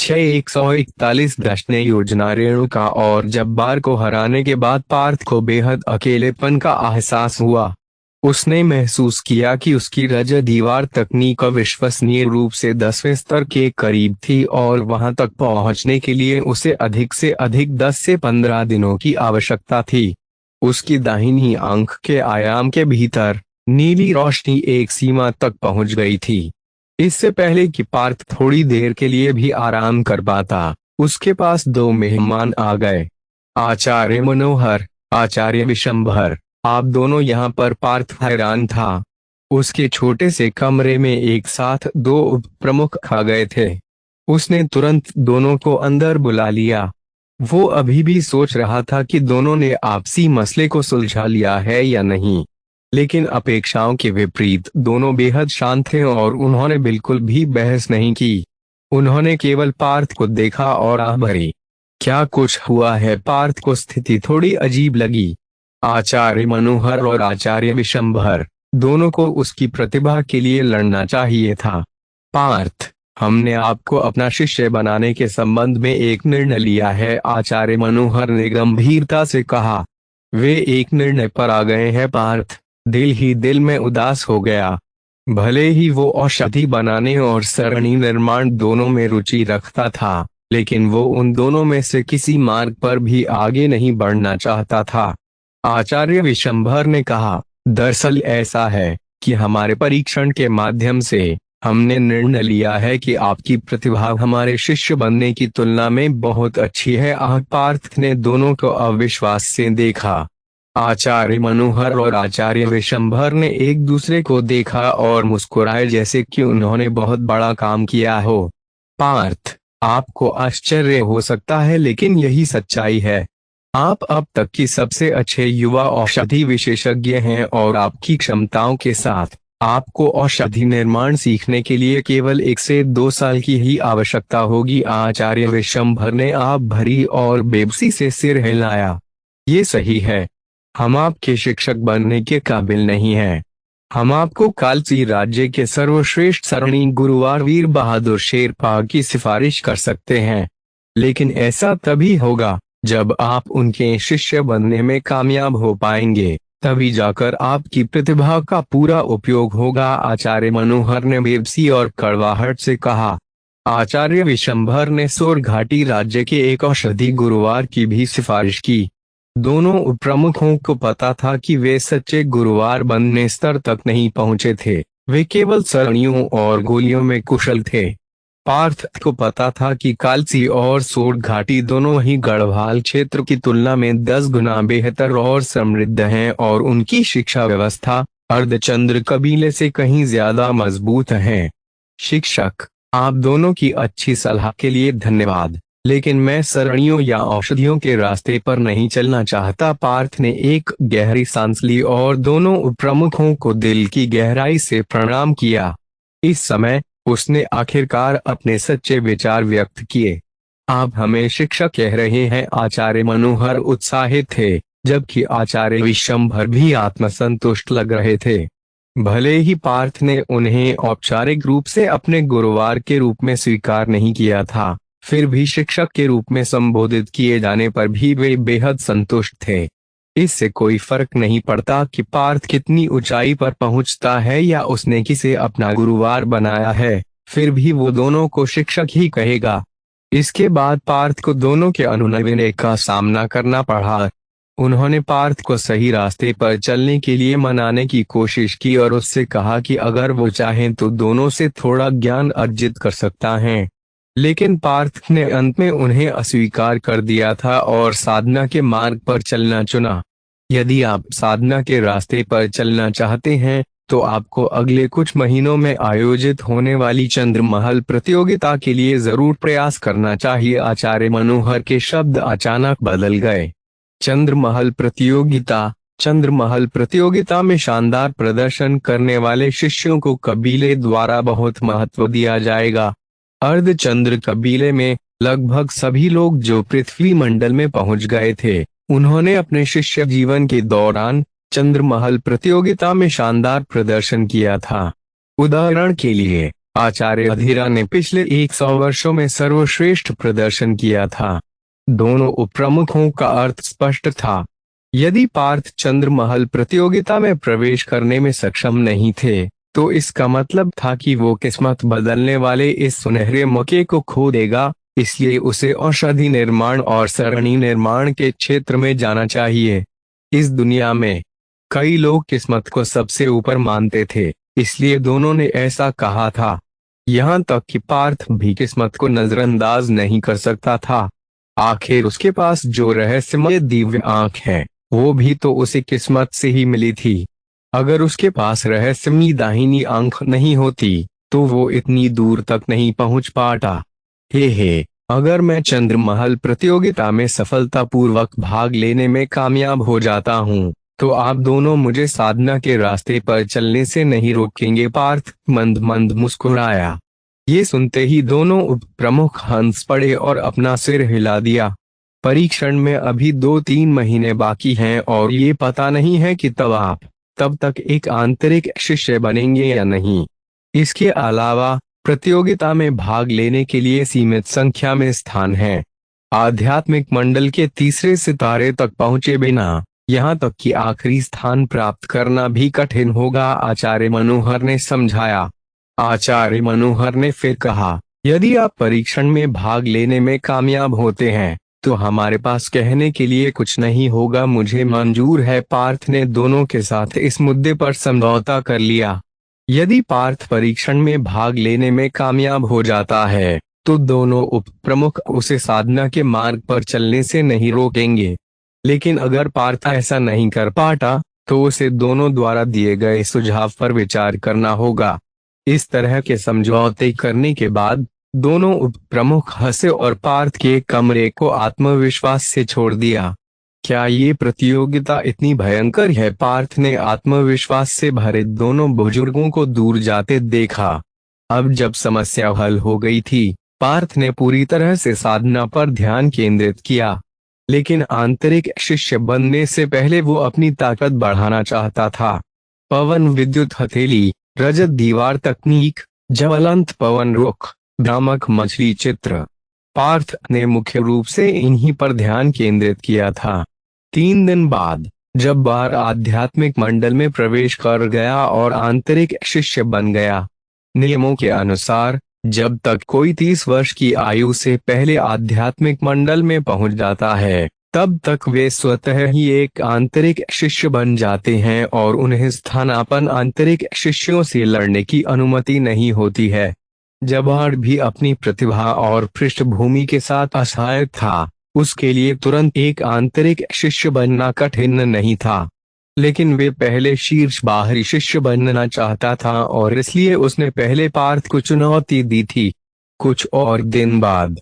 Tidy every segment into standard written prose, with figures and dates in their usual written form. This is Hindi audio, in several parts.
141 ने योजना रेणुका और जब्बार को हराने के बाद पार्थ को बेहद अकेलेपन का एहसास हुआ। उसने महसूस किया कि उसकी रजत दीवार तकनीक अविश्वसनीय रूप से 10वें स्तर के करीब थी और वहां तक पहुंचने के लिए उसे अधिक से अधिक 10 से 15 दिनों की आवश्यकता थी। उसकी दाहिनी आंख के आयाम के भीतर नीली रोशनी एक सीमा तक पहुंच गई थी। इससे पहले कि पार्थ थोड़ी देर के लिए भी आराम कर पाता, उसके पास दो मेहमान आ गए। आचार्य मनोहर, आचार्य विशंभर, आप दोनों यहाँ पर? पार्थ हैरान था। उसके छोटे से कमरे में एक साथ दो उप प्रमुख आ गए थे। उसने तुरंत दोनों को अंदर बुला लिया। वो अभी भी सोच रहा था कि दोनों ने आपसी मसले को सुलझा लिया है या नहीं, लेकिन अपेक्षाओं के विपरीत दोनों बेहद शांत थे और उन्होंने बिल्कुल भी बहस नहीं की। उन्होंने केवल पार्थ को देखा और आह भरी। क्या कुछ हुआ है? पार्थ को स्थिति थोड़ी अजीब लगी। आचार्य मनोहर और आचार्य विशंभर दोनों को उसकी प्रतिभा के लिए लड़ना चाहिए था। पार्थ, हमने आपको अपना शिष्य बनाने के संबंध में एक निर्णय लिया है, आचार्य मनोहर ने गंभीरता से कहा। वे एक निर्णय पर आ गए हैं? पार्थ दिल ही दिल में उदास हो गया। भले ही वो औषधि बनाने और सरणी निर्माण दोनों में रुचि रखता था, लेकिन वो उन दोनों में से किसी मार्ग पर भी आगे नहीं बढ़ना चाहता था। आचार्य विशंभर ने कहा, दरअसल ऐसा है कि हमारे परीक्षण के माध्यम से हमने निर्णय लिया है कि आपकी प्रतिभा हमारे शिष्य बनने की तुलना में बहुत अच्छी है। पार्थ ने दोनों को अविश्वास से देखा। आचार्य मनोहर और आचार्य विशंभर ने एक दूसरे को देखा और मुस्कुराए जैसे कि उन्होंने बहुत बड़ा काम किया हो। पार्थ, आपको आश्चर्य हो सकता है लेकिन यही सच्चाई है। आप अब तक की सबसे अच्छे युवा औषधि विशेषज्ञ हैं और आपकी क्षमताओं के साथ आपको औषधि निर्माण सीखने के लिए केवल 1 से 2 साल की ही आवश्यकता होगी। आचार्य विशंभर ने आप भरी और बेबसी से सिर हिलाया। ये सही है, हम आपके शिक्षक बनने के काबिल नहीं हैं। हम आपको कालची राज्य के सर्वश्रेष्ठ सरणी गुरुवार वीर बहादुर शेरपा की सिफारिश कर सकते हैं, लेकिन ऐसा तभी होगा जब आप उनके शिष्य बनने में कामयाब हो पाएंगे, तभी जाकर आपकी प्रतिभा का पूरा उपयोग होगा। आचार्य मनोहर ने बेबसी और कड़वाहट से कहा। आचार्य विशंभर ने सोर घाटी राज्य के एक औषधि गुरुवार की भी सिफारिश की। दोनों प्रमुखों को पता था कि वे सच्चे गुरुवार बनने स्तर तक नहीं पहुंचे थे, वे केवल सरणियों और गोलियों में कुशल थे। पार्थ को पता था कि कालसी और सोर घाटी दोनों ही गढ़वाल क्षेत्र की तुलना में 10 गुना बेहतर और समृद्ध हैं और उनकी शिक्षा व्यवस्था अर्धचंद्र कबीले से कहीं ज्यादा मजबूत है। शिक्षक, आप दोनों की अच्छी सलाह के लिए धन्यवाद, लेकिन मैं सरणियों या औषधियों के रास्ते पर नहीं चलना चाहता। पार्थ ने एक गहरी सांस ली और दोनों प्रमुखों को दिल की गहराई से प्रणाम किया। इस समय उसने आखिरकार अपने सच्चे विचार व्यक्त किए। आप हमें शिक्षक कह रहे हैं? आचार्य मनोहर उत्साहित थे, जबकि आचार्य विशंभर भी आत्मसंतुष्ट लग रहे थे। भले ही पार्थ ने उन्हें औपचारिक रूप से अपने गुरुवार के रूप में स्वीकार नहीं किया था, फिर भी शिक्षक के रूप में संबोधित किए जाने पर भी वे बेहद संतुष्ट थे। इससे कोई फर्क नहीं पड़ता कि पार्थ कितनी ऊंचाई पर पहुंचता है या उसने किसे अपना गुरुवार बनाया है, फिर भी वो दोनों को शिक्षक ही कहेगा। इसके बाद पार्थ को दोनों के अनुनय का सामना करना पड़ा। उन्होंने पार्थ को सही रास्ते पर चलने के लिए मनाने की कोशिश की और उससे कहा कि अगर वो चाहें तो दोनों से थोड़ा ज्ञान अर्जित कर सकता है, लेकिन पार्थ ने अंत में उन्हें अस्वीकार कर दिया था और साधना के मार्ग पर चलना चुना। यदि आप साधना के रास्ते पर चलना चाहते हैं तो आपको अगले कुछ महीनों में आयोजित होने वाली चंद्रमहल प्रतियोगिता के लिए जरूर प्रयास करना चाहिए। आचार्य मनोहर के शब्द अचानक बदल गए। चंद्रमहल प्रतियोगिता। चंद्रमहल प्रतियोगिता में शानदार प्रदर्शन करने वाले शिष्यों को कबीले द्वारा बहुत महत्व दिया जाएगा। अर्धचंद्र कबीले में लगभग सभी लोग जो पृथ्वी मंडल में पहुंच गए थे, उन्होंने अपने शिष्य जीवन के दौरान चंद्रमहल प्रतियोगिता में शानदार प्रदर्शन किया था। उदाहरण के लिए आचार्य अधीरा ने पिछले 100 वर्षों में सर्वश्रेष्ठ प्रदर्शन किया था। दोनों उपप्रमुखों का अर्थ स्पष्ट था। यदि पार्थ चंद्रमहल प्रतियोगिता में प्रवेश करने में सक्षम नहीं थे, तो इसका मतलब था कि वो किस्मत बदलने वाले इस सुनहरे मौके को खो देगा। इसलिए उसे औषधि निर्माण और सरणी निर्माण के क्षेत्र में जाना चाहिए। इस दुनिया में कई लोग किस्मत को सबसे ऊपर मानते थे, इसलिए दोनों ने ऐसा कहा था। यहाँ तक कि पार्थ भी किस्मत को नजरअंदाज नहीं कर सकता था। आखिर उसके पास जो रहस्यमय दिव्य आंख है, वो भी तो उसे किस्मत से ही मिली थी। अगर उसके पास रहस्यमयी दाहिनी आंख नहीं होती, तो वो इतनी दूर तक नहीं पहुंच पाता। हे, अगर मैं चंद्रमहल प्रतियोगिता में सफलतापूर्वक भाग लेने में कामयाब हो जाता हूँ, तो आप दोनों मुझे साधना के रास्ते पर चलने से नहीं रोकेंगे। पार्थ मंद मंद मुस्कुराया। ये सुनते ही दोनों उप प्रमुख हंस पड़े और अपना सिर हिला दिया। परीक्षण में अभी 2-3 महीने बाकी हैं और ये पता नहीं है कि तब तक एक आंतरिक शिष्य बनेंगे या नहीं। इसके अलावा प्रतियोगिता में भाग लेने के लिए सीमित संख्या में स्थान हैं। आध्यात्मिक मंडल के तीसरे सितारे तक पहुंचे बिना यहाँ तक कि आखिरी स्थान प्राप्त करना भी कठिन होगा, आचार्य मनोहर ने समझाया। आचार्य मनोहर ने फिर कहा, यदि आप परीक्षण में भाग लेने में कामयाब होते हैं, तो हमारे पास कहने के लिए कुछ नहीं होगा। मुझे मंजूर है। पार्थ ने दोनों के साथ इस मुद्दे पर समझौता कर लिया। यदि पार्थ परीक्षण में भाग लेने में कामयाब हो जाता है, तो दोनों उप प्रमुख उसे साधना के मार्ग पर चलने से नहीं रोकेंगे। लेकिन अगर पार्थ ऐसा नहीं कर पाता, तो उसे दोनों द्वारा दिए गए सुझाव पर विचार करना होगा। इस तरह के समझौते करने के बाद दोनों उप प्रमुख हंसे और पार्थ के कमरे को आत्मविश्वास से छोड़ दिया। क्या ये प्रतियोगिता इतनी भयंकर है? पार्थ ने आत्मविश्वास से भरे दोनों बुजुर्गों को दूर जाते देखा। अब जब समस्या हल हो गई थी, पार्थ ने पूरी तरह से साधना पर ध्यान केंद्रित किया। लेकिन आंतरिक शिष्य बनने से पहले वो अपनी ताकत बढ़ाना चाहता था। पवन विद्युत हथेली, रजत दीवार तकनीक, ज्वलंत पवन रुख, भ्रामक मछली चित्र। पार्थ ने मुख्य रूप से इन्हीं पर ध्यान केंद्रित किया था। 3 दिन बाद जब बार आध्यात्मिक मंडल में प्रवेश कर गया और आंतरिक शिष्य बन गया। नियमों के अनुसार जब तक कोई 30 वर्ष की आयु से पहले आध्यात्मिक मंडल में पहुंच जाता है, तब तक वे स्वतः ही एक आंतरिक शिष्य बन जाते हैं और उन्हें स्थानापन्न आंतरिक शिष्यों से लड़ने की अनुमति नहीं होती है। जबार भी अपनी प्रतिभा और पृष्ठभूमि के साथ असहाय था। उसके लिए तुरंत एक आंतरिक शिष्य बनना कठिन नहीं था, लेकिन वे पहले शीर्ष बाहरी शिष्य बनना चाहता था और इसलिए उसने पहले पार्थ को चुनौती दी थी। कुछ और दिन बाद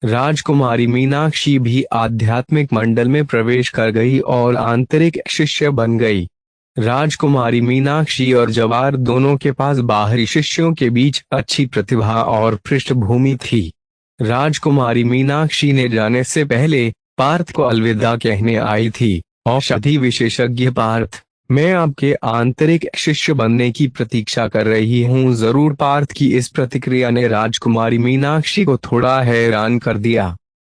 राजकुमारी मीनाक्षी भी आध्यात्मिक मंडल में प्रवेश कर गई और आंतरिक शिष्य बन गई। राजकुमारी मीनाक्षी और जवार दोनों के पास बाहरी शिष्यों के बीच अच्छी प्रतिभा और पृष्ठभूमि थी। राजकुमारी मीनाक्षी ने जाने से पहले पार्थ को अलविदा कहने आई थी। औषधि विशेषज्ञ पार्थ, मैं आपके आंतरिक शिष्य बनने की प्रतीक्षा कर रही हूँ जरूर। पार्थ की इस प्रतिक्रिया ने राजकुमारी मीनाक्षी को थोड़ा हैरान कर दिया।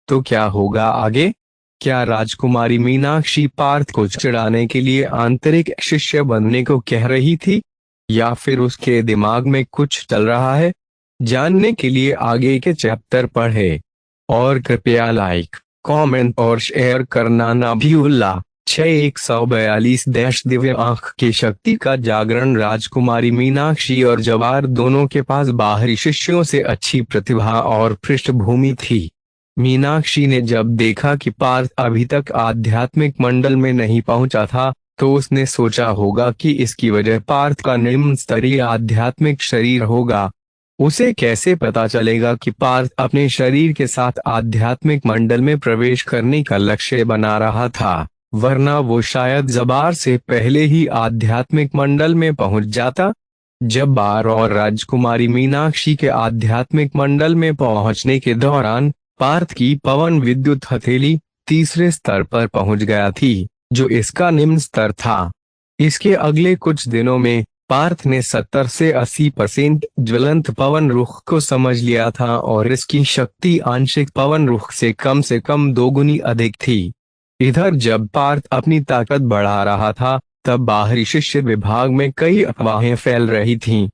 तो क्या होगा आगे? क्या राजकुमारी मीनाक्षी पार्थ को चिढ़ाने के लिए आंतरिक शिष्य बनने को कह रही थी, या फिर उसके दिमाग में कुछ चल रहा है? जानने के लिए आगे के चैप्टर पढ़ें और कृपया लाइक, कमेंट और शेयर करना ना भूलना। 6142 दिव्य आंख की शक्ति का जागरण। राजकुमारी मीनाक्षी और जवार दोनों के पास बाहरी शिष्यों से अच्छी प्रतिभा और पृष्ठभूमि थी। मीनाक्षी ने जब देखा कि पार्थ अभी तक आध्यात्मिक मंडल में नहीं पहुंचा था, तो उसने सोचा होगा कि इसकी वजह पार्थ का निम्न स्तरीय आध्यात्मिक शरीर होगा। उसे कैसे पता चलेगा कि पार्थ अपने शरीर के साथ आध्यात्मिक मंडल में प्रवेश करने का लक्ष्य बना रहा था, वरना वो शायद जबार से पहले ही आध्यात्मिक मंडल में पहुंच जाता। जबार और राजकुमारी मीनाक्षी के आध्यात्मिक मंडल में पहुंचने के दौरान पार्थ की पवन विद्युत हथेली तीसरे स्तर पर पहुंच गया थी, जो इसका निम्न स्तर था। इसके अगले कुछ दिनों में पार्थ ने 70 से 80% ज्वलंत पवन रुख को समझ लिया था और इसकी शक्ति आंशिक पवन रुख से कम 2 गुनी अधिक थी। इधर जब पार्थ अपनी ताकत बढ़ा रहा था, तब बाहरी शिष्य विभाग में कई अफवाहें फैल रही थीं।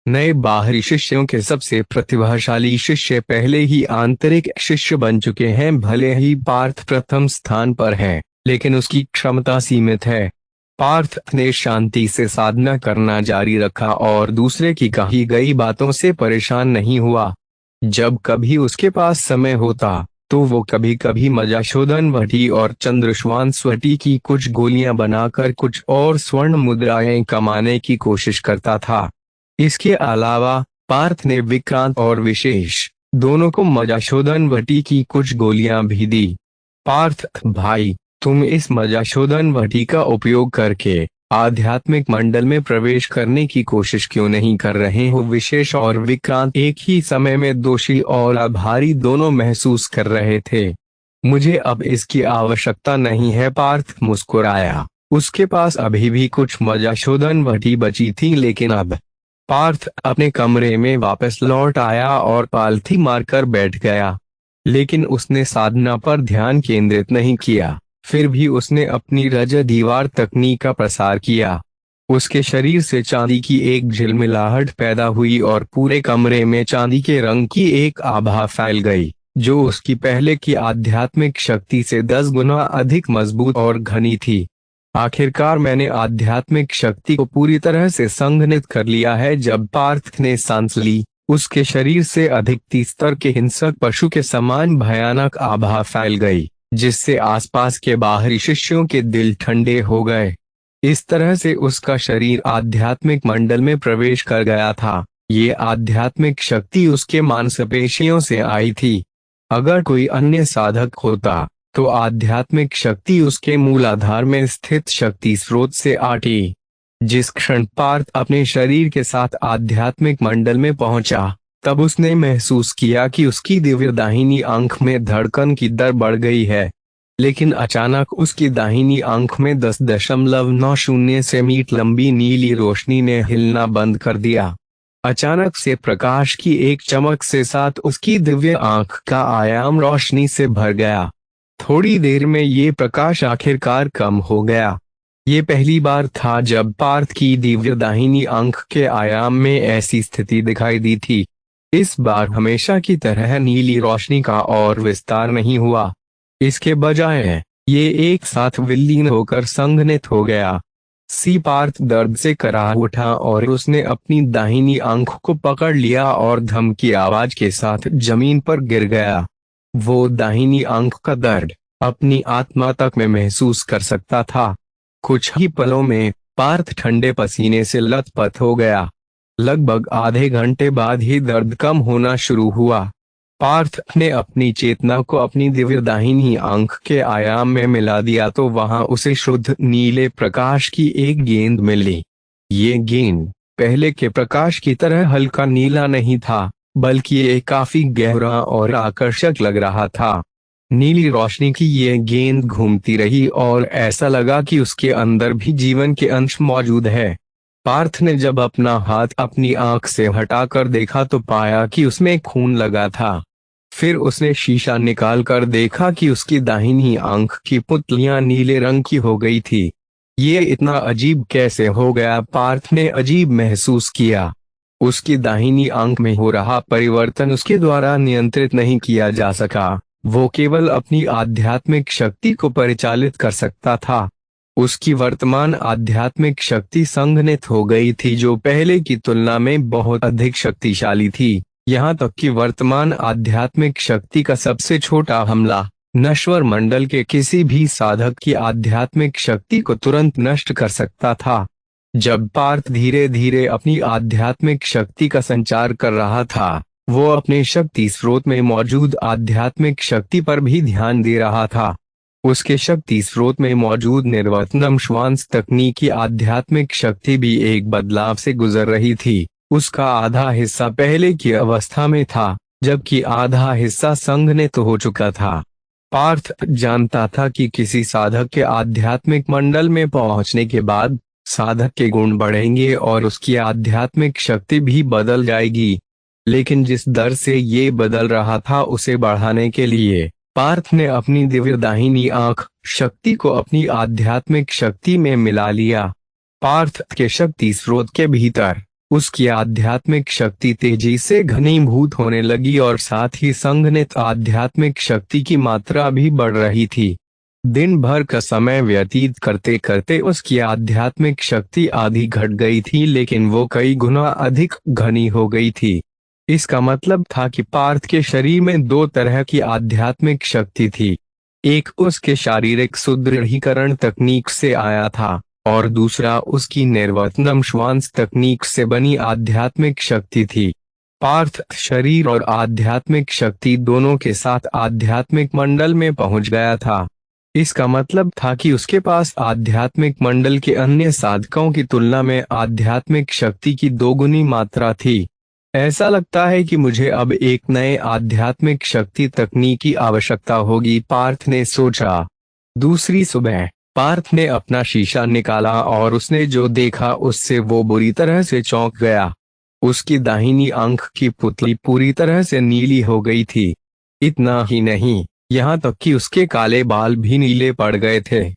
नए बाहरी शिष्यों के सबसे प्रतिभाशाली शिष्य पहले ही आंतरिक शिष्य बन चुके हैं। भले ही पार्थ प्रथम स्थान पर है, लेकिन उसकी क्षमता सीमित है। पार्थ ने शांति से साधना करना जारी रखा और दूसरे की कही गई बातों से परेशान नहीं हुआ। जब कभी उसके पास समय होता, तो वो कभी कभी मजाशोधन वटी और चंद्रश्वान स्वटी की कुछ गोलियां बनाकर कुछ और स्वर्ण मुद्राएं कमाने की कोशिश करता था। इसके अलावा पार्थ ने विक्रांत और विशेष दोनों को मजाशोधन वटी की कुछ गोलियां भी दी। पार्थ भाई, तुम इस मजाशोधन वटी का उपयोग करके आध्यात्मिक मंडल में प्रवेश करने की कोशिश क्यों नहीं कर रहे हो? विशेष और विक्रांत एक ही समय में दोषी और आभारी दोनों महसूस कर रहे थे। मुझे अब इसकी आवश्यकता नहीं है, पार्थ मुस्कुराया। उसके पास अभी भी कुछ मजाशोधन वटी बची थी, लेकिन अब पार्थ अपने कमरे में वापस लौट आया और पालथी मारकर बैठ गया। लेकिन उसने साधना पर ध्यान केंद्रित नहीं किया। फिर भी उसने अपनी रजत दीवार तकनीक का प्रसार किया। उसके शरीर से चांदी की एक झिलमिलाहट पैदा हुई और पूरे कमरे में चांदी के रंग की एक आभा फैल गई, जो उसकी पहले की आध्यात्मिक शक्ति से 10 गुना अधिक मजबूत और घनी थी। आखिरकार मैंने आध्यात्मिक शक्ति को पूरी तरह से संघनित कर लिया है। जब पार्थ ने सांस ली, उसके शरीर से अधिक 30 स्तर के हिंसक पशु के समान भयानक आभा फैल गई, जिससे आसपास के बाहरी शिष्यों के दिल ठंडे हो गए। इस तरह से उसका शरीर आध्यात्मिक मंडल में प्रवेश कर गया था। ये आध्यात्मिक शक्ति उसके मांसपेशियों से आई थी। अगर कोई अन्य साधक होता, तो आध्यात्मिक शक्ति उसके मूलाधार में स्थित शक्ति स्रोत से आती। जिस क्षण पार्थ अपने शरीर के साथ आध्यात्मिक मंडल में पहुंचा, तब उसने महसूस किया कि उसकी दिव्य दाहिनी आंख में धड़कन की दर बढ़ गई है। लेकिन अचानक उसकी दाहिनी आंख में 10.90 सेमी लंबी नीली रोशनी ने हिलना बंद कर दिया। अचानक से प्रकाश की एक चमक से साथ उसकी दिव्य आंख का आयाम रोशनी से भर गया। थोड़ी देर में ये प्रकाश आखिरकार कम हो गया। ये पहली बार था जब पार्थ की दिव्य दाहिनी आंख के आयाम में ऐसी स्थिति दिखाई दी थी। इस बार हमेशा की तरह नीली रोशनी का और विस्तार नहीं हुआ। इसके बजाय ये एक साथ विलीन होकर संघनित हो गया। पार्थ दर्द से कराह उठा और उसने अपनी दाहिनी आंख को पकड़ लिया और धम की आवाज के साथ जमीन पर गिर गया। वो दाहिनी आंख का दर्द अपनी आत्मा तक में महसूस कर सकता था। कुछ ही पलों में पार्थ ठंडे पसीने से लथपथ हो गया। लगभग आधे घंटे बाद ही दर्द कम होना शुरू हुआ। पार्थ ने अपनी चेतना को अपनी दिव्य दाहिनी आंख के आयाम में मिला दिया, तो वहां उसे शुद्ध नीले प्रकाश की एक गेंद मिली। ये गेंद पहले के प्रकाश की तरह हल्का नीला नहीं था, बल्कि ये काफी गहरा और आकर्षक लग रहा था। नीली रोशनी की ये गेंद घूमती रही और ऐसा लगा कि उसके अंदर भी जीवन के अंश मौजूद है। पार्थ ने जब अपना हाथ अपनी आंख से हटाकर देखा तो पाया कि उसमें खून लगा था। फिर उसने शीशा निकाल कर देखा कि उसकी दाहिनी आंख की पुतलियां नीले रंग की हो गई थी। ये इतना अजीब कैसे हो गया? पार्थ ने अजीब महसूस किया। उसकी दाहिनी आंख में हो रहा परिवर्तन उसके द्वारा नियंत्रित नहीं किया जा सका। वो केवल अपनी आध्यात्मिक शक्ति को परिचालित कर सकता था। उसकी वर्तमान आध्यात्मिक शक्ति संघनित हो गई थी, जो पहले की तुलना में बहुत अधिक शक्तिशाली थी। यहाँ तक कि वर्तमान आध्यात्मिक शक्ति का सबसे छोटा हमला नश्वर मंडल के किसी भी साधक की आध्यात्मिक शक्ति को तुरंत नष्ट कर सकता था। जब पार्थ धीरे धीरे अपनी आध्यात्मिक शक्ति का संचार कर रहा था, वो अपने शक्ति स्रोत में मौजूद आध्यात्मिक शक्ति पर भी ध्यान दे रहा था। उसके शक्ति स्रोत में मौजूद निर्वर्तनम श्वांस तकनीकी आध्यात्मिक शक्ति भी एक बदलाव से गुजर रही थी। उसका आधा हिस्सा पहले की अवस्था में था, जबकि आधा हिस्सा संघनित हो चुका था। पार्थ जानता था कि किसी साधक के आध्यात्मिक मंडल में पहुंचने के बाद साधक के गुण बढ़ेंगे और उसकी आध्यात्मिक शक्ति भी बदल जाएगी। लेकिन जिस दर से ये बदल रहा था उसे बढ़ाने के लिए पार्थ ने अपनी दिव्य दाहिनी आंख शक्ति को अपनी आध्यात्मिक शक्ति में मिला लिया। पार्थ के शक्ति स्रोत के भीतर उसकी आध्यात्मिक शक्ति तेजी से घनीभूत होने लगी और साथ ही संघनित आध्यात्मिक शक्ति की मात्रा भी बढ़ रही थी। दिन भर का समय व्यतीत करते करते उसकी आध्यात्मिक शक्ति आधी घट गई थी, लेकिन वो कई गुना अधिक घनी हो गई थी। इसका मतलब था कि पार्थ के शरीर में दो तरह की आध्यात्मिक शक्ति थी। एक उसके शारीरिक सुदृढ़ीकरण तकनीक से आया था और दूसरा उसकी निर्वर्तनम श्वांस तकनीक से बनी आध्यात्मिक शक्ति थी। पार्थ शरीर और आध्यात्मिक शक्ति दोनों के साथ आध्यात्मिक मंडल में पहुंच गया था। इसका मतलब था कि उसके पास आध्यात्मिक मंडल के अन्य साधकों की तुलना में आध्यात्मिक शक्ति की दोगुनी मात्रा थी। ऐसा लगता है कि मुझे अब एक नए आध्यात्मिक शक्ति तकनीक की आवश्यकता होगी, पार्थ ने सोचा। दूसरी सुबह पार्थ ने अपना शीशा निकाला और उसने जो देखा उससे वो बुरी तरह से चौंक गया। उसकी दाहिनी आंख की पुतली पूरी तरह से नीली हो गई थी। इतना ही नहीं, यहाँ तक कि उसके काले बाल भी नीले पड़ गए थे।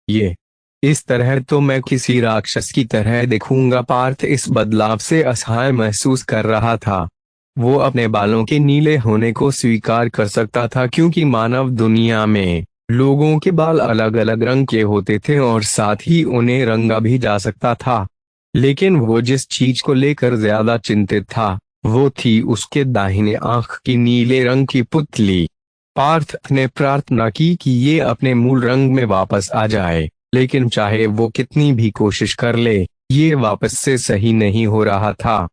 ये इस तरह तो मैं किसी राक्षस की तरह दिखूंगा। पार्थ इस बदलाव से असहाय महसूस कर रहा था। वो अपने बालों के नीले होने को स्वीकार कर सकता था क्योंकि मानव दुनिया में लोगों के बाल अलग अलग रंग के होते थे और साथ ही उन्हें रंगा भी जा सकता था। लेकिन वो जिस चीज को लेकर ज्यादा चिंतित था वो थी उसके दाहिने आंख की नीले रंग की पुतली। पार्थ ने प्रार्थना की कि ये अपने मूल रंग में वापस आ जाए, लेकिन चाहे वो कितनी भी कोशिश कर ले ये वापस से सही नहीं हो रहा था।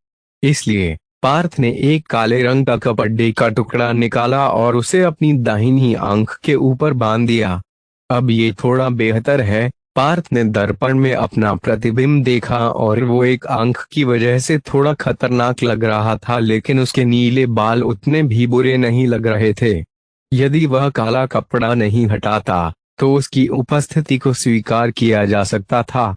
इसलिए पार्थ ने एक काले रंग का कपड़े का टुकड़ा निकाला और उसे अपनी दाहिनी आंख के ऊपर बांध दिया। अब ये थोड़ा बेहतर है। पार्थ ने दर्पण में अपना प्रतिबिंब देखा और वो एक आंख की वजह से थोड़ा खतरनाक लग रहा था, लेकिन उसके नीले बाल उतने भी बुरे नहीं लग रहे थे। यदि वह काला कपड़ा नहीं हटाता तो उसकी उपस्थिति को स्वीकार किया जा सकता था।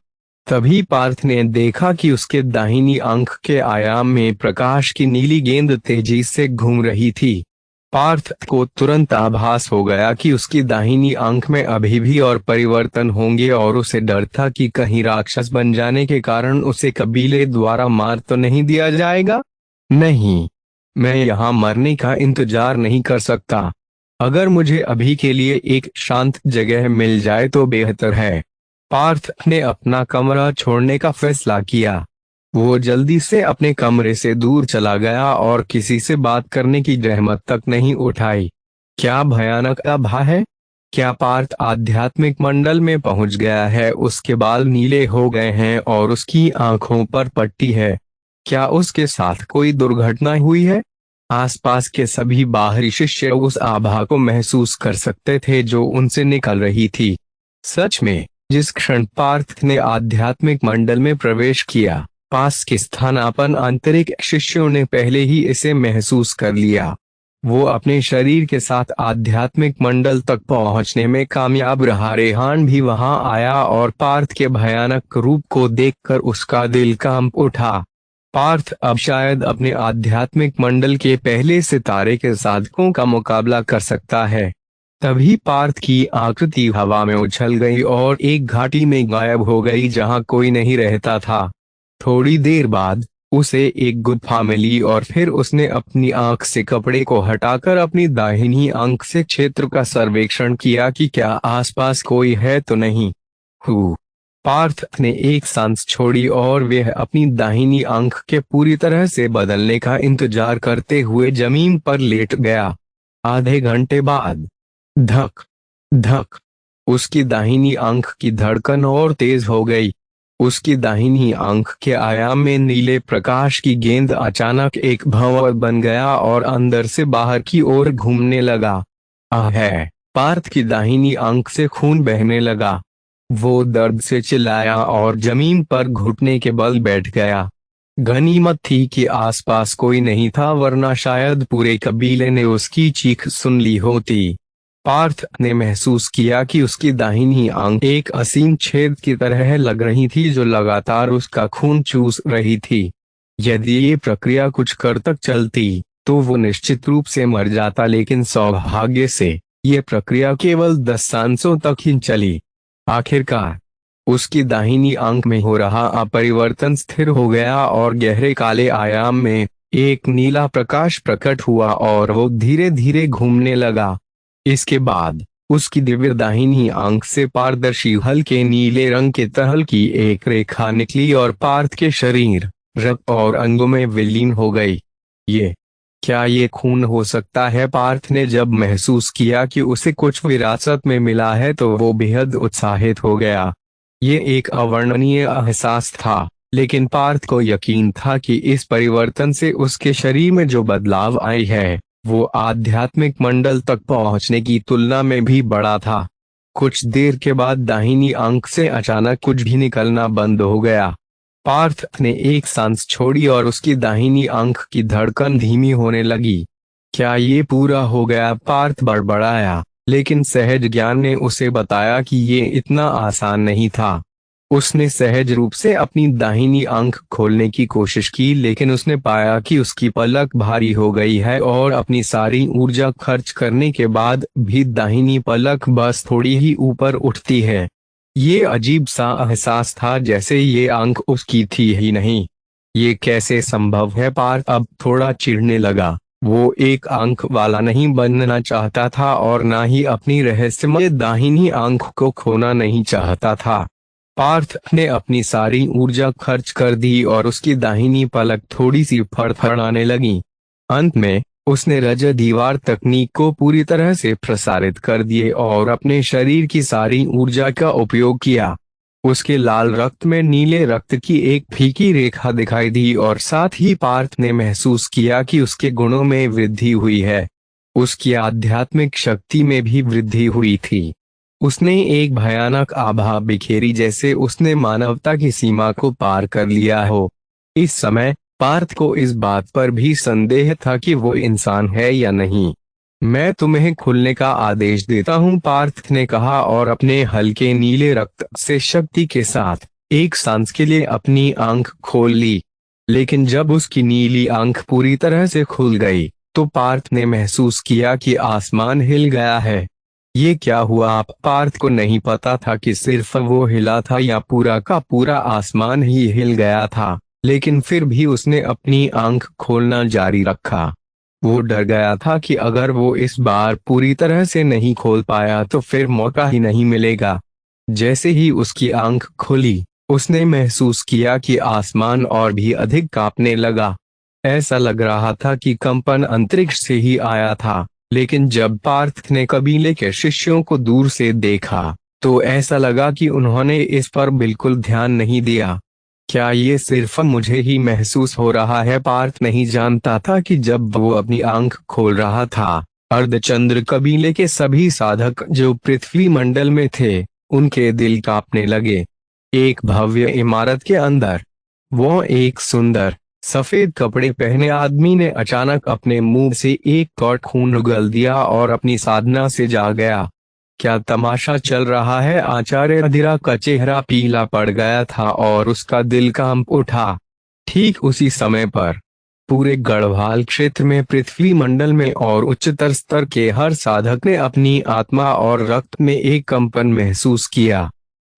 तभी पार्थ ने देखा कि उसके दाहिनी आंख के आयाम में प्रकाश की नीली गेंद तेजी से घूम रही थी। पार्थ को तुरंत आभास हो गया कि उसकी दाहिनी आंख में अभी भी और परिवर्तन होंगे और उसे डर था कि कहीं राक्षस बन जाने के कारण उसे कबीले द्वारा मार तो नहीं दिया जाएगा। नहीं, मैं यहाँ मरने का इंतजार नहीं कर सकता। अगर मुझे अभी के लिए एक शांत जगह मिल जाए तो बेहतर है। पार्थ ने अपना कमरा छोड़ने का फैसला किया। वो जल्दी से अपने कमरे से दूर चला गया और किसी से बात करने की जहमत तक नहीं उठाई। क्या भयानक आभा है। क्या पार्थ आध्यात्मिक मंडल में पहुंच गया है। उसके बाल नीले हो गए हैं और उसकी आंखों पर पट्टी है। क्या उसके साथ कोई दुर्घटना हुई है। आसपास के सभी बाहरी शिष्य उस आभा को महसूस कर सकते थे जो उनसे निकल रही थी। सच में जिस क्षण पार्थ ने आध्यात्मिक मंडल में प्रवेश किया, पास के स्थानापन्न आंतरिक शिष्यों ने पहले ही इसे महसूस कर लिया। वो अपने शरीर के साथ आध्यात्मिक मंडल तक पहुंचने में कामयाब रहा। रेहान भी वहां आया और पार्थ के भयानक रूप को देखकर उसका दिल कांप उठा। पार्थ अब शायद अपने आध्यात्मिक मंडल के पहले सितारे के साधकों का मुकाबला कर सकता है। तभी पार्थ की आकृति हवा में उछल गई और एक घाटी में गायब हो गई जहां कोई नहीं रहता था। थोड़ी देर बाद उसे एक गुफा मिली और फिर उसने अपनी आंख से कपड़े को हटाकर अपनी दाहिनी आंख से क्षेत्र का सर्वेक्षण किया कि क्या आसपास कोई है तो नहीं। पार्थ ने एक सांस छोड़ी और वह अपनी दाहिनी आंख के पूरी तरह से बदलने का इंतजार करते हुए जमीन पर लेट गया। आधे घंटे बाद धक धक उसकी दाहिनी आंख की धड़कन और तेज हो गई। उसकी दाहिनी आंख के आयाम में नीले प्रकाश की गेंद अचानक एक भंवर बन गया और अंदर से बाहर की ओर घूमने लगा। है पार्थ की दाहिनी आंख से खून बहने लगा। वो दर्द से चिल्लाया और जमीन पर घुटने के बल बैठ गया। गनीमत थी कि आसपास कोई नहीं था, वरना शायद पूरे कबीले ने उसकी चीख सुन ली होती। पार्थ ने महसूस किया कि उसकी दाहिनी आंख एक असीम छेद की तरह लग रही थी जो लगातार उसका खून चूस रही थी। यदि ये प्रक्रिया कुछ कर तक चलती तो वो निश्चित रूप से मर जाता, लेकिन सौभाग्य से ये प्रक्रिया केवल 10 सांसों तक ही चली। आखिरकार उसकी दाहिनी आंख में हो रहा अपरिवर्तन स्थिर हो गया और गहरे काले आयाम में एक नीला प्रकाश प्रकट हुआ और वो धीरे धीरे घूमने लगा। इसके बाद उसकी दिव्य दाहिनी आंख से पारदर्शी हल्के नीले रंग के तल की एक रेखा निकली और पार्थ के शरीर, रक्त और अंगों में विलीन हो गई। क्या ये खून हो सकता है? पार्थ ने जब महसूस किया कि उसे कुछ विरासत में मिला है तो वो बेहद उत्साहित हो गया। ये एक अवर्णनीय एहसास था, लेकिन पार्थ को यकीन था कि इस परिवर्तन से उसके शरीर में जो बदलाव आई है वो आध्यात्मिक मंडल तक पहुंचने की तुलना में भी बड़ा था। कुछ देर के बाद दाहिनी आंख से अचानक कुछ भी निकलना बंद हो गया। पार्थ ने एक सांस छोड़ी और उसकी दाहिनी आंख की धड़कन धीमी होने लगी। क्या ये पूरा हो गया? पार्थ बड़बड़ाया, लेकिन सहज ज्ञान ने उसे बताया कि ये इतना आसान नहीं था। उसने सहज रूप से अपनी दाहिनी आंख खोलने की कोशिश की, लेकिन उसने पाया कि उसकी पलक भारी हो गई है और अपनी सारी ऊर्जा खर्च करने के बाद भी दाहिनी पलक बस थोड़ी ही ऊपर उठती है। ये अजीब सा एहसास था, जैसे ये आंख उसकी थी ही नहीं। ये कैसे संभव है? पार्थ अब थोड़ा चिढ़ने लगा। वो एक आंख वाला नहीं बनना चाहता था और ना ही अपनी रहस्यमय दाहिनी आंख को खोना नहीं चाहता था। पार्थ ने अपनी सारी ऊर्जा खर्च कर दी और उसकी दाहिनी पलक थोड़ी सी फड़फड़ाने लगी। अंत में उसने रजत दीवार तकनीक को पूरी तरह से प्रसारित कर दिए और अपने शरीर की सारी ऊर्जा का उपयोग किया। उसके लाल रक्त में नीले रक्त की एक फीकी रेखा दिखाई दी और साथ ही पार्थ ने महसूस किया कि उसके गुणों में वृद्धि हुई है। उसकी आध्यात्मिक शक्ति में भी वृद्धि हुई थी। उसने एक भयानक आभा बिखेरी, जैसे उसने मानवता की सीमा को पार कर लिया हो। इस समय पार्थ को इस बात पर भी संदेह था कि वो इंसान है या नहीं। मैं तुम्हें खुलने का आदेश देता हूँ, पार्थ ने कहा और अपने हल्के नीले रक्त से शक्ति के साथ एक सांस के लिए अपनी आंख खोल ली। लेकिन जब उसकी नीली आंख पूरी तरह से खुल गई तो पार्थ ने महसूस किया कि आसमान हिल गया है। ये क्या हुआ? पार्थ को नहीं पता था कि सिर्फ वो हिला था या पूरा का पूरा आसमान ही हिल गया था, लेकिन फिर भी उसने अपनी आंख खोलना जारी रखा। वो डर गया था कि अगर वो इस बार पूरी तरह से नहीं खोल पाया तो फिर मौका ही नहीं मिलेगा। जैसे ही उसकी आंख खुली उसने महसूस किया कि आसमान और भी अधिक कांपने लगा। ऐसा लग रहा था कि कंपन अंतरिक्ष से ही आया था। लेकिन जब पार्थ ने कबीले के शिष्यों को दूर से देखा तो ऐसा लगा कि उन्होंने इस पर बिल्कुल ध्यान नहीं दिया। क्या ये सिर्फ मुझे ही महसूस हो रहा है? पार्थ नहीं जानता था कि जब वो अपनी आंख खोल रहा था अर्धचंद्र कबीले के सभी साधक जो पृथ्वी मंडल में थे उनके दिल कांपने लगे। एक भव्य इमारत के अंदर वो एक सुंदर सफेद कपड़े पहने आदमी ने अचानक अपने मुंह से एक कौट खून उगल दिया और अपनी साधना से जा गया। क्या तमाशा चल रहा है? आचार्य अधिरा का चेहरा पीला पड़ गया था और उसका दिल कांप उठा। ठीक उसी समय पर पूरे गढ़वाल क्षेत्र में पृथ्वी मंडल में और उच्चतर स्तर के हर साधक ने अपनी आत्मा और रक्त में एक कंपन महसूस किया।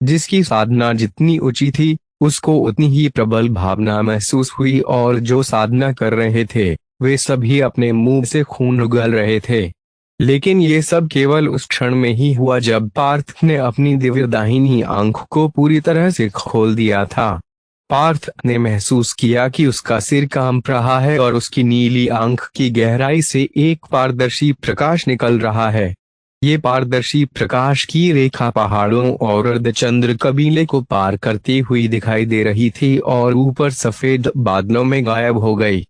जिसकी साधना जितनी ऊंची थी उसको उतनी ही प्रबल भावना महसूस हुई और जो साधना कर रहे थे वे सभी अपने मुंह से खून उगल रहे थे। लेकिन ये सब केवल उस क्षण में ही हुआ जब पार्थ ने अपनी दिव्य दाहिनी आंख को पूरी तरह से खोल दिया था। पार्थ ने महसूस किया कि उसका सिर कांप रहा है और उसकी नीली आंख की गहराई से एक पारदर्शी प्रकाश निकल रहा है। ये पारदर्शी प्रकाश की रेखा पहाड़ों और अर्धचंद्र कबीले को पार करती हुई दिखाई दे रही थी और ऊपर सफेद बादलों में गायब हो गई।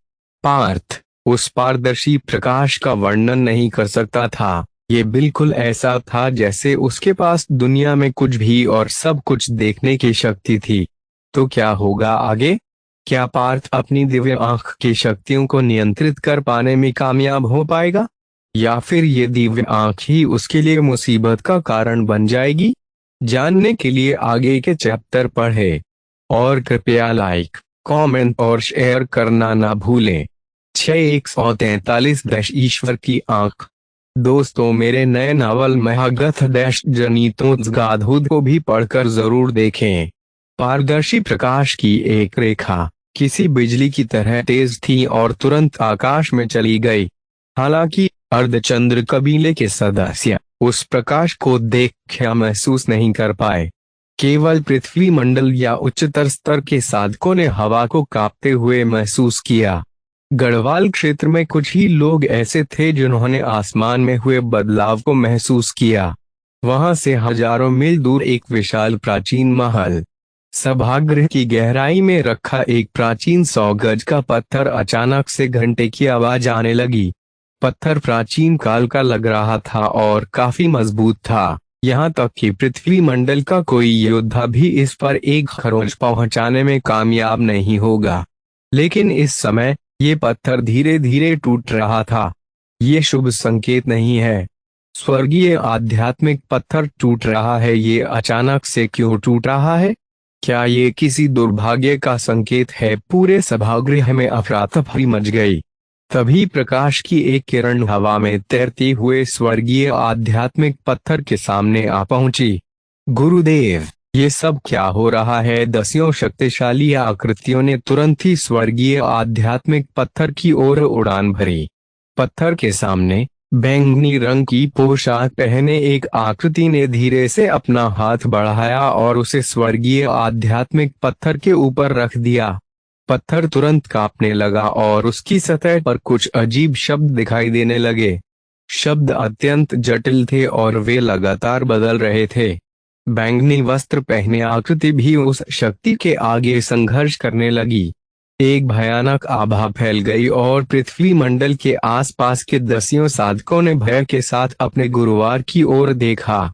पार्थ उस पारदर्शी प्रकाश का वर्णन नहीं कर सकता था। ये बिल्कुल ऐसा था जैसे उसके पास दुनिया में कुछ भी और सब कुछ देखने की शक्ति थी। तो क्या होगा आगे? क्या पार्थ अपनी दिव्य आंख की शक्तियों को नियंत्रित कर पाने में कामयाब हो पाएगा? या फिर ये दिव्य आंख ही उसके लिए मुसीबत का कारण बन जाएगी? जानने के लिए आगे के चैप्टर पढ़ें। और कृपया लाइक, कमेंट और शेयर करना ना भूलें। 6143 ईश्वर की आंख। दोस्तों, मेरे नए नावल महागथ जनितोत्गाधुद को भी पढ़कर जरूर देखें। पारदर्शी प्रकाश की एक रेखा किसी बिजली की तरह तेज थी और तुरंत आकाश में चली गई। हालांकि अर्धचंद्र कबीले के सदस्य उस प्रकाश को देख या महसूस नहीं कर पाए। केवल पृथ्वी मंडल या उच्चतर स्तर के साधकों ने हवा को कांपते हुए महसूस किया। गढ़वाल क्षेत्र में कुछ ही लोग ऐसे थे जिन्होंने आसमान में हुए बदलाव को महसूस किया। वहां से हजारों मील दूर एक विशाल प्राचीन महल, सभागृह की गहराई में रखा एक प्राचीन 100 गज का पत्थर अचानक से घंटे की आवाज आने लगी। पत्थर प्राचीन काल का लग रहा था और काफी मजबूत था, यहाँ तक कि पृथ्वी मंडल का कोई योद्धा भी इस पर एक खरोंच पहुंचाने में कामयाब नहीं होगा। लेकिन इस समय ये पत्थर धीरे धीरे टूट रहा था। ये शुभ संकेत नहीं है। स्वर्गीय आध्यात्मिक पत्थर टूट रहा है, ये अचानक से क्यों टूट रहा है? क्या ये किसी दुर्भाग्य का संकेत है? पूरे सभागृह में अफरा-तफरी मच गई। तभी प्रकाश की एक किरण हवा में तैरते हुए स्वर्गीय आध्यात्मिक पत्थर के सामने आ पहुंची। गुरुदेव, ये सब क्या हो रहा है? दसियों शक्तिशाली आकृतियों ने तुरंत ही स्वर्गीय आध्यात्मिक पत्थर की ओर उड़ान भरी। पत्थर के सामने बैंगनी रंग की पोशाक पहने एक आकृति ने धीरे से अपना हाथ बढ़ाया और उसे स्वर्गीय आध्यात्मिक पत्थर के ऊपर रख दिया। पत्थर तुरंत कांपने लगा और उसकी सतह पर कुछ अजीब शब्द दिखाई देने लगे। शब्द अत्यंत जटिल थे और वे लगातार बदल रहे थे। बैंगनी वस्त्र पहने आकृति भी उस शक्ति के आगे संघर्ष करने लगी। एक भयानक आभा फैल गई और पृथ्वी मंडल के आसपास के दसियों साधकों ने भय के साथ अपने गुरुवार की ओर देखा।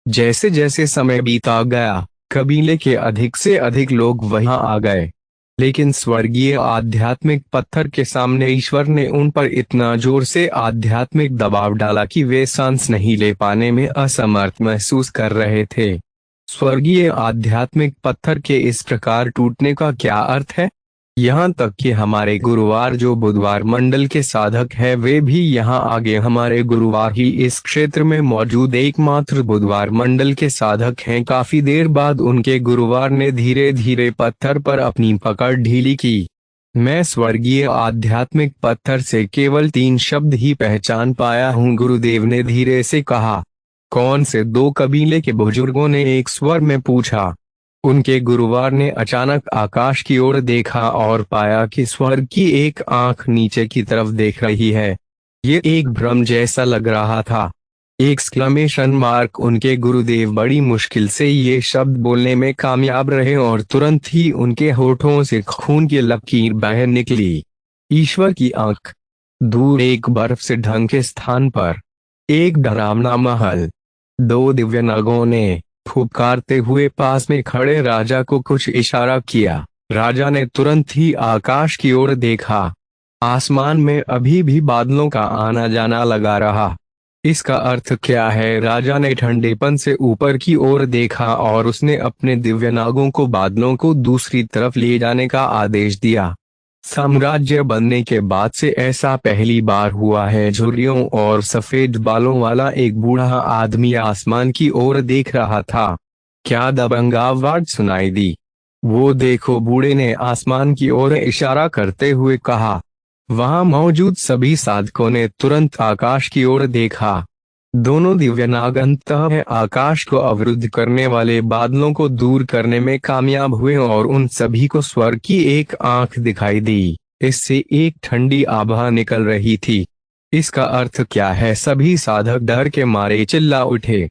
जैसे जैसे समय बीता गया, कबीले के अधिक से अधिक लोग वहां आ गए। लेकिन स्वर्गीय आध्यात्मिक पत्थर के सामने ईश्वर ने उन पर इतना जोर से आध्यात्मिक दबाव डाला कि वे सांस नहीं ले पाने में असमर्थ महसूस कर रहे थे। स्वर्गीय आध्यात्मिक पत्थर के इस प्रकार टूटने का क्या अर्थ है? यहाँ तक कि हमारे गुरुवार जो बुधवार मंडल के साधक है, वे भी यहाँ आगे। हमारे गुरुवार ही इस क्षेत्र में मौजूद एकमात्र बुधवार मंडल के साधक हैं। काफी देर बाद उनके गुरुवार ने धीरे धीरे पत्थर पर अपनी पकड़ ढीली की। मैं स्वर्गीय आध्यात्मिक पत्थर से केवल 3 शब्द ही पहचान पाया हूँ, गुरुदेव ने धीरे से कहा। कौन से? 2 कबीले के बुजुर्गों ने एक स्वर में पूछा। उनके गुरुवार ने अचानक आकाश की ओर देखा और पाया कि स्वर्ग की एक आंख नीचे की तरफ देख रही है। ये एक भ्रम जैसा लग रहा था। Exclamation mark. उनके गुरुदेव बड़ी मुश्किल से ये शब्द बोलने में कामयाब रहे और तुरंत ही उनके होठों से खून की लकीर बाहर निकली। ईश्वर की आंख। दूर एक बर्फ से ढके स्थान पर एक डरावना महल। 2 दिव्य नागों ने फुफकारते हुए पास में खड़े राजा को कुछ इशारा किया। राजा ने तुरंत ही आकाश की ओर देखा। आसमान में अभी भी बादलों का आना जाना लगा रहा। इसका अर्थ क्या है? राजा ने ठंडेपन से ऊपर की ओर देखा और उसने अपने दिव्य नागों को बादलों को दूसरी तरफ ले जाने का आदेश दिया। साम्राज्य बनने के बाद से ऐसा पहली बार हुआ है। झुर्रियों और सफेद बालों वाला एक बूढ़ा आदमी आसमान की ओर देख रहा था। क्या दबंग आवाज सुनाई दी? वो देखो, बूढ़े ने आसमान की ओर इशारा करते हुए कहा। वहां मौजूद सभी साधकों ने तुरंत आकाश की ओर देखा। दोनों दिव्य नाग अंततः आकाश को अवरुद्ध करने वाले बादलों को दूर करने में कामयाब हुए और उन सभी को स्वर्ग की एक आंख दिखाई दी। इससे एक ठंडी आभा निकल रही थी। इसका अर्थ क्या है? सभी साधक डर के मारे चिल्ला उठे।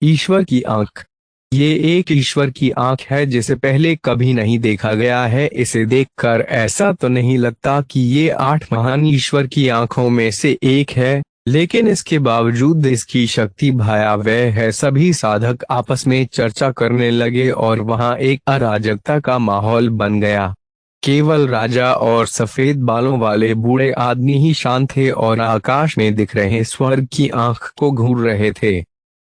ईश्वर की आंख। ये एक ईश्वर की आंख है जिसे पहले कभी नहीं देखा गया है। इसे देखकर ऐसा तो नहीं लगता कि ये 8 महान ईश्वर की आंखों में से एक है, लेकिन इसके बावजूद इसकी शक्ति भयावह है। सभी साधक आपस में चर्चा करने लगे और वहां एक अराजकता का माहौल बन गया। केवल राजा और सफेद बालों वाले बूढ़े आदमी ही शांत थे और आकाश में दिख रहे स्वर्ग की आंख को घूर रहे थे।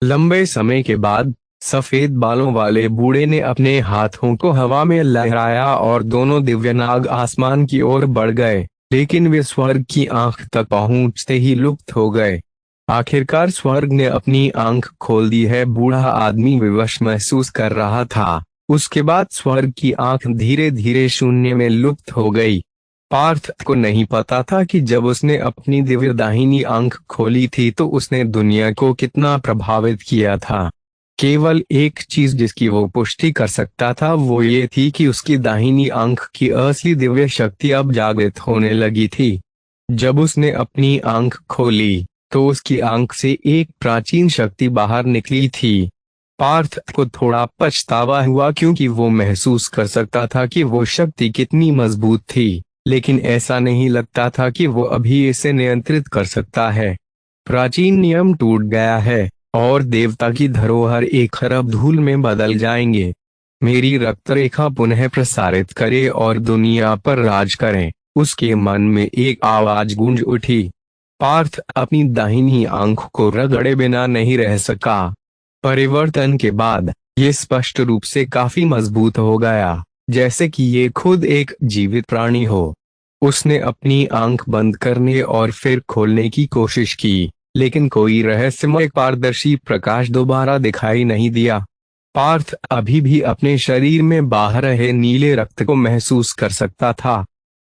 लंबे समय के बाद सफेद बालों वाले बूढ़े ने अपने हाथों को हवा में लहराया और दोनों दिव्यनाग आसमान की ओर बढ़ गए, लेकिन वे स्वर्ग की आंख तक पहुंचते ही लुप्त हो गए। आखिरकार स्वर्ग ने अपनी आंख खोल दी है, बूढ़ा आदमी विवश महसूस कर रहा था। उसके बाद स्वर्ग की आंख धीरे धीरे शून्य में लुप्त हो गई। पार्थ को नहीं पता था कि जब उसने अपनी दिव्य दाहिनी आंख खोली थी तो उसने दुनिया को कितना प्रभावित किया था। केवल एक चीज जिसकी वो पुष्टि कर सकता था वो ये थी कि उसकी दाहिनी आंख की असली दिव्य शक्ति अब जागृत होने लगी थी। जब उसने अपनी आंख खोली तो उसकी आंख से एक प्राचीन शक्ति बाहर निकली थी। पार्थ को थोड़ा पछतावा हुआ क्योंकि वो महसूस कर सकता था कि वो शक्ति कितनी मजबूत थी, लेकिन ऐसा नहीं लगता था कि वो अभी इसे नियंत्रित कर सकता है। प्राचीन नियम टूट गया है और देवता की धरोहर एक खरब धूल में बदल जाएंगे। मेरी रक्त रेखा पुनः प्रसारित करे और दुनिया पर राज करें, उसके मन में एक आवाज गूंज उठी। पार्थ अपनी दाहिनी आंख को रगड़े बिना नहीं रह सका। परिवर्तन के बाद ये स्पष्ट रूप से काफी मजबूत हो गया, जैसे कि ये खुद एक जीवित प्राणी हो। उसने अपनी आंख बंद करने और फिर खोलने की कोशिश की, लेकिन कोई रहस्यमय पारदर्शी प्रकाश दोबारा दिखाई नहीं दिया। पार्थ अभी भी अपने शरीर में बह रहे नीले रक्त को महसूस कर सकता था।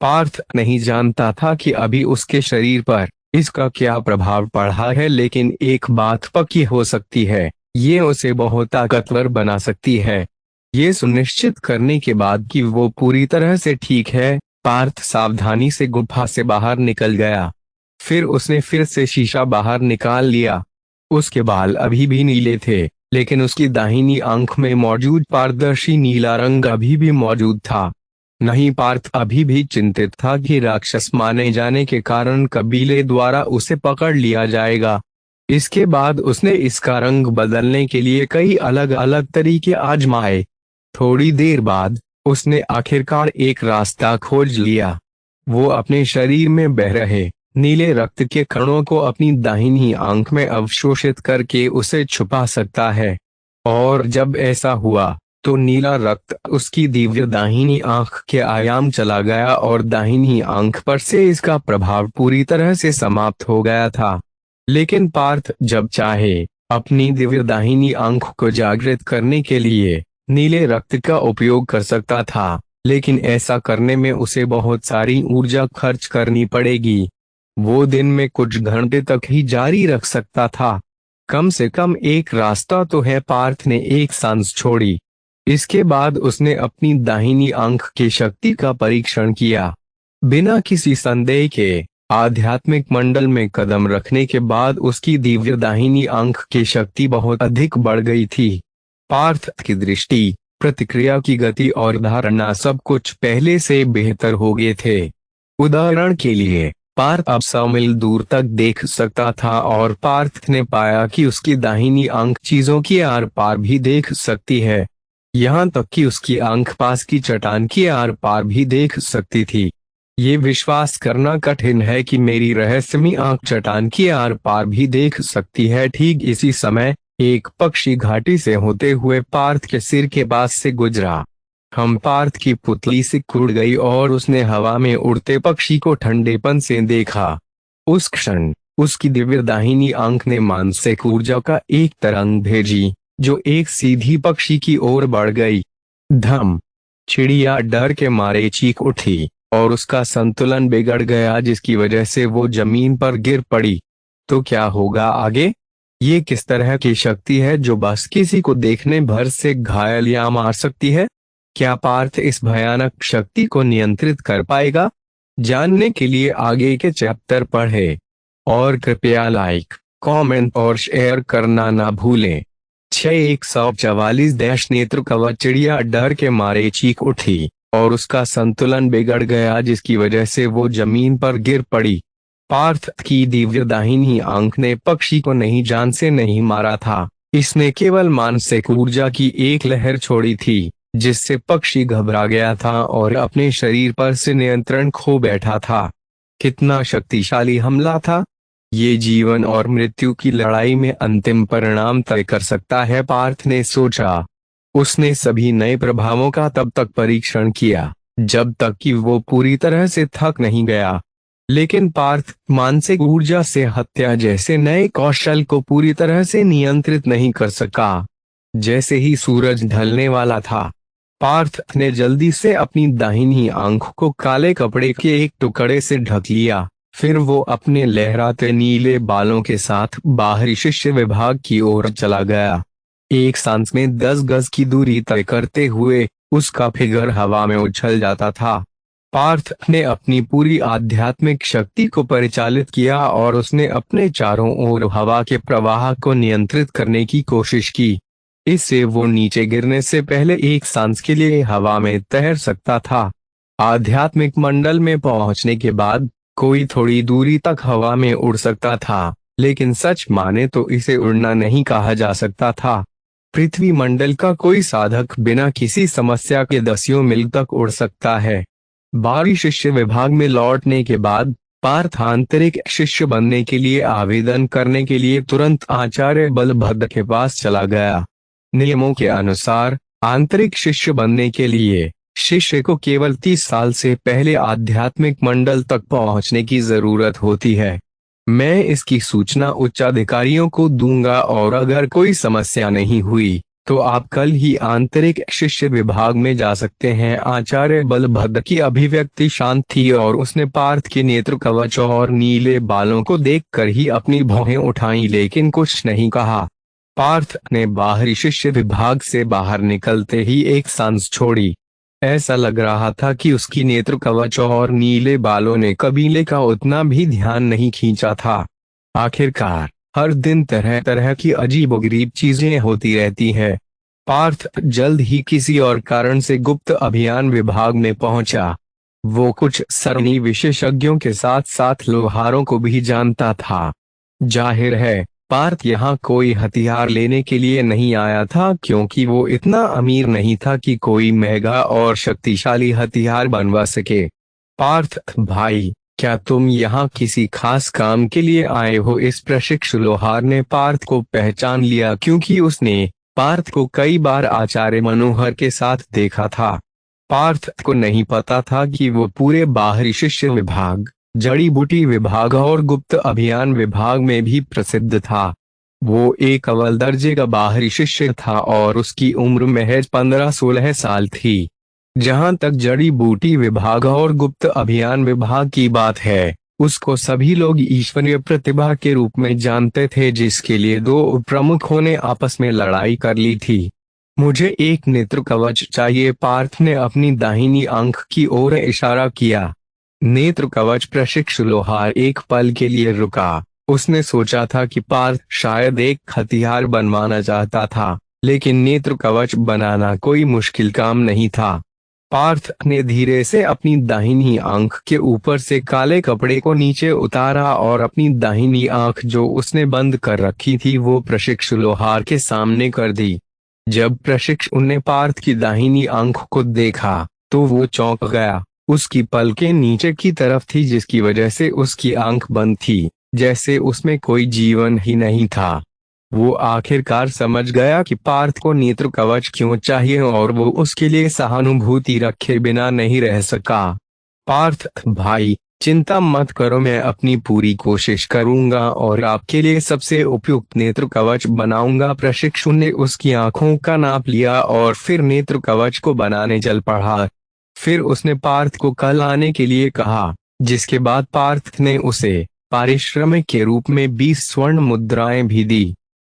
पार्थ नहीं जानता था कि अभी उसके शरीर पर इसका क्या प्रभाव पड़ा है, लेकिन एक बात पक्की हो सकती है, ये उसे बहुत ताकतवर बना सकती है। ये सुनिश्चित करने के बाद कि वो पूरी तरह से ठीक है, पार्थ सावधानी से गुफा से बाहर निकल गया। फिर उसने फिर से शीशा बाहर निकाल लिया। उसके बाल अभी भी नीले थे, लेकिन उसकी दाहिनी आंख में मौजूद पारदर्शी नीला रंग अभी भी मौजूद था। नहीं, पार्थ अभी भी चिंतित था कि राक्षस माने जाने के कारण कबीले द्वारा उसे पकड़ लिया जाएगा। इसके बाद उसने इसका रंग बदलने के लिए कई अलग अलग तरीके आजमाए। थोड़ी देर बाद उसने आखिरकार एक रास्ता खोज लिया। वो अपने शरीर में बह रहे नीले रक्त के कणों को अपनी दाहिनी आंख में अवशोषित करके उसे छुपा सकता है। और जब ऐसा हुआ तो नीला रक्त उसकी दिव्य दाहिनी आंख के आयाम चला गया और दाहिनी आंख पर से इसका प्रभाव पूरी तरह से समाप्त हो गया था। लेकिन पार्थ जब चाहे अपनी दिव्य दाहिनी आंख को जागृत करने के लिए नीले रक्त का उपयोग कर सकता था, लेकिन ऐसा करने में उसे बहुत सारी ऊर्जा खर्च करनी पड़ेगी। वो दिन में कुछ घंटे तक ही जारी रख सकता था। कम से कम एक रास्ता तो है। पार्थ ने एक सांस छोड़ी। इसके बाद उसने अपनी दाहिनी आंख की शक्ति का परीक्षण किया। बिना किसी संदेह के आध्यात्मिक मंडल में कदम रखने के बाद उसकी दिव्य दाहिनी आंख की शक्ति बहुत अधिक बढ़ गई थी। पार्थ की दृष्टि, प्रतिक्रिया की गति और धारणा सब कुछ पहले से बेहतर हो गए थे। उदाहरण के लिए पार्थ अब 100 मील दूर तक देख सकता था और पार्थ ने पाया कि उसकी दाहिनी आंख चीजों की आर पार भी देख सकती है। यहाँ तक कि उसकी आंख पास की चट्टान की आर पार भी देख सकती थी। ये विश्वास करना कठिन है कि मेरी रहस्यमयी आंख चट्टान की आर पार भी देख सकती है। ठीक इसी समय एक पक्षी घाटी से होते हुए पार्थ के सिर के पास से गुजरा। हम पार्थ की पुतली सिकुड़ गई और उसने हवा में उड़ते पक्षी को ठंडेपन से देखा। उस क्षण उसकी दिव्य दाहिनी आंख ने मानसिक ऊर्जा का एक तरंग भेजी जो एक सीधी पक्षी की ओर बढ़ गई। धम! चिड़िया डर के मारे चीख उठी और उसका संतुलन बिगड़ गया, जिसकी वजह से वो जमीन पर गिर पड़ी। तो क्या होगा आगे? ये किस तरह की शक्ति है जो बस किसी को देखने भर से घायल या मार सकती है? क्या पार्थ इस भयानक शक्ति को नियंत्रित कर पाएगा? जानने के लिए आगे के चैप्टर पढ़ें और कृपया लाइक, कमेंट और शेयर करना ना भूलें। 6144 नेत्र कवच चिड़िया डर के मारे चीख उठी और उसका संतुलन बिगड़ गया, जिसकी वजह से वो जमीन पर गिर पड़ी। पार्थ की दिव्य दाहिनी आंख ने पक्षी को नहीं जान से नहीं मारा था, इसने केवल मानसिक ऊर्जा की एक लहर छोड़ी थी। जिससे पक्षी घबरा गया था और अपने शरीर पर से नियंत्रण खो बैठा था। कितना शक्तिशाली हमला था! ये जीवन और मृत्यु की लड़ाई में अंतिम परिणाम तय कर सकता है, पार्थ ने सोचा। उसने सभी नए प्रभावों का तब तक परीक्षण किया जब तक कि वो पूरी तरह से थक नहीं गया। लेकिन पार्थ मानसिक ऊर्जा से हत्या जैसे नए कौशल को पूरी तरह से नियंत्रित नहीं कर सका। जैसे ही सूरज ढलने वाला था, पार्थ ने जल्दी से अपनी दाहिनी आंख को काले कपड़े के एक टुकड़े से ढक लिया। फिर वो अपने लहराते नीले बालों के साथ बाहरी शिष्य विभाग की ओर चला गया। एक सांस में 10 गज की दूरी तय करते हुए उसका फिगर हवा में उछल जाता था। पार्थ ने अपनी पूरी आध्यात्मिक शक्ति को परिचालित किया और उसने अपने चारों ओर हवा के प्रवाह को नियंत्रित करने की कोशिश की। इससे वो नीचे गिरने से पहले एक सांस के लिए हवा में तैर सकता था। आध्यात्मिक मंडल में पहुंचने के बाद कोई थोड़ी दूरी तक हवा में उड़ सकता था, लेकिन सच माने तो इसे उड़ना नहीं कहा जा सकता था। पृथ्वी मंडल का कोई साधक बिना किसी समस्या के 10 मील तक उड़ सकता है। बाहरी शिष्य विभाग में लौटने के बाद पार्थ आंतरिक शिष्य बनने के लिए आवेदन करने के लिए तुरंत आचार्य बलभद्र के पास चला गया। नियमों के अनुसार आंतरिक शिष्य बनने के लिए शिष्य को केवल 30 साल से पहले आध्यात्मिक मंडल तक पहुंचने की जरूरत होती है। मैं इसकी सूचना उच्चाधिकारियों को दूंगा और अगर कोई समस्या नहीं हुई तो आप कल ही आंतरिक शिष्य विभाग में जा सकते हैं। आचार्य बलभद्र की अभिव्यक्ति शांत थी और उसने पार्थ के नेत्र कवच और नीले बालों को देखकर ही अपनी भौहें उठाई, लेकिन कुछ नहीं कहा। पार्थ ने बाहरी शिष्य विभाग से बाहर निकलते ही एक सांस छोड़ी। ऐसा लग रहा था कि उसकी नेत्र कवच और नीले बालों ने कबीले का उतना भी ध्यान नहीं खींचा था। आखिरकार हर दिन तरह तरह की अजीबोगरीब चीजें होती रहती है। पार्थ जल्द ही किसी और कारण से गुप्त अभियान विभाग में पहुंचा। वो कुछ सरनी विशेषज्ञों के साथ साथ लोहारों को भी जानता था। जाहिर है पार्थ यहाँ कोई हथियार लेने के लिए नहीं आया था, क्योंकि वो इतना अमीर नहीं था कि कोई महंगा और शक्तिशाली हथियार बनवा सके। पार्थ भाई, क्या तुम यहाँ किसी खास काम के लिए आए हो? इस प्रशिक्षु लोहार ने पार्थ को पहचान लिया, क्योंकि उसने पार्थ को कई बार आचार्य मनोहर के साथ देखा था। पार्थ को नहीं पता था कि वो पूरे बाहरी शिष्य विभाग, जड़ी बूटी विभाग और गुप्त अभियान विभाग में भी प्रसिद्ध था। वो एक अव्वल दर्जे का बाहरी शिष्य था और उसकी उम्र महज 15-16 साल थी। जहां तक जड़ी बूटी विभाग और गुप्त अभियान विभाग की बात है, उसको सभी लोग ईश्वरीय प्रतिभा के रूप में जानते थे, जिसके लिए दो प्रमुखों ने आपस में लड़ाई कर ली थी। मुझे एक नेत्र कवच चाहिए, पार्थ ने अपनी दाहिनी आंख की ओर इशारा किया। नेत्र कवच प्रशिक्षु लोहार एक पल के लिए रुका। उसने सोचा था कि पार्थ शायद एक हथियार बनवाना चाहता था, लेकिन नेत्र कवच बनाना कोई मुश्किल काम नहीं था। पार्थ ने धीरे से अपनी दाहिनी आंख के ऊपर से काले कपड़े को नीचे उतारा और अपनी दाहिनी आंख जो उसने बंद कर रखी थी वो प्रशिक्षु लोहार के सामने कर दी। जब प्रशिक्षु ने पार्थ की दाहिनी आंख को देखा तो वो चौंक गया। उसकी पलकें नीचे की तरफ थी, जिसकी वजह से उसकी आंख बंद थी, जैसे उसमें कोई जीवन ही नहीं था। वो आखिरकार समझ गया कि पार्थ को नेत्र कवच क्यों चाहिए और वो उसके लिए सहानुभूति रखे बिना नहीं रह सका। पार्थ भाई, चिंता मत करो, मैं अपनी पूरी कोशिश करूंगा और आपके लिए सबसे उपयुक्त नेत्र कवच बनाऊंगा। प्रशिक्षु ने उसकी आंखों का नाप लिया और फिर नेत्र कवच को बनाने चल पड़ा। फिर उसने पार्थ को कल आने के लिए कहा, जिसके बाद पार्थ ने उसे पारिश्रमिक के रूप में 20 स्वर्ण मुद्राएं भी दी।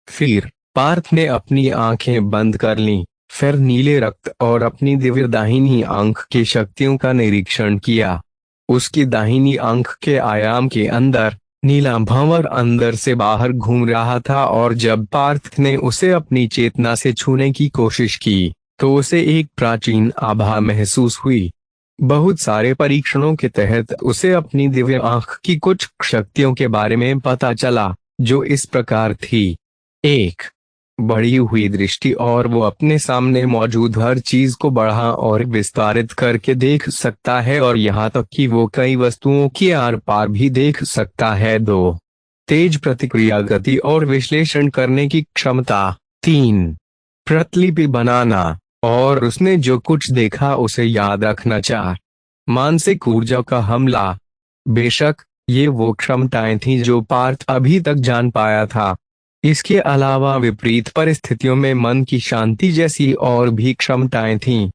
फिर पार्थ ने अपनी आंखें बंद कर लीं, फिर नीले रक्त और अपनी दिव्य दाहिनी आंख की शक्तियों का निरीक्षण किया। उसकी दाहिनी आंख के आयाम के अंदर नीला भंवर अंदर से बाहर घूम रहा था और जब पार्थ ने उसे अपनी चेतना से छूने की कोशिश की तो उसे एक प्राचीन आभा महसूस हुई। बहुत सारे परीक्षणों के तहत उसे अपनी दिव्य आंख की कुछ शक्तियों के बारे में पता चला, जो इस प्रकार थी। 1. बढ़ी हुई दृष्टि, और वो अपने सामने मौजूद हर चीज को बढ़ा और विस्तारित करके देख सकता है, और यहाँ तक कि वो कई वस्तुओं की आर पार भी देख सकता है। 2 तेज प्रतिक्रिया गति और विश्लेषण करने की क्षमता। 3 प्रतिलिपि बनाना और उसने जो कुछ देखा उसे याद रखना। 4 मानसिक ऊर्जा का हमला। बेशक ये वो क्षमताएं थीं जो पार्थ अभी तक जान पाया था। इसके अलावा विपरीत परिस्थितियों में मन की शांति जैसी और भी क्षमताएं थीं।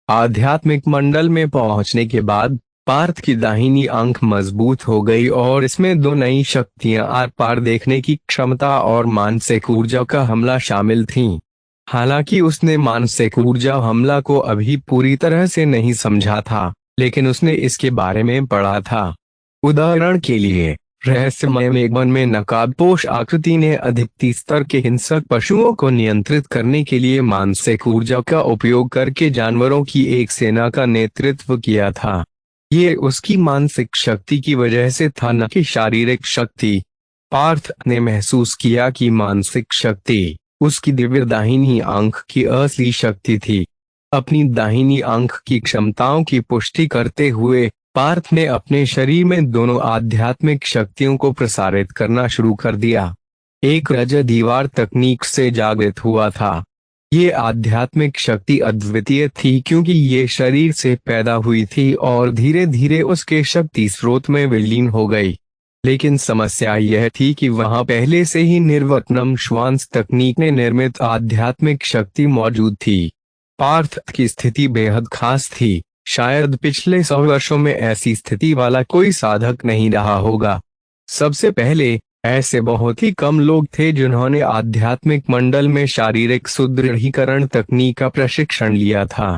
आध्यात्मिक मंडल में पहुंचने के बाद पार्थ की दाहिनी आंख मजबूत हो गई और इसमें 2 नई शक्तियां आर पार देखने की क्षमता और मानसिक ऊर्जा का हमला शामिल थीं। हालांकि उसने मानसिक ऊर्जा हमला को अभी पूरी तरह से नहीं समझा था, लेकिन उसने इसके बारे में पढ़ा था। उदाहरण के लिए, रहस्यमय मेघवन में नकाबपोश आकृति ने अधिक स्तर के हिंसक पशुओं को नियंत्रित करने के लिए मानसिक ऊर्जा का उपयोग करके जानवरों की एक सेना का नेतृत्व किया था। ये उसकी मानसिक शक्ति की वजह से था, न कि शारीरिक शक्ति। पार्थ ने महसूस किया कि मानसिक शक्ति उसकी दिव्य दाहिनी आंख की असली शक्ति थी। अपनी दाहिनी आंख की क्षमताओं की पुष्टि करते हुए पार्थ ने अपने शरीर में दोनों आध्यात्मिक शक्तियों को प्रसारित करना शुरू कर दिया। एक रजत दीवार तकनीक से जागृत हुआ था। ये आध्यात्मिक शक्ति अद्वितीय थी क्योंकि ये शरीर से पैदा हुई थी और धीरे धीरे उसके शक्ति स्रोत में विलीन हो गई। लेकिन समस्या यह थी कि वहां पहले से ही निर्वत्नम श्वांस तकनीक ने निर्मित आध्यात्मिक शक्ति मौजूद थी। पार्थ की स्थिति बेहद खास थी। शायद पिछले 100 वर्षों में ऐसी स्थिति वाला कोई साधक नहीं रहा होगा। सबसे पहले, ऐसे बहुत ही कम लोग थे जिन्होंने आध्यात्मिक मंडल में शारीरिक सुदृढ़ीकरण तकनीक का प्रशिक्षण लिया था।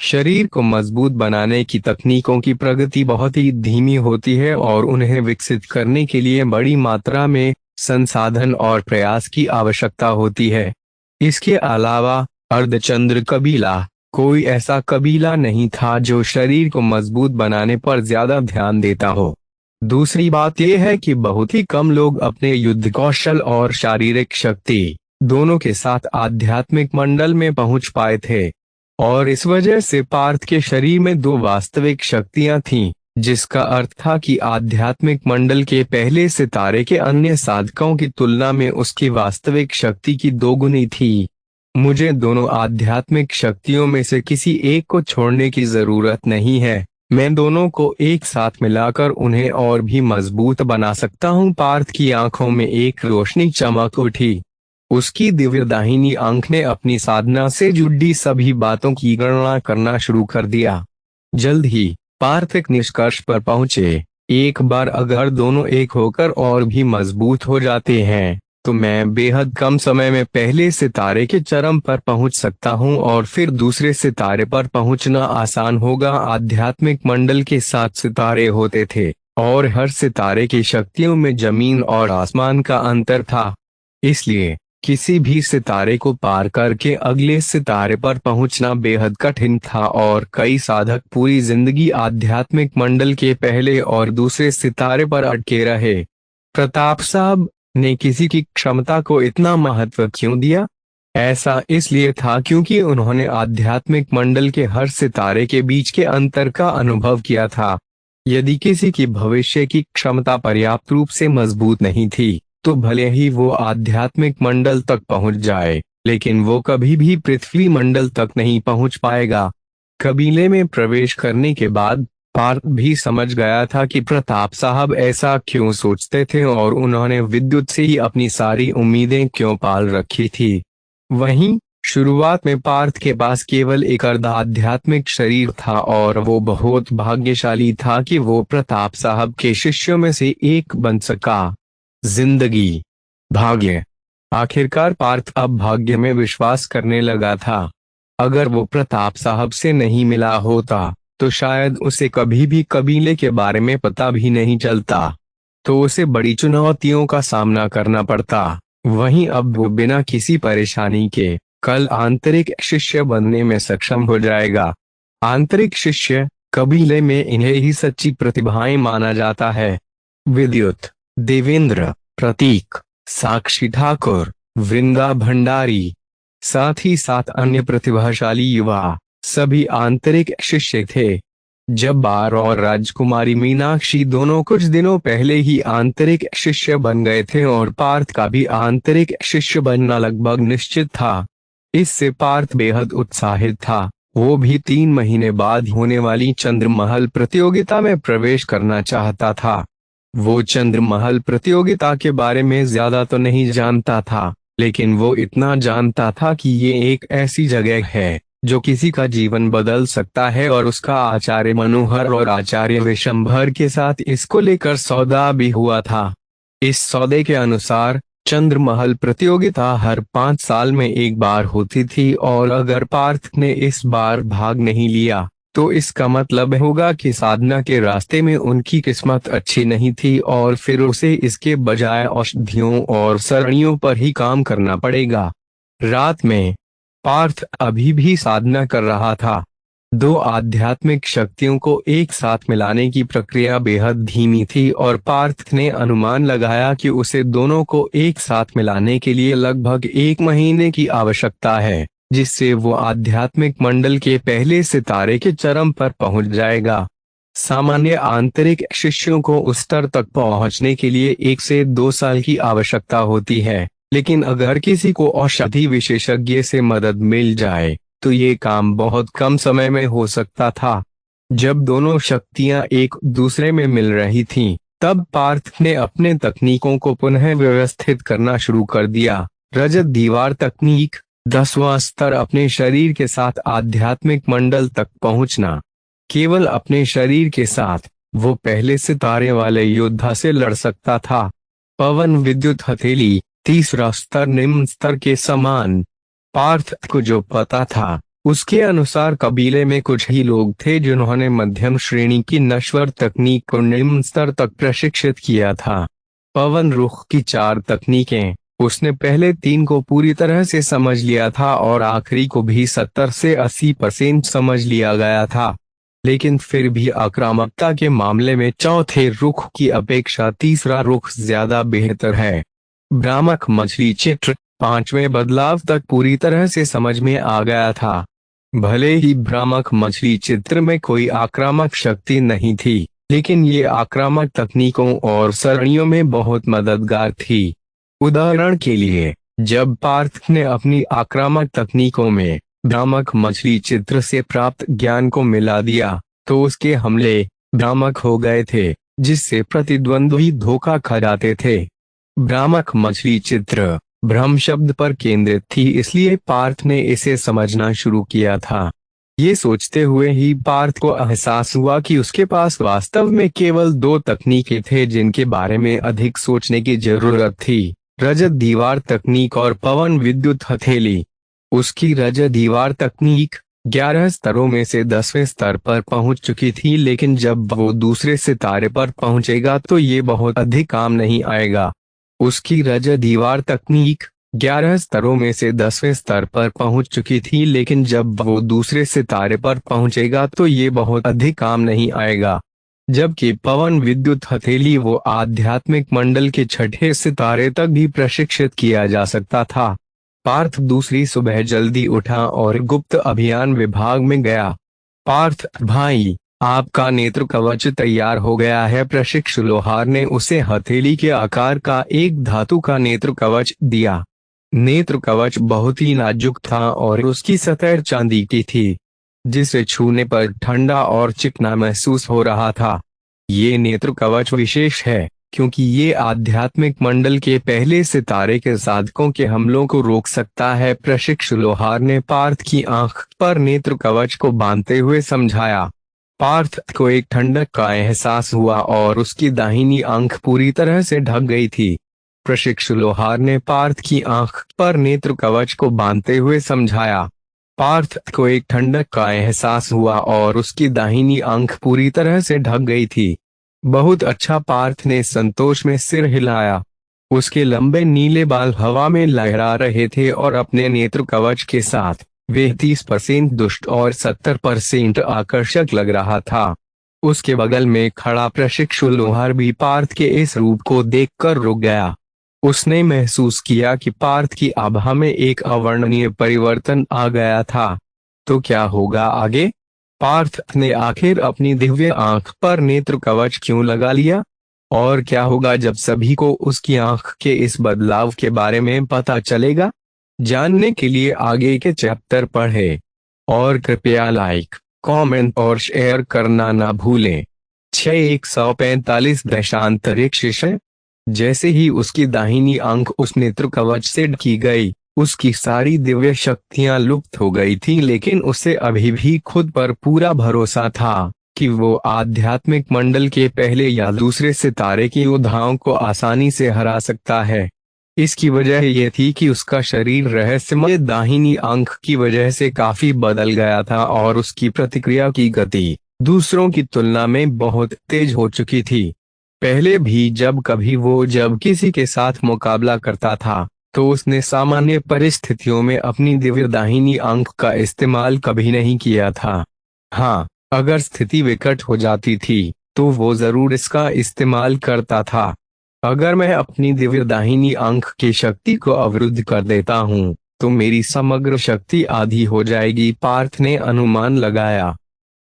शरीर को मजबूत बनाने की तकनीकों की प्रगति बहुत ही धीमी होती है और उन्हें विकसित करने के लिए बड़ी मात्रा में संसाधन और प्रयास की आवश्यकता होती है। इसके अलावा अर्धचंद्र कबीला, कोई ऐसा कबीला नहीं था जो शरीर को मजबूत बनाने पर ज्यादा ध्यान देता हो। दूसरी बात यह है कि बहुत ही कम लोग अपने युद्ध कौशल और शारीरिक शक्ति दोनों के साथ आध्यात्मिक मंडल में पहुंच पाए थे, और इस वजह से पार्थ के शरीर में 2 वास्तविक शक्तियां थीं, जिसका अर्थ था कि आध्यात्मिक मंडल के पहले सितारे के अन्य साधकों की तुलना में उसकी वास्तविक शक्ति की 2 गुनी थी। मुझे दोनों आध्यात्मिक शक्तियों में से किसी एक को छोड़ने की जरूरत नहीं है। मैं दोनों को एक साथ मिलाकर उन्हें और भी मजबूत बना सकता हूँ। पार्थ की आंखों में एक रोशनी चमक उठी। उसकी दिव्य दाहिनी आंख ने अपनी साधना से जुड़ी सभी बातों की गणना करना शुरू कर दिया। जल्द ही पार्थ एक निष्कर्ष पर पहुंचे। एक बार अगर दोनों एक होकर और भी मजबूत हो जाते हैं तो मैं बेहद कम समय में पहले सितारे के चरम पर पहुंच सकता हूं और फिर दूसरे सितारे पर पहुंचना आसान होगा। आध्यात्मिक मंडल के 7 सितारे होते थे और हर सितारे की शक्तियों में जमीन और आसमान का अंतर था। इसलिए किसी भी सितारे को पार करके अगले सितारे पर पहुंचना बेहद कठिन था और कई साधक पूरी जिंदगी आध्यात्मिक मंडल के पहले और दूसरे सितारे पर अटके रहे। प्रताप साहब ने किसी की क्षमता को इतना महत्व क्यों दिया? ऐसा इसलिए था क्योंकि उन्होंने आध्यात्मिक मंडल के हर सितारे के बीच के अंतर का अनुभव किया था। यदि किसी की भविष्य की क्षमता पर्याप्त रूप से मजबूत नहीं थी तो भले ही वो आध्यात्मिक मंडल तक पहुंच जाए, लेकिन वो कभी भी पृथ्वी मंडल तक नहीं पहुंच पाएगा। कबीले में प्रवेश करने के बाद पार्थ भी समझ गया था कि प्रताप साहब ऐसा क्यों सोचते थे और उन्होंने विद्युत से ही अपनी सारी उम्मीदें क्यों पाल रखी थी। वहीं शुरुआत में पार्थ के पास केवल एक अर्ध आध्यात्मिक शरीर था और वो बहुत भाग्यशाली था कि वो प्रताप साहब के शिष्यों में से एक बन सका। जिंदगी, भाग्य। आखिरकार पार्थ अब भाग्य में विश्वास करने लगा था। अगर वो प्रताप साहब से नहीं मिला होता तो शायद उसे कभी भी कबीले के बारे में पता भी नहीं चलता, तो उसे बड़ी चुनौतियों का सामना करना पड़ता। वहीं अब वो बिना किसी परेशानी के कल आंतरिक शिष्य बनने में सक्षम हो जाएगा। आंतरिक शिष्य, कबीले में इन्हें ही सच्ची प्रतिभाएं माना जाता है। विद्युत, देवेंद्र, प्रतीक, साक्षी ठाकुर, वृंदा भंडारी, साथ ही साथ अन्य प्रतिभाशाली युवा, सभी आंतरिक शिष्य थे। जब्बार और राजकुमारी मीनाक्षी दोनों कुछ दिनों पहले ही आंतरिक शिष्य बन गए थे और पार्थ का भी आंतरिक शिष्य बनना लगभग निश्चित था। इससे पार्थ बेहद उत्साहित था। वो भी 3 महीने बाद होने वाली चंद्रमहल प्रतियोगिता में प्रवेश करना चाहता था। वो चंद्रमहल प्रतियोगिता के बारे में ज्यादा तो नहीं जानता था, लेकिन वो इतना जानता था कि ये एक ऐसी जगह है जो किसी का जीवन बदल सकता है, और उसका आचार्य मनोहर और आचार्य विशंभर के साथ इसको लेकर सौदा भी हुआ था। इस सौदे के अनुसार चंद्रमहल प्रतियोगिता हर 5 साल में एक बार होती थी, और अगर पार्थ ने इस बार भाग नहीं लिया तो इसका मतलब होगा कि साधना के रास्ते में उनकी किस्मत अच्छी नहीं थी और फिर उसे इसके बजाय औषधियों और सरणियों पर ही काम करना पड़ेगा। रात में पार्थ अभी भी साधना कर रहा था। 2 आध्यात्मिक शक्तियों को एक साथ मिलाने की प्रक्रिया बेहद धीमी थी और पार्थ ने अनुमान लगाया कि उसे दोनों को एक साथ मिलाने के लिए लगभग 1 महीने की आवश्यकता है, जिससे वो आध्यात्मिक मंडल के पहले सितारे के चरम पर पहुंच जाएगा। सामान्य आंतरिक शिष्यों को उस स्तर तक पहुंचने के लिए 1 से 2 साल की आवश्यकता होती है, लेकिन अगर किसी को औषधि विशेषज्ञ से मदद मिल जाए तो ये काम बहुत कम समय में हो सकता था। जब दोनों शक्तियां एक दूसरे में मिल रही थीं, तब पार्थ ने अपने तकनीकों को पुनः व्यवस्थित करना शुरू कर दिया। रजत दीवार तकनीक, 10वां स्तर, अपने शरीर के साथ आध्यात्मिक मंडल तक पहुंचना। केवल अपने शरीर के साथ वो पहले सितारे वाले योद्धा से लड़ सकता था। पवन विद्युत हथेली, 3रा स्तर, निम्न स्तर के समान। पार्थ को जो पता था उसके अनुसार कबीले में कुछ ही लोग थे जिन्होंने मध्यम श्रेणी की नश्वर तकनीक को निम्न स्तर तक प्रशिक्षित किया था। पवन रुख की 4 तकनीकें, उसने पहले 3 को पूरी तरह से समझ लिया था और आखिरी को भी 70 से 80% समझ लिया गया था, लेकिन फिर भी आक्रामकता के मामले में चौथे रुख की अपेक्षा 3रा रुख ज्यादा बेहतर है। भ्रामक मछली चित्र, 5वें बदलाव तक पूरी तरह से समझ में आ गया था। भले ही भ्रामक मछली चित्र में कोई आक्रामक शक्ति नहीं थी, लेकिन ये आक्रामक तकनीकों और सरणियों में बहुत मददगार थी। उदाहरण के लिए, जब पार्थ ने अपनी आक्रामक तकनीकों में भ्रामक मछली चित्र से प्राप्त ज्ञान को मिला दिया तो उसके हमले भ्रामक हो गए थे, जिससे प्रतिद्वंद्वी धोखा खा जाते थे। भ्रामक मछली चित्र भ्रम शब्द पर केंद्रित थी, इसलिए पार्थ ने इसे समझना शुरू किया था। ये सोचते हुए ही पार्थ को एहसास हुआ कि उसके पास वास्तव में केवल 2 तकनीकें थे जिनके बारे में अधिक सोचने की जरूरत थी, रजत दीवार तकनीक और पवन विद्युत हथेली। उसकी रजत दीवार तकनीक 11 स्तरों में से 10वें स्तर पर पहुंच चुकी थी, लेकिन जब वो दूसरे सितारे पर पहुंचेगा तो ये बहुत अधिक काम नहीं आएगा। उसकी रजत दीवार तकनीक 11 स्तरों में से 10वें स्तर पर पहुंच चुकी थी, लेकिन जब वो दूसरे सितारे पर पहुंचेगा तो ये बहुत अधिक काम नहीं आएगा। जबकि पवन विद्युत हथेली वो आध्यात्मिक मंडल के 6ठे सितारे तक भी प्रशिक्षित किया जा सकता था। पार्थ दूसरी सुबह जल्दी उठा और गुप्त अभियान विभाग में गया। पार्थ भाई, आपका नेत्र कवच तैयार हो गया है। प्रशिक्षु लोहार ने उसे हथेली के आकार का एक धातु का नेत्र कवच दिया। नेत्र कवच बहुत ही नाजुक था और उसकी सतह चांदी की थी, जिसे छूने पर ठंडा और चिकना महसूस हो रहा था। ये नेत्र कवच विशेष है क्योंकि ये आध्यात्मिक मंडल के पहले सितारे के साधकों के हमलों को रोक सकता है। प्रशिक्षु लोहार ने पार्थ की आंख पर नेत्र कवच को बांधते हुए समझाया। पार्थ को एक ठंडक का एहसास हुआ और उसकी दाहिनी आंख पूरी तरह से ढक गई थी। प्रशिक्षु लोहार ने पार्थ की आंख पर नेत्र कवच को बांधते हुए समझाया। पार्थ को एक ठंडक का एहसास हुआ और उसकी दाहिनी आंख पूरी तरह से ढक गई थी। बहुत अच्छा, पार्थ ने संतोष में सिर हिलाया। उसके लंबे नीले बाल हवा में लहरा रहे थे और अपने नेत्र कवच के साथ वे 30% दुष्ट और 70% आकर्षक लग रहा था। उसके बगल में खड़ा प्रशिक्षु लोहार भी पार्थ के इस रूप को देखकर रुक गया। उसने महसूस किया कि पार्थ की आभा में एक अवर्णनीय परिवर्तन आ गया था। तो क्या होगा आगे? पार्थ ने आखिर अपनी दिव्य आंख पर नेत्र कवच क्यों लगा लिया? और क्या होगा जब सभी को उसकी आंख के इस बदलाव के बारे में पता चलेगा? जानने के लिए आगे के चैप्टर पढ़ें। और कृपया लाइक, कमेंट और शेयर करना ना भूलें। 6145 देशांतरिक्ष शिष्य। जैसे ही उसकी दाहिनी आंख उस नेत्र कवच से ढकी गई, उसकी सारी दिव्य शक्तियां लुप्त हो गई थी, लेकिन उसे अभी भी खुद पर पूरा भरोसा था कि वो आध्यात्मिक मंडल के पहले या दूसरे सितारे की योद्धाओं को आसानी से हरा सकता है। इसकी वजह यह थी कि उसका शरीर रहस्यमय दाहिनी आंख की वजह से काफी बदल गया था और उसकी प्रतिक्रिया की गति दूसरों की तुलना में बहुत तेज हो चुकी थी। पहले भी जब किसी के साथ मुकाबला करता था, तो उसने सामान्य परिस्थितियों में अपनी दिव्य दाहिनी आंख का इस्तेमाल कभी नहीं किया था। हाँ, अगर स्थिति विकट हो जाती थी, तो वो जरूर इसका इस्तेमाल करता था। अगर मैं अपनी दिव्य दाहिनी आंख की शक्ति को अवरुद्ध कर देता हूँ, तो मेरी समग्र शक्ति आधी हो जाएगी, पार्थ ने अनुमान लगाया।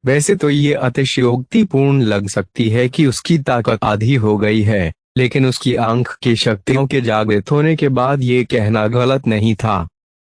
वैसे तो ये अतिशयोक्तिपूर्ण लग सकती है कि उसकी ताकत आधी हो गई है, लेकिन उसकी आंख की शक्तियों के जागृत होने के बाद ये कहना गलत नहीं था।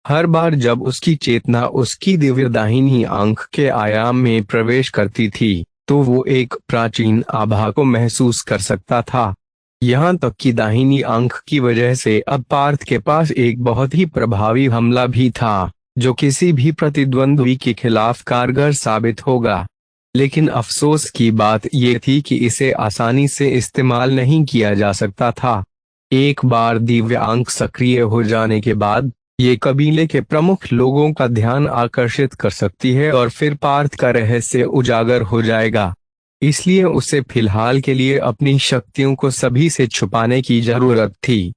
हर बार जब उसकी चेतना उसकी दिव्य दाहिनी आंख के आयाम में प्रवेश करती थी, तो वो एक प्राचीन आभा को महसूस कर सकता था। यहाँ तक कि दाहिनी आंख की वजह से अब पार्थ के पास एक बहुत ही प्रभावी हमला भी था, जो किसी भी प्रतिद्वंद्वी के खिलाफ कारगर साबित होगा। लेकिन अफसोस की बात यह थी कि इसे आसानी से इस्तेमाल नहीं किया जा सकता था। एक बार दिव्य आंख सक्रिय हो जाने के बाद ये कबीले के प्रमुख लोगों का ध्यान आकर्षित कर सकती है और फिर पार्थ का रहस्य उजागर हो जाएगा। इसलिए उसे फिलहाल के लिए अपनी शक्तियों को सभी से छुपाने की जरूरत थी।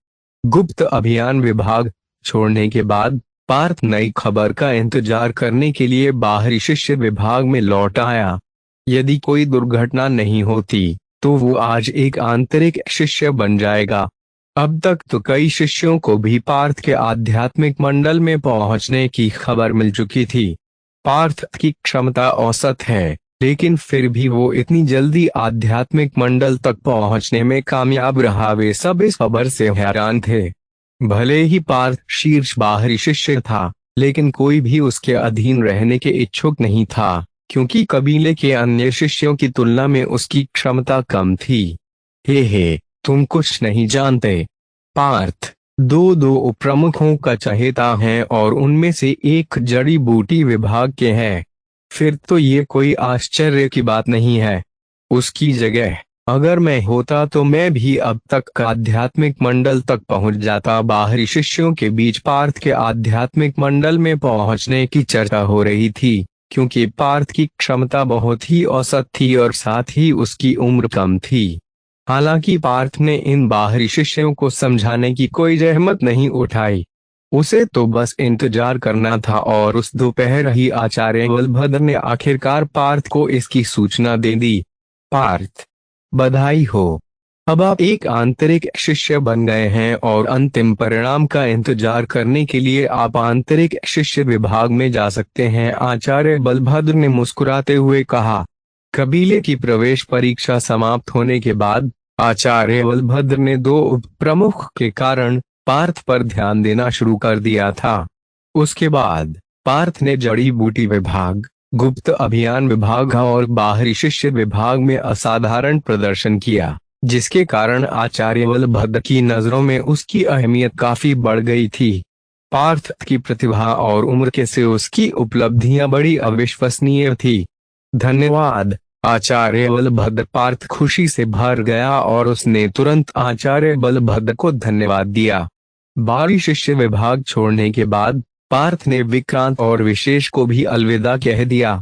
गुप्त अभियान विभाग छोड़ने के बाद पार्थ नई खबर का इंतजार करने के लिए बाहरी शिष्य विभाग में लौट आया। यदि कोई दुर्घटना नहीं होती, तो वो आज एक आंतरिक शिष्य बन जाएगा। अब तक तो कई शिष्यों को भी पार्थ के आध्यात्मिक मंडल में पहुंचने की खबर मिल चुकी थी। पार्थ की क्षमता औसत है, लेकिन फिर भी वो इतनी जल्दी आध्यात्मिक मंडल तक पहुंचने में कामयाब रहा, वे सब इस खबर से हैरान थे। भले ही पार्थ शीर्ष बाहरी शिष्य था, लेकिन कोई भी उसके अधीन रहने के इच्छुक नहीं था, क्योंकि कबीले के अन्य शिष्यों की तुलना में उसकी क्षमता कम थी। हे, तुम कुछ नहीं जानते। पार्थ दो प्रमुखों का चहेता है और उनमें से एक जड़ी बूटी विभाग के हैं। फिर तो ये कोई आश्चर्य की बात नहीं है। उसकी जगह अगर मैं होता तो मैं भी अब तक आध्यात्मिक मंडल तक पहुंच जाता। बाहरी शिष्यों के बीच पार्थ के आध्यात्मिक मंडल में पहुंचने की चर्चा हो रही थी, क्योंकि पार्थ की क्षमता बहुत ही औसत थी और साथ ही उसकी उम्र कम थी। हालांकि पार्थ ने इन बाहरी शिष्यों को समझाने की कोई जहमत नहीं उठाई। उसे तो बस इंतजार करना था और उस दोपहर ही आचार्य बलभद्र ने आखिरकार पार्थ को इसकी सूचना दे दी। पार्थ, बधाई हो, अब आप एक आंतरिक शिष्य बन गए हैं और अंतिम परिणाम का इंतजार करने के लिए आप आंतरिक शिष्य विभाग में जा सकते हैं, आचार्य बलभद्र ने मुस्कुराते हुए कहा। कबीले की प्रवेश परीक्षा समाप्त होने के बाद आचार्य बलभद्र ने दो उप प्रमुख के कारण पार्थ पर ध्यान देना शुरू कर दिया था। उसके बाद पार्थ ने जड़ी बूटी विभाग, गुप्त अभियान विभाग और बाहरी शिष्य विभाग में असाधारण प्रदर्शन किया, जिसके कारण आचार्य बलभद्र की नजरों में उसकी अहमियत काफी बढ़ गई थी। पार्थ की प्रतिभा और उम्र के से उसकी उपलब्धियां बड़ी अविश्वसनीय थी। धन्यवाद आचार्य बलभद्र। पार्थ खुशी से भर गया और उसने तुरंत आचार्य बलभद्र को धन्यवाद दिया। बाहरी शिष्य विभाग छोड़ने के बाद पार्थ ने विक्रांत और विशेष को भी अलविदा कह दिया।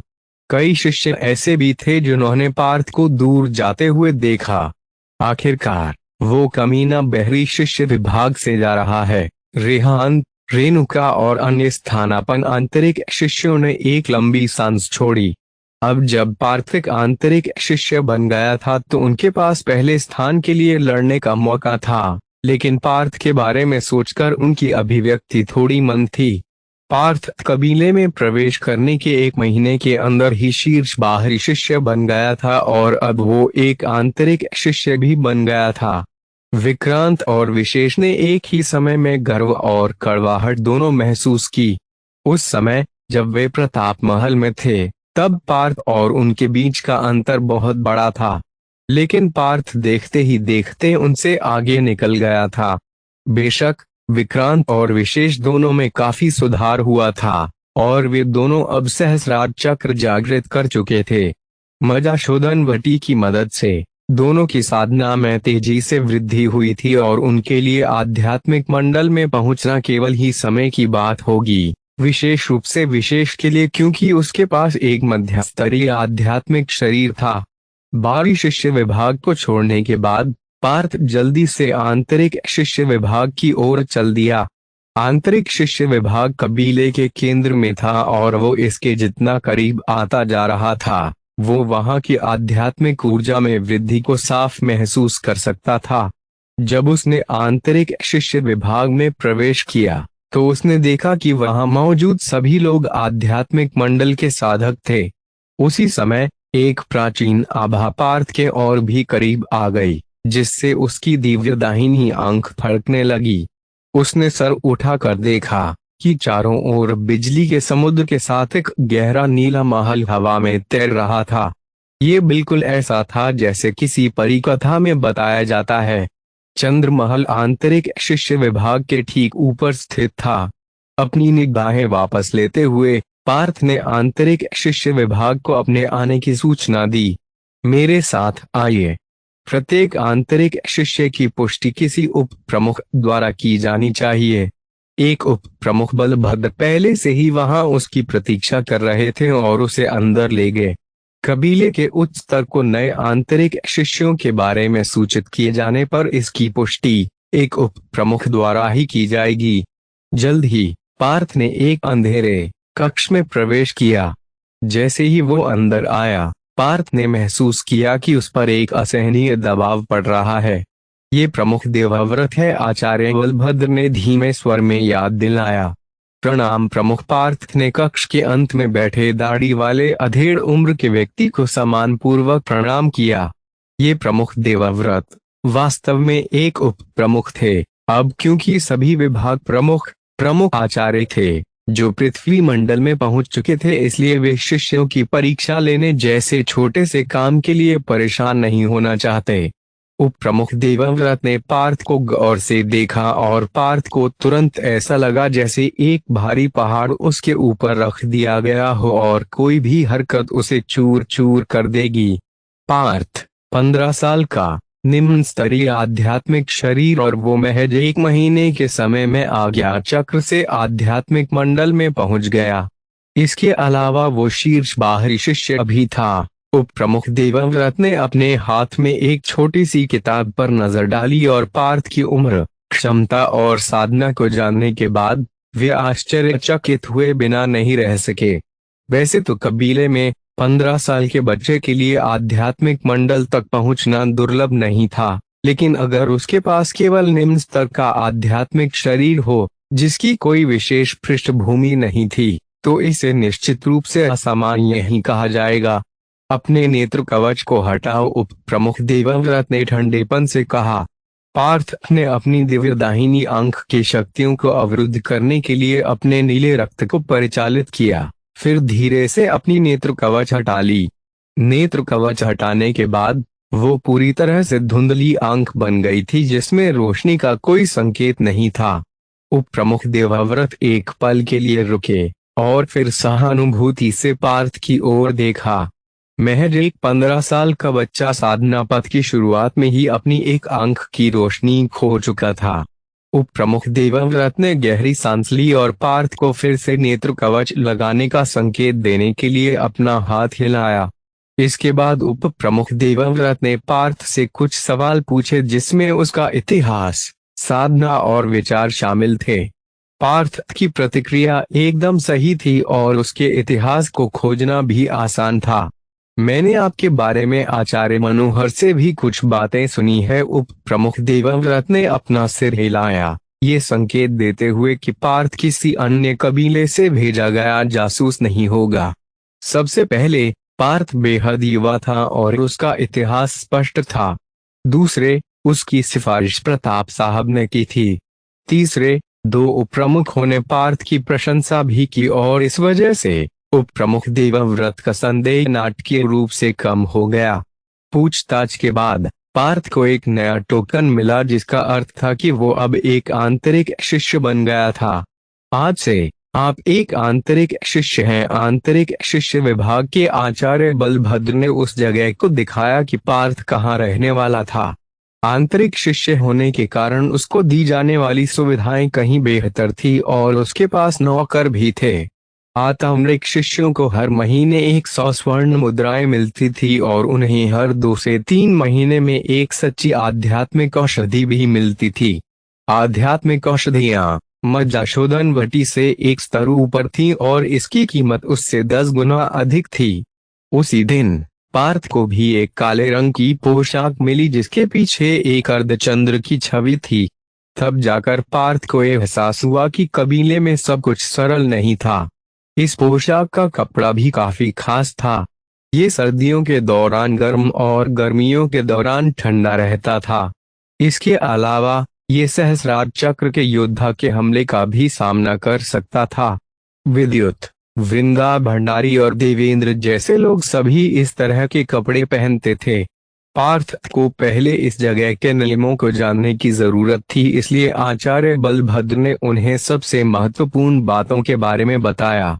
कई शिष्य ऐसे भी थे जिन्होंने पार्थ को दूर जाते हुए देखा। आखिरकार वो कमीना बाहरी शिष्य विभाग से जा रहा है। रेहान, रेणुका और अन्य स्थानापन्न आंतरिक शिष्यों ने एक लंबी सांस छोड़ी। अब जब पार्थ आंतरिक शिष्य बन गया था, तो उनके पास पहले स्थान के लिए लड़ने का मौका था। लेकिन पार्थ के बारे में सोचकर उनकी अभिव्यक्ति थोड़ी मंद थी। पार्थ कबीले में प्रवेश करने के 1 महीने के अंदर ही शीर्ष बाहरी शिष्य बन गया था और अब वो एक आंतरिक शिष्य भी बन गया था। विक्रांत और विशेष ने एक ही समय में गर्व और कड़वाहट दोनों महसूस की। उस समय जब वे प्रताप महल में थे तब पार्थ और उनके बीच का अंतर बहुत बड़ा था, लेकिन पार्थ देखते ही देखते उनसे आगे निकल गया था। बेशक विक्रांत और विशेष दोनों में काफी सुधार हुआ था और वे दोनों अब सहस्रार चक्र जागृत कर चुके थे। मजाशोधन वटी की मदद से दोनों की साधना में तेजी से वृद्धि हुई थी और उनके लिए आध्यात्मिक मंडल में पहुंचना केवल ही समय की बात होगी, विशेष रूप से विशेष के लिए, क्योंकि उसके पास एक मध्यस्तरीय आध्यात्मिक शरीर था। बाहरी शिष्य विभाग को छोड़ने के बाद पार्थ जल्दी से आंतरिक शिष्य विभाग की ओर चल दिया। आंतरिक शिष्य विभाग कबीले के केंद्र में था और वो इसके जितना करीब आता जा रहा था वो वहां की आध्यात्मिक ऊर्जा में वृद्धि को साफ महसूस कर सकता था। जब उसने आंतरिक शिष्य विभाग में प्रवेश किया तो उसने देखा कि वहां मौजूद सभी लोग आध्यात्मिक मंडल के साधक थे। उसी समय एक प्राचीन आभा पार्थ के और भी करीब आ गई, जिससे उसकी दिव्य दाहिनी आंख फड़कने लगी। उसने सर उठाकर देखा कि चारों ओर बिजली के समुद्र के साथ एक गहरा नीला महल हवा में तैर रहा था। ये बिल्कुल ऐसा था जैसे किसी परी कथा में बताया जाता है। चंद्र महल आंतरिक शिष्य विभाग के ठीक ऊपर स्थित था। अपनी निगाहें वापस लेते हुए पार्थ ने आंतरिक शिष्य विभाग को अपने आने की सूचना दी। मेरे साथ आइए। प्रत्येक आंतरिक शिष्य की पुष्टि किसी उप प्रमुख द्वारा की जानी चाहिए। एक उप प्रमुख बलभद्र पहले से ही वहां उसकी प्रतीक्षा कर रहे थे और उसे अंदर ले गए। कबीले के उच्च स्तर को नए आंतरिक शिष्यों के बारे में सूचित किए जाने पर इसकी पुष्टि एक उप प्रमुख द्वारा ही की जाएगी। जल्द ही पार्थ ने एक अंधेरे कक्ष में प्रवेश किया। जैसे ही वो अंदर आया पार्थ ने महसूस किया कि उस पर एक असहनीय दबाव पड़ रहा है। ये प्रमुख देवव्रत है, आचार्य बलभद्र ने धीमे स्वर में याद दिलाया। प्रणाम प्रमुख। पार्थ ने कक्ष के अंत में बैठे दाढ़ी वाले अधेड़ उम्र के व्यक्ति को सम्मान पूर्वक प्रणाम किया। ये प्रमुख देवव्रत वास्तव में एक उप प्रमुख थे। अब क्योंकि सभी विभाग प्रमुख आचार्य थे जो पृथ्वी मंडल में पहुंच चुके थे, इसलिए वे शिष्यों की परीक्षा लेने जैसे छोटे से काम के लिए परेशान नहीं होना चाहते। उप प्रमुख देवव्रत ने पार्थ को गौर से देखा और पार्थ को तुरंत ऐसा लगा जैसे एक भारी पहाड़ उसके ऊपर रख दिया गया हो और कोई भी हरकत उसे चूर चूर कर देगी। पार्थ 15 साल का, निम्न स्तरीय आध्यात्मिक शरीर और वो महज 1 महीने के समय में आज्ञा चक्र से आध्यात्मिक मंडल में पहुंच गया। इसके अलावा वो शीर्ष बाहरी शिष्य भी था। उप प्रमुख देवव्रत ने अपने हाथ में एक छोटी सी किताब पर नजर डाली और पार्थ की उम्र, क्षमता और साधना को जानने के बाद वे आश्चर्यचकित हुए बिना नहीं रह सके। वैसे तो कबीले में 15 साल के बच्चे के लिए आध्यात्मिक मंडल तक पहुंचना दुर्लभ नहीं था, लेकिन अगर उसके पास केवल निम्न स्तर का आध्यात्मिक शरीर हो जिसकी कोई विशेष पृष्ठभूमि नहीं थी, तो इसे निश्चित रूप से असामान्य ही कहा जाएगा। अपने नेत्र कवच को हटाओ, उप प्रमुख देवव्रत ने ठंडेपन से कहा। पार्थ ने अपनी दिव्य दाहिनी आंख की शक्तियों को अवरुद्ध करने के लिए अपने नीले रक्त को परिचालित किया, फिर धीरे से अपनी नेत्र कवच हटा ली। नेत्र कवच हटाने के बाद वो पूरी तरह से धुंधली आंख बन गई थी जिसमें रोशनी का कोई संकेत नहीं था। उप प्रमुख देवव्रत एक पल के लिए रुके और फिर सहानुभूति से पार्थ की ओर देखा। महज एक 15 साल का बच्चा साधना पथ की शुरुआत में ही अपनी एक आंख की रोशनी खो चुका था। उप प्रमुख देवव्रत ने गहरी सांस ली और पार्थ को फिर से नेत्र कवच लगाने का संकेत देने के लिए अपना हाथ हिलाया। इसके बाद उप प्रमुख देवव्रत ने पार्थ से कुछ सवाल पूछे जिसमें उसका इतिहास, साधना और विचार शामिल थे। पार्थ की प्रतिक्रिया एकदम सही थी और उसके इतिहास को खोजना भी आसान था। मैंने आपके बारे में आचार्य मनोहर से भी कुछ बातें सुनी है। उप प्रमुख देवव्रत ने अपना सिर हिलाया, ये संकेत देते हुए कि पार्थ किसी अन्य कबीले से भेजा गया जासूस नहीं होगा। सबसे पहले, पार्थ बेहद युवा था और उसका इतिहास स्पष्ट था। दूसरे, उसकी सिफारिश प्रताप साहब ने की थी। तीसरे, दो उप प्रमुखों ने पार्थ की प्रशंसा भी की और इस वजह से उप प्रमुख देवव्रत का संदेह नाटकीय रूप से कम हो गया। पूछताछ के बाद पार्थ को एक नया टोकन मिला, जिसका अर्थ था कि वो अब एक आंतरिक शिष्य बन गया था। आज से आप एक आंतरिक शिष्य हैं। आंतरिक शिष्य विभाग के आचार्य बलभद्र ने उस जगह को दिखाया कि पार्थ कहाँ रहने वाला था। आंतरिक शिष्य होने के कारण उसको दी जाने वाली सुविधाएं कहीं बेहतर थी और उसके पास नौकर भी थे। आतंरिक शिष्यों को हर महीने 100 स्वर्ण मुद्राएं मिलती थी और उन्हें हर 2 से 3 महीने में एक सच्ची आध्यात्मिक औषधि भी मिलती थी। आध्यात्मिक औषधियां मज्जाशोधन भट्टी से एक स्तर ऊपर थी और इसकी कीमत उससे 10 गुना अधिक थी। उसी दिन पार्थ को भी एक काले रंग की पोशाक मिली, जिसके पीछे एक अर्धचंद्र की छवि थी। तब जाकर पार्थ को एहसास हुआ कि कबीले में सब कुछ सरल नहीं था। इस पोशाक का कपड़ा भी काफी खास था। ये सर्दियों के दौरान गर्म और गर्मियों के दौरान ठंडा रहता था। इसके अलावा ये सहस्रार चक्र के योद्धा के हमले का भी सामना कर सकता था। विद्युत, वृंदा भंडारी और देवेंद्र जैसे लोग सभी इस तरह के कपड़े पहनते थे। पार्थ को पहले इस जगह के नियमों को जानने की जरूरत थी, इसलिए आचार्य बलभद्र ने उन्हें सबसे महत्वपूर्ण बातों के बारे में बताया।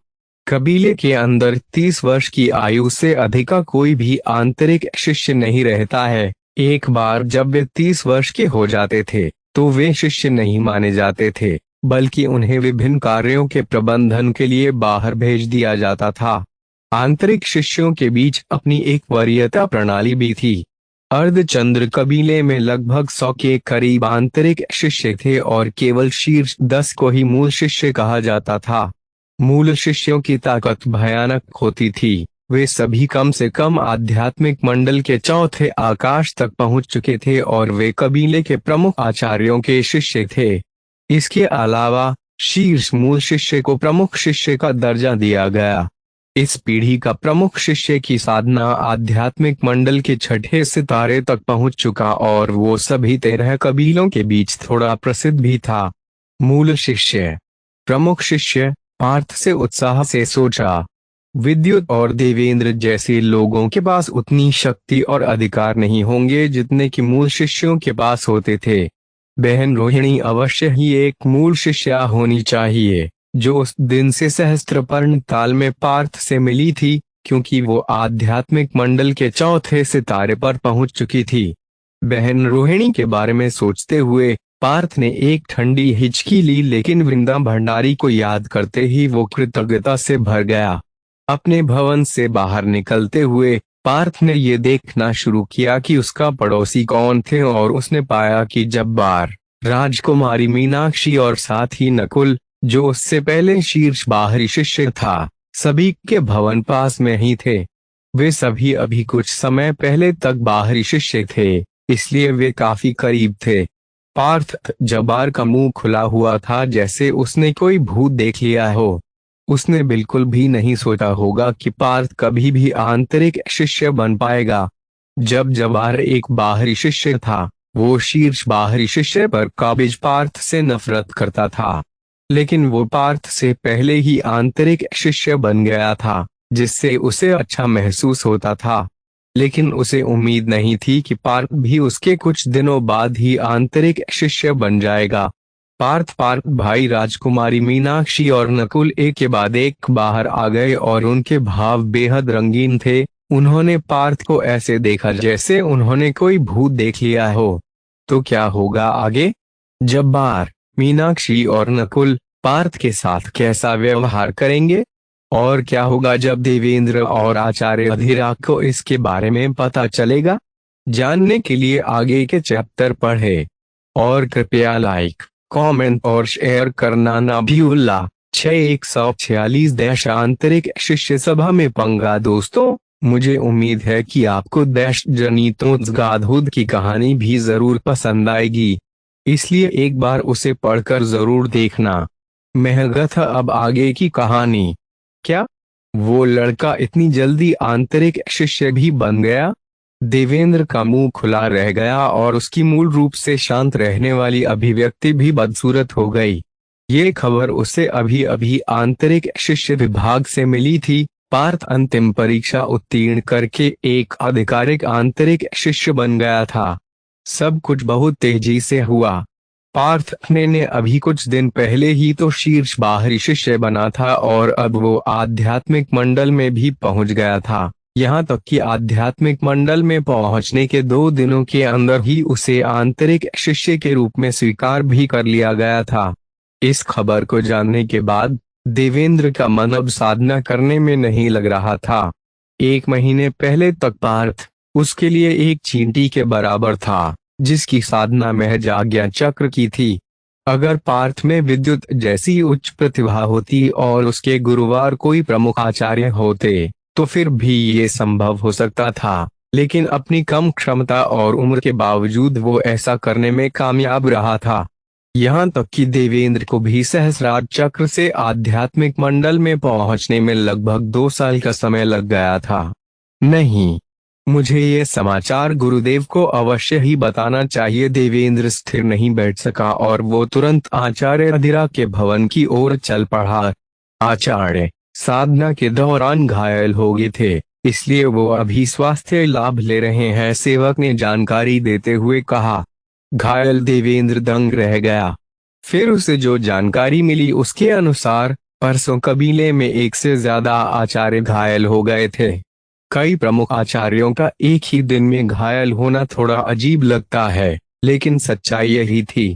कबीले के अंदर 30 वर्ष की आयु से अधिक का कोई भी आंतरिक शिष्य नहीं रहता है। एक बार जब वे 30 वर्ष के हो जाते थे तो वे शिष्य नहीं माने जाते थे, बल्कि उन्हें विभिन्न कार्यों के प्रबंधन के लिए बाहर भेज दिया जाता था। आंतरिक शिष्यों के बीच अपनी एक वरीयता प्रणाली भी थी। अर्धचंद्र कबीले में लगभग 100 के करीब आंतरिक शिष्य थे और केवल शीर्ष 10 को ही मूल शिष्य कहा जाता था। मूल शिष्यों की ताकत भयानक होती थी। वे सभी कम से कम आध्यात्मिक मंडल के चौथे आकाश तक पहुंच चुके थे और वे कबीले के प्रमुख आचार्यों के शिष्य थे। इसके अलावा शीर्ष मूल शिष्य को प्रमुख शिष्य का दर्जा दिया गया। इस पीढ़ी का प्रमुख शिष्य की साधना आध्यात्मिक मंडल के छठे सितारे तक पहुंच चुका और वो सभी 13 कबीलों के बीच थोड़ा प्रसिद्ध भी था। मूल शिष्य, प्रमुख शिष्य, पार्थ से उत्साह से सोचा। विद्युत और देवेंद्र जैसे लोगों के पास उतनी शक्ति और अधिकार नहीं होंगे जितने कि मूल शिष्यों के पास होते थे। बहन रोहिणी अवश्य ही एक मूल शिष्या होनी चाहिए, जो उस दिन से सहस्त्रपर्ण ताल में पार्थ से मिली थी, क्योंकि वो आध्यात्मिक मंडल के चौथे सितारे पर पहुंच चुकी थी। बहन रोहिणी के बारे में सोचते हुए पार्थ ने एक ठंडी हिचकी ली, लेकिन वृंदा भंडारी को याद करते ही वो कृतज्ञता से भर गया। अपने भवन से बाहर निकलते हुए पार्थ ने ये देखना शुरू किया कि उसका पड़ोसी कौन थे और उसने पाया कि जब्बार, राजकुमारी मीनाक्षी और साथ ही नकुल, जो उससे पहले शीर्ष बाहरी शिष्य था, सभी के भवन पास में ही थे। वे सभी अभी कुछ समय पहले तक बाहरी शिष्य थे, इसलिए वे काफी करीब थे। पार्थ जब्बार का मुंह खुला हुआ था, जैसे उसने कोई भूत देख लिया हो। उसने बिल्कुल भी नहीं सोचा होगा कि पार्थ कभी भी आंतरिक शिष्य बन पाएगा। जब जब्बार एक बाहरी शिष्य था, वो शीर्ष बाहरी शिष्य पर काबिज पार्थ से नफरत करता था, लेकिन वो पार्थ से पहले ही आंतरिक शिष्य बन गया था, जिससे उसे अच्छा महसूस होता था। लेकिन उसे उम्मीद नहीं थी कि पार्थ भी उसके कुछ दिनों बाद ही आंतरिक शिष्य बन जाएगा। पार्थ भाई राजकुमारी मीनाक्षी और नकुल एक के बाद एक बाहर आ गए और उनके भाव बेहद रंगीन थे। उन्होंने पार्थ को ऐसे देखा जैसे उन्होंने कोई भूत देख लिया हो। तो क्या होगा आगे? जब्बार, मीनाक्षी और नकुल पार्थ के साथ कैसा व्यवहार करेंगे? और क्या होगा जब देवेंद्र और आचार्य अधिराग को इसके बारे में पता चलेगा? जानने के लिए आगे के चैप्टर पढ़ें और कृपया लाइक, कमेंट और शेयर करना ना भूलना। 6146 आंतरिक शिष्य सभा में पंगा। दोस्तों, मुझे उम्मीद है कि आपको दैशजनीतोत्गाधुद की कहानी भी जरूर पसंद आएगी, इसलिए एक बार उसे पढ़कर जरूर देखना। महगथा अब आगे की कहानी। क्या वो लड़का इतनी जल्दी आंतरिक शिष्य भी बन गया? देवेंद्र का मुंह खुला रह गया और उसकी मूल रूप से शांत रहने वाली अभिव्यक्ति भी बदसूरत हो गई। ये खबर उसे अभी अभी आंतरिक शिष्य विभाग से मिली थी। पार्थ अंतिम परीक्षा उत्तीर्ण करके एक आधिकारिक आंतरिक शिष्य बन गया था। सब कुछ बहुत तेजी से हुआ। पार्थ ने अभी कुछ दिन पहले ही तो शीर्ष बाहरी शिष्य बना था और अब वो आध्यात्मिक मंडल में भी पहुंच गया था। यहाँ तक कि आध्यात्मिक मंडल में पहुंचने के 2 दिनों के अंदर ही उसे आंतरिक शिष्य के रूप में स्वीकार भी कर लिया गया था। इस खबर को जानने के बाद देवेंद्र का मन अब साधना करने में नहीं लग रहा था। 1 महीने पहले तक पार्थ उसके लिए एक चींटी के बराबर था, जिसकी साधना महज आज्ञा चक्र की थी। अगर पार्थ में विद्युत जैसी उच्च प्रतिभा होती और उसके गुरुवार कोई प्रमुख आचार्य होते तो फिर भी ये संभव हो सकता था, लेकिन अपनी कम क्षमता और उम्र के बावजूद वो ऐसा करने में कामयाब रहा था। यहाँ तक कि देवेंद्र को भी सहस्रार चक्र से आध्यात्मिक मंडल में पहुंचने में लगभग 2 साल का समय लग गया था। नहीं, मुझे ये समाचार गुरुदेव को अवश्य ही बताना चाहिए। देवेंद्र स्थिर नहीं बैठ सका और वो तुरंत आचार्य अधिरा के भवन की ओर चल पड़ा। आचार्य साधना के दौरान घायल हो गए थे, इसलिए वो अभी स्वास्थ्य लाभ ले रहे हैं, सेवक ने जानकारी देते हुए कहा। घायल देवेंद्र दंग रह गया। फिर उसे जो जानकारी मिली उसके अनुसार परसों कबीले में 1 से ज्यादा आचार्य घायल हो गए थे। कई प्रमुख आचार्यों का एक ही दिन में घायल होना थोड़ा अजीब लगता है, लेकिन सच्चाई यही थी।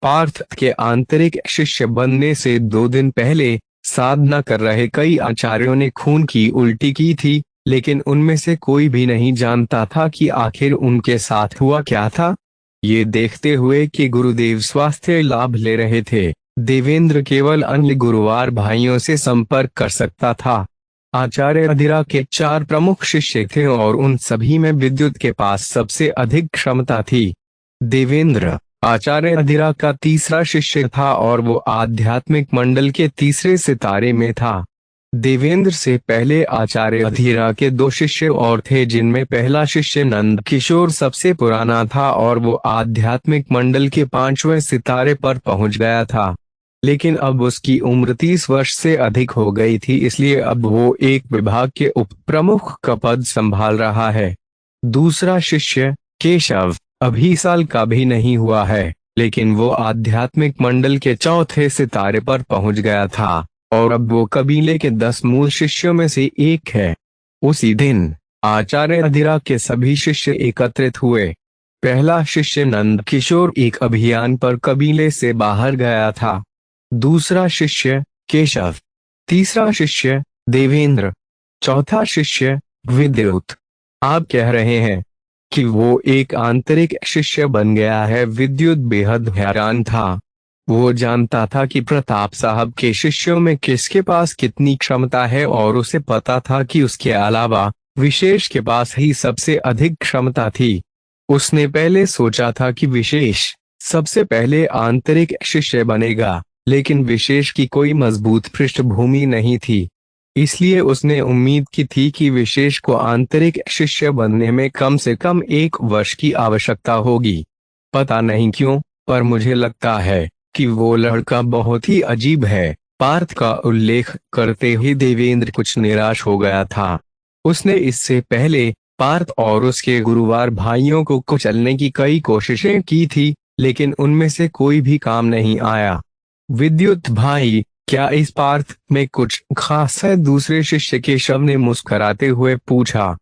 पार्थ के आंतरिक शिष्य बनने से 2 दिन पहले साधना कर रहे कई आचार्यों ने खून की उल्टी की थी, लेकिन उनमें से कोई भी नहीं जानता था कि आखिर उनके साथ हुआ क्या था। ये देखते हुए कि गुरुदेव स्वास्थ्य लाभ ले रहे थे, देवेंद्र केवल अन्य गुरुवार भाइयों से संपर्क कर सकता था। आचार्य अधिरा के 4 प्रमुख शिष्य थे और उन सभी में विद्युत के पास सबसे अधिक क्षमता थी। देवेंद्र आचार्य अधिरा का तीसरा शिष्य था और वो आध्यात्मिक मंडल के तीसरे सितारे में था। देवेंद्र से पहले आचार्य अधिरा के 2 शिष्य और थे, जिनमें पहला शिष्य नंद किशोर सबसे पुराना था और वो आध्यात्मिक मंडल के 5वें सितारे पर पहुंच गया था। लेकिन अब उसकी उम्र 30 वर्ष से अधिक हो गई थी, इसलिए अब वो एक विभाग के उप प्रमुख का पद संभाल रहा है। दूसरा शिष्य केशव अभी साल का भी नहीं हुआ है, लेकिन वो आध्यात्मिक मंडल के 4थे सितारे पर पहुंच गया था और अब वो कबीले के 10 मूल शिष्यों में से एक है। उसी दिन आचार्य अधिरा के सभी शिष्य एकत्रित हुए। पहला शिष्य नंद किशोर एक अभियान पर कबीले से बाहर गया था। दूसरा शिष्य केशव, तीसरा शिष्य देवेंद्र, चौथा शिष्य विद्युत। आप कह रहे हैं कि वो एक आंतरिक शिष्य बन गया है। विद्युत बेहद हैरान था। वो जानता था कि प्रताप साहब के शिष्यों में किसके पास कितनी क्षमता है और उसे पता था कि उसके अलावा विशेष के पास ही सबसे अधिक क्षमता थी। उसने पहले सोचा था कि विशेष सबसे पहले आंतरिक शिष्य बनेगा, लेकिन विशेष की कोई मजबूत पृष्ठभूमि नहीं थी, इसलिए उसने उम्मीद की थी कि विशेष को आंतरिक शिष्य बनने में कम से कम 1 वर्ष की आवश्यकता होगी। पता नहीं क्यों, पर मुझे लगता है कि वो लड़का बहुत ही अजीब है। पार्थ का उल्लेख करते ही देवेंद्र कुछ निराश हो गया था। उसने इससे पहले पार्थ और उसके गुरुवार भाइयों को कुचलने की कई कोशिशें की थी, लेकिन उनमें से कोई भी काम नहीं आया। विद्युत भाई, क्या इस पार्थ में कुछ खास है? दूसरे शिष्य केशव ने मुस्कुराते हुए पूछा।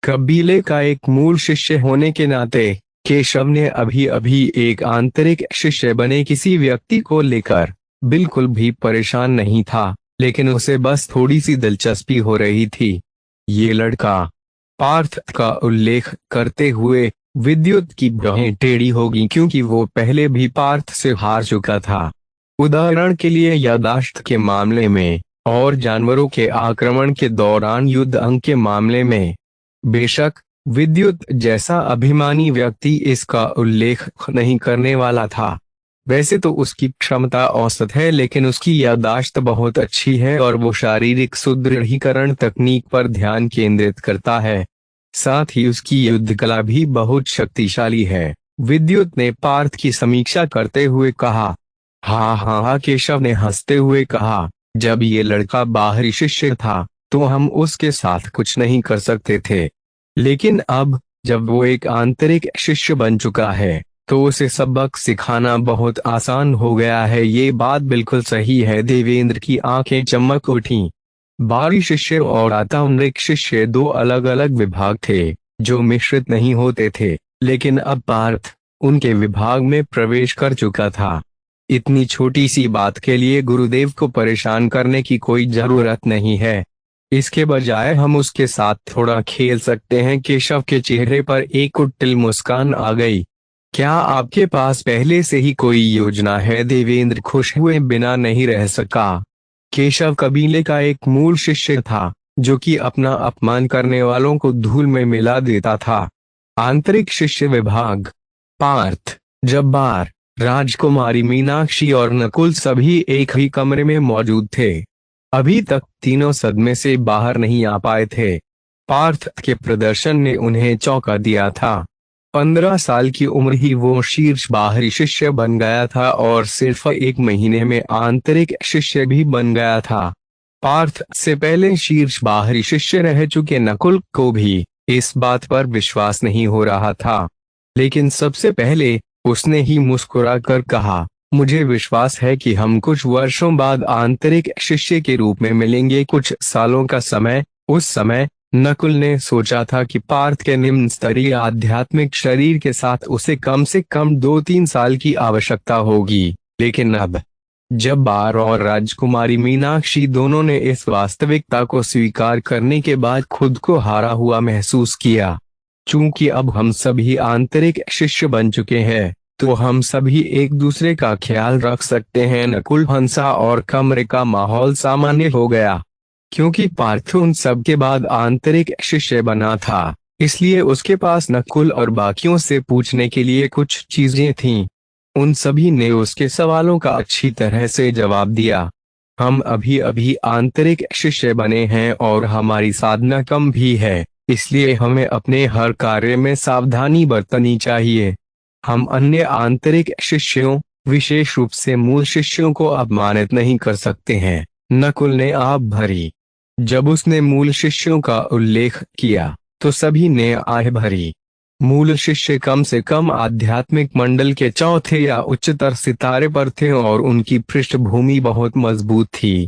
कबीले का एक मूल शिष्य होने के नाते केशव ने अभी अभी एक आंतरिक शिष्य बने किसी व्यक्ति को लेकर बिल्कुल भी परेशान नहीं था, लेकिन उसे बस थोड़ी सी दिलचस्पी हो रही थी। ये लड़का, पार्थ का उल्लेख करते हुए विद्युत की बाहें टेढ़ी होगी, क्योंकि वो पहले भी पार्थ से हार चुका था। उदाहरण के लिए याददाश्त के मामले में और जानवरों के आक्रमण के दौरान युद्ध अंग के मामले में। बेशक विद्युत जैसा अभिमानी व्यक्ति इसका उल्लेख नहीं करने वाला था। वैसे तो उसकी क्षमता औसत है, लेकिन उसकी याददाश्त बहुत अच्छी है और वो शारीरिक सुदृढ़ीकरण तकनीक पर ध्यान केंद्रित करता है। साथ ही उसकी युद्ध कला भी बहुत शक्तिशाली है। विद्युत ने पार्थ की समीक्षा करते हुए कहा। हाँ हाँ हाँ, केशव ने हंसते हुए कहा, जब ये लड़का बाहरी शिष्य था तो हम उसके साथ कुछ नहीं कर सकते थे, लेकिन अब जब वो एक आंतरिक शिष्य बन चुका है तो उसे सबक सिखाना बहुत आसान हो गया है। ये बात बिल्कुल सही है। देवेंद्र की आंखें चमक उठीं। बाहरी शिष्य और आंतरिक शिष्य दो अलग अलग विभाग थे जो मिश्रित नहीं होते थे, लेकिन अब पार्थ उनके विभाग में प्रवेश कर चुका था। इतनी छोटी सी बात के लिए गुरुदेव को परेशान करने की कोई जरूरत नहीं है। इसके बजाय हम उसके साथ थोड़ा खेल सकते हैं। केशव के चेहरे पर एक कुटिल मुस्कान आ गई। क्या आपके पास पहले से ही कोई योजना है? देवेंद्र खुश हुए बिना नहीं रह सका। केशव कबीले का एक मूल शिष्य था जो कि अपना अपमान करने वालों को धूल में मिला देता था। आंतरिक शिष्य विभाग। पार्थ, जब्बार, राजकुमारी मीनाक्षी और नकुल सभी एक ही कमरे में मौजूद थे। अभी तक तीनों सदमे से बाहर नहीं आ पाए थे। पार्थ के प्रदर्शन ने उन्हें चौंका दिया था। 15 साल की उम्र ही वो शीर्ष बाहरी शिष्य बन गया था और सिर्फ एक महीने में आंतरिक शिष्य भी बन गया था। पार्थ से पहले शीर्ष बाहरी शिष्य रह चुके नकुल को भी इस बात पर विश्वास नहीं हो रहा था, लेकिन सबसे पहले उसने ही मुस्कुराकर कहा, मुझे विश्वास है कि हम कुछ वर्षों बाद आंतरिक शिष्य के रूप में मिलेंगे। कुछ सालों का समय। उस समय नकुल ने सोचा था कि पार्थ के निम्न स्तरीय आध्यात्मिक शरीर के साथ उसे कम से कम 2-3 साल की आवश्यकता होगी, लेकिन अब जब्बार और राजकुमारी मीनाक्षी दोनों ने इस वास्तविकता को स्वीकार करने के बाद खुद को हारा हुआ महसूस किया। चूंकि अब हम सभी आंतरिक शिष्य बन चुके हैं तो हम सभी एक दूसरे का ख्याल रख सकते हैं। नकुल हंसा और कमरे का माहौल सामान्य हो गया। क्योंकि पार्थ उन सब के बाद आंतरिक शिष्य बना था, इसलिए उसके पास नकुल और बाकियों से पूछने के लिए कुछ चीजें थीं। उन सभी ने उसके सवालों का अच्छी तरह से जवाब दिया। हम अभी अभी आंतरिक शिष्य बने हैं और हमारी साधना कम भी है, इसलिए हमें अपने हर कार्य में सावधानी बरतनी चाहिए। हम अन्य आंतरिक शिष्यों, विशेष रूप से मूल शिष्यों को अपमानित नहीं कर सकते हैं। नकुल ने आप भरी। जब उसने मूल शिष्यों का उल्लेख किया तो सभी ने आह भरी। मूल शिष्य कम से कम आध्यात्मिक मंडल के चौथे या उच्चतर सितारे पर थे और उनकी पृष्ठभूमि बहुत मजबूत थी।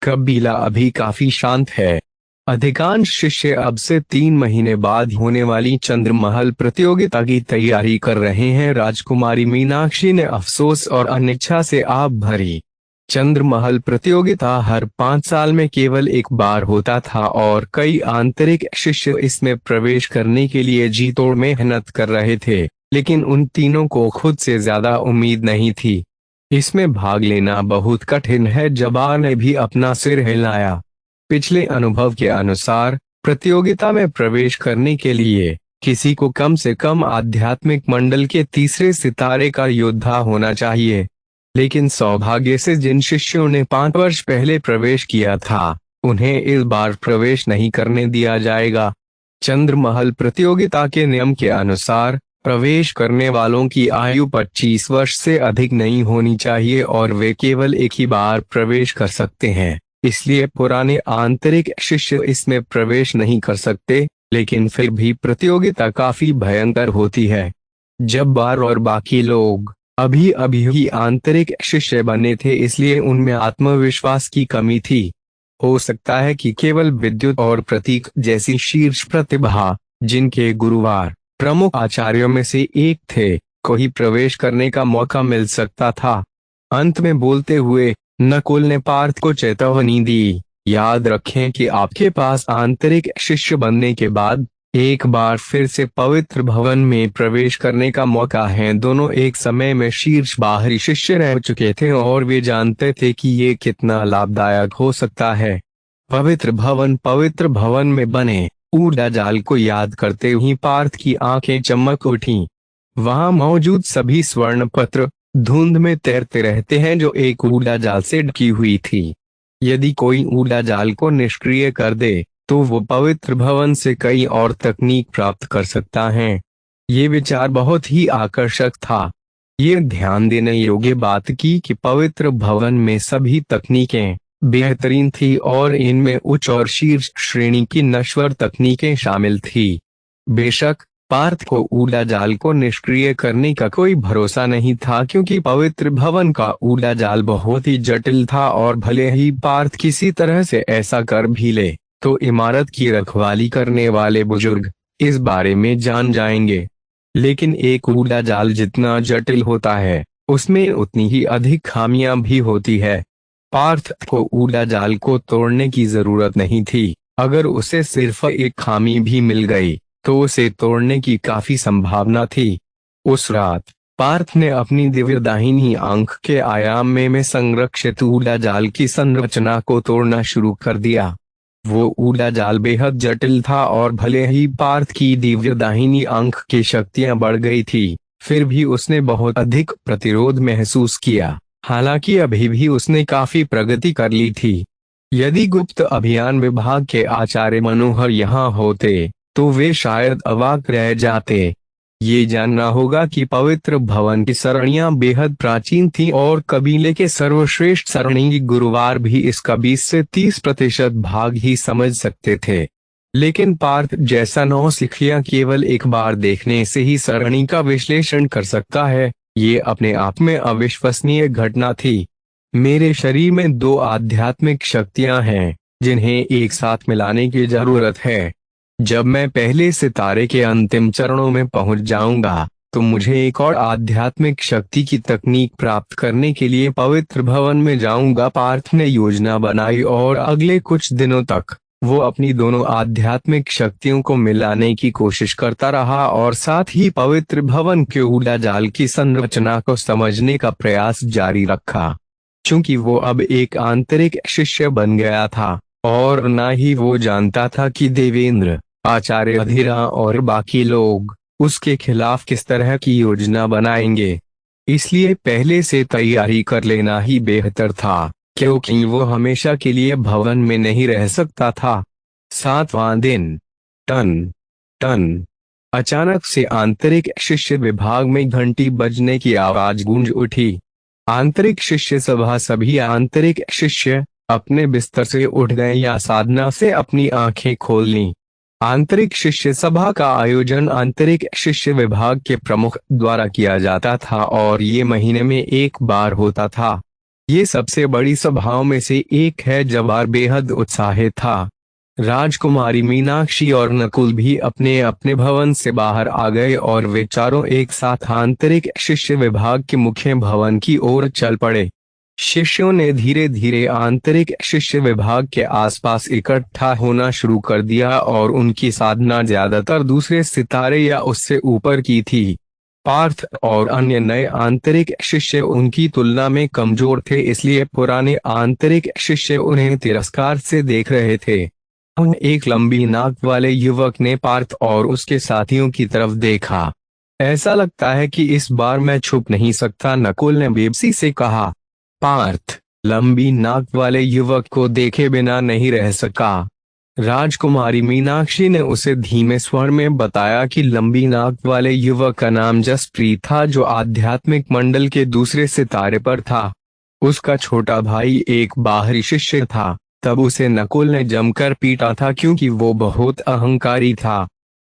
कबीला अभी काफी शांत है। अधिकांश शिष्य अब से 3 महीने बाद होने वाली चंद्रमहल प्रतियोगिता की तैयारी कर रहे हैं। राजकुमारी मीनाक्षी ने अफसोस और अनिच्छा से आप भरी। चंद्रमहल प्रतियोगिता हर 5 साल में केवल एक बार होता था और कई आंतरिक शिष्य इसमें प्रवेश करने के लिए जी तोड़ मेहनत कर रहे थे, लेकिन उन तीनों को खुद से ज्यादा उम्मीद नहीं थी। इसमें भाग लेना बहुत कठिन है। जब्बार ने भी अपना सिर हिलाया। पिछले अनुभव के अनुसार प्रतियोगिता में प्रवेश करने के लिए किसी को कम से कम आध्यात्मिक मंडल के तीसरे सितारे का योद्धा होना चाहिए, लेकिन सौभाग्य से जिन शिष्यों ने 5 वर्ष पहले प्रवेश किया था उन्हें इस बार प्रवेश नहीं करने दिया जाएगा। चंद्रमहल प्रतियोगिता के नियम के अनुसार प्रवेश करने वालों की आयु 25 वर्ष से अधिक नहीं होनी चाहिए और वे केवल एक ही बार प्रवेश कर सकते हैं। इसलिए पुराने आंतरिक शिष्य इसमें प्रवेश नहीं कर सकते, लेकिन फिर भी प्रतियोगिता काफी भयंकर होती है। जब्बार और बाकी लोग अभी अभी ही आंतरिक शिष्य बने थे, इसलिए उनमें आत्मविश्वास की कमी थी। हो सकता है कि केवल विद्युत और प्रतीक जैसी शीर्ष प्रतिभा, जिनके गुरुवार प्रमुख आचार्यों में से एक थे, को ही प्रवेश करने का मौका मिल सकता था। अंत में बोलते हुए नकुल ने पार्थ को चेतावनी दी, याद रखें कि आपके पास आंतरिक शिष्य बनने के बाद एक बार फिर से पवित्र भवन में प्रवेश करने का मौका है। दोनों एक समय में शीर्ष बाहरी शिष्य रह चुके थे और वे जानते थे कि ये कितना लाभदायक हो सकता है। पवित्र भवन में बने ऊर्जा जाल को याद करते ही पार्थ की आंखें चमक उठीं। वहां मौजूद सभी स्वर्ण पत्र धुंध में तैरते रहते हैं जो एक ऊर्जा जाल से ढकी हुई थी। यदि कोई ऊर्जा जाल को निष्क्रिय कर दे तो वो पवित्र भवन से कई और तकनीक प्राप्त कर सकता है। ये विचार बहुत ही आकर्षक था। ये ध्यान देने योग्य बात की कि पवित्र भवन में सभी तकनीकें बेहतरीन थी और इनमें उच्च और शीर्ष श्रेणी की नश्वर तकनीकें शामिल थी। बेशक पार्थ को ऊर्जा जाल को निष्क्रिय करने का कोई भरोसा नहीं था क्योंकि पवित्र भवन का ऊर्जा जाल बहुत ही जटिल था और भले ही पार्थ किसी तरह से ऐसा कर भी ले तो इमारत की रखवाली करने वाले बुजुर्ग इस बारे में जान जाएंगे। लेकिन एक ऊर्जा जाल जितना जटिल होता है उसमें उतनी ही अधिक खामियां भी होती है। पार्थ को ऊर्जा जाल को तोड़ने की जरूरत नहीं थी। अगर उसे सिर्फ एक खामी भी मिल गई तो उसे तोड़ने की काफी संभावना थी। उस रात पार्थ ने अपनी दिव्य दाहिनी आंख के आयाम में संरक्षित ऊर्जा जाल की संरचना को तोड़ना शुरू कर दिया। वो ऊर्जा जाल बेहद जटिल था और भले ही पार्थ की दिव्य दाहिनी आंख की शक्तियां बढ़ गई थी फिर भी उसने बहुत अधिक प्रतिरोध महसूस किया। हालांकि अभी भी उसने काफी प्रगति कर ली थी। यदि गुप्त अभियान विभाग के आचार्य मनोहर यहाँ होते तो वे शायद अवाक रह जाते। ये जानना होगा कि पवित्र भवन की सरणियां बेहद प्राचीन थीं और कबीले के सर्वश्रेष्ठ सरणी गुरुवार भी इसका 20 से 30% भाग ही समझ सकते थे। लेकिन पार्थ जैसा नौसिखिया केवल एक बार देखने से ही सरणी का विश्लेषण कर सकता है। ये अपने आप में अविश्वसनीय घटना थी। मेरे शरीर में 2 आध्यात्मिक शक्तियां हैं जिन्हें एक साथ मिलाने की जरूरत है। जब मैं पहले सितारे के अंतिम चरणों में पहुंच जाऊंगा तो मुझे एक और आध्यात्मिक शक्ति की तकनीक प्राप्त करने के लिए पवित्र भवन में जाऊंगा। पार्थ ने योजना बनाई और अगले कुछ दिनों तक वो अपनी दोनों आध्यात्मिक शक्तियों को मिलाने की कोशिश करता रहा और साथ ही पवित्र भवन के ऊर्जा जाल की संरचना को समझने का प्रयास जारी रखा। चूंकि वो अब एक आंतरिक शिष्य बन गया था और न ही वो जानता था कि देवेंद्र, आचार्य अधीरा और बाकी लोग उसके खिलाफ किस तरह की योजना बनाएंगे, इसलिए पहले से तैयारी कर लेना ही बेहतर था क्योंकि वो हमेशा के लिए भवन में नहीं रह सकता था। 7वां दिन। टन टन। अचानक से आंतरिक शिष्य विभाग में घंटी बजने की आवाज गूंज उठी। आंतरिक शिष्य सभा सभी आंतरिक शिष्य अपने बिस्तर से उठ गए या साधना से अपनी आंखें खोल लीं। आंतरिक शिष्य सभा का आयोजन आंतरिक शिष्य विभाग के प्रमुख द्वारा किया जाता था और ये महीने में एक बार होता था। ये सबसे बड़ी सभाओं में से एक है। जवार बेहद उत्साहित था। राजकुमारी मीनाक्षी और नकुल भी अपने अपने भवन से बाहर आ गए और वे चारों एक साथ आंतरिक शिष्य विभाग के मुख्य भवन की ओर चल पड़े। शिष्यों ने धीरे धीरे आंतरिक शिष्य विभाग के आसपास इकट्ठा होना शुरू कर दिया और उनकी साधना ज्यादातर दूसरे सितारे या उससे ऊपर की थी। पार्थ और अन्य नए आंतरिक शिष्य उनकी तुलना में कमजोर थे, इसलिए पुराने आंतरिक शिष्य उन्हें तिरस्कार से देख रहे थे। एक लंबी नाक वाले युवक ने पार्थ और उसके साथियों की तरफ देखा। ऐसा लगता है कि इस बार मैं छुप नहीं सकता, नकुल ने बेबसी से कहा। पार्थ लंबी नाक वाले युवक को देखे बिना नहीं रह सका। राजकुमारी मीनाक्षी ने उसे धीमे स्वर में बताया कि लंबी नाक वाले युवक का नाम जसप्रीत था जो आध्यात्मिक मंडल के दूसरे सितारे पर था। उसका छोटा भाई एक बाहरी शिष्य था। तब उसे नकुल ने जमकर पीटा था क्योंकि वो बहुत अहंकारी था।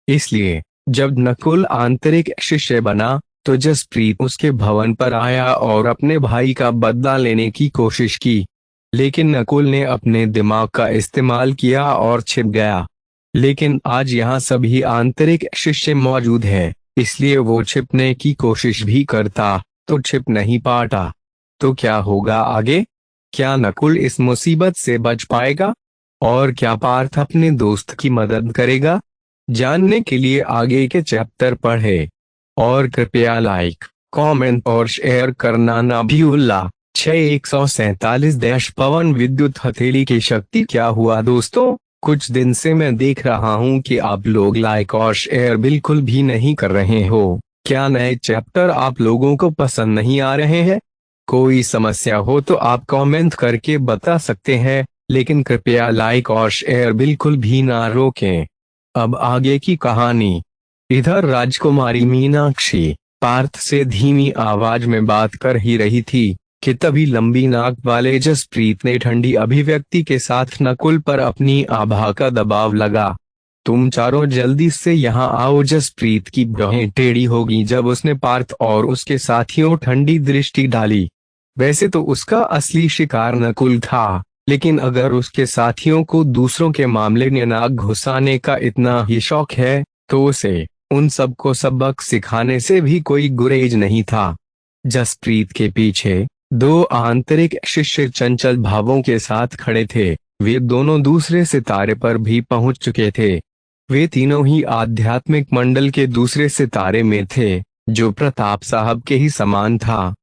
इसलिए जब नकुल आंतरिक शिष्य बना तो जसप्रीत उसके भवन पर आया और अपने भाई का बदला लेने की कोशिश की, लेकिन नकुल ने अपने दिमाग का इस्तेमाल किया और छिप गया। लेकिन आज यहाँ सभी आंतरिक शिष्य मौजूद हैं, इसलिए वो छिपने की कोशिश भी करता तो छिप नहीं पाता। तो क्या होगा आगे? क्या नकुल इस मुसीबत से बच पाएगा और क्या पार्थ अपने दोस्त की मदद करेगा? जानने के लिए आगे के चैप्टर पढ़े और कृपया लाइक, कमेंट और शेयर करना ना भूलना। 6147 पवन विद्युत हथेली की शक्ति क्या हुआ दोस्तों? कुछ दिन से मैं देख रहा हूँ कि आप लोग लाइक और शेयर बिल्कुल भी नहीं कर रहे हो। क्या नए चैप्टर आप लोगों को पसंद नहीं आ रहे हैं? कोई समस्या हो तो आप कमेंट करके बता सकते हैं, लेकिन कृपया लाइक और शेयर बिल्कुल भी ना रोकें। अब आगे की कहानी। इधर राजकुमारी मीनाक्षी पार्थ से धीमी आवाज में बात कर ही रही थी कि तभी लंबी नाक वाले जसप्रीत ने ठंडी अभिव्यक्ति के साथ नकुल पर अपनी आभा का दबाव लगा। तुम चारों जल्दी से यहाँ आओ। जसप्रीत की बाहें टेढ़ी होगी जब उसने पार्थ और उसके साथियों ठंडी दृष्टि डाली। वैसे तो उसका असली शिकार नकुल था, लेकिन अगर उसके साथियों को दूसरों के मामले में नाक घुसाने का इतना ही शौक है तो उसे उन सबको सबक सिखाने से भी कोई गुरेज नहीं था। जसप्रीत के पीछे दो आंतरिक शिष्य चंचल भावों के साथ खड़े थे। वे दोनों दूसरे सितारे पर भी पहुंच चुके थे। वे तीनों ही आध्यात्मिक मंडल के दूसरे सितारे में थे, जो प्रताप साहब के ही समान था।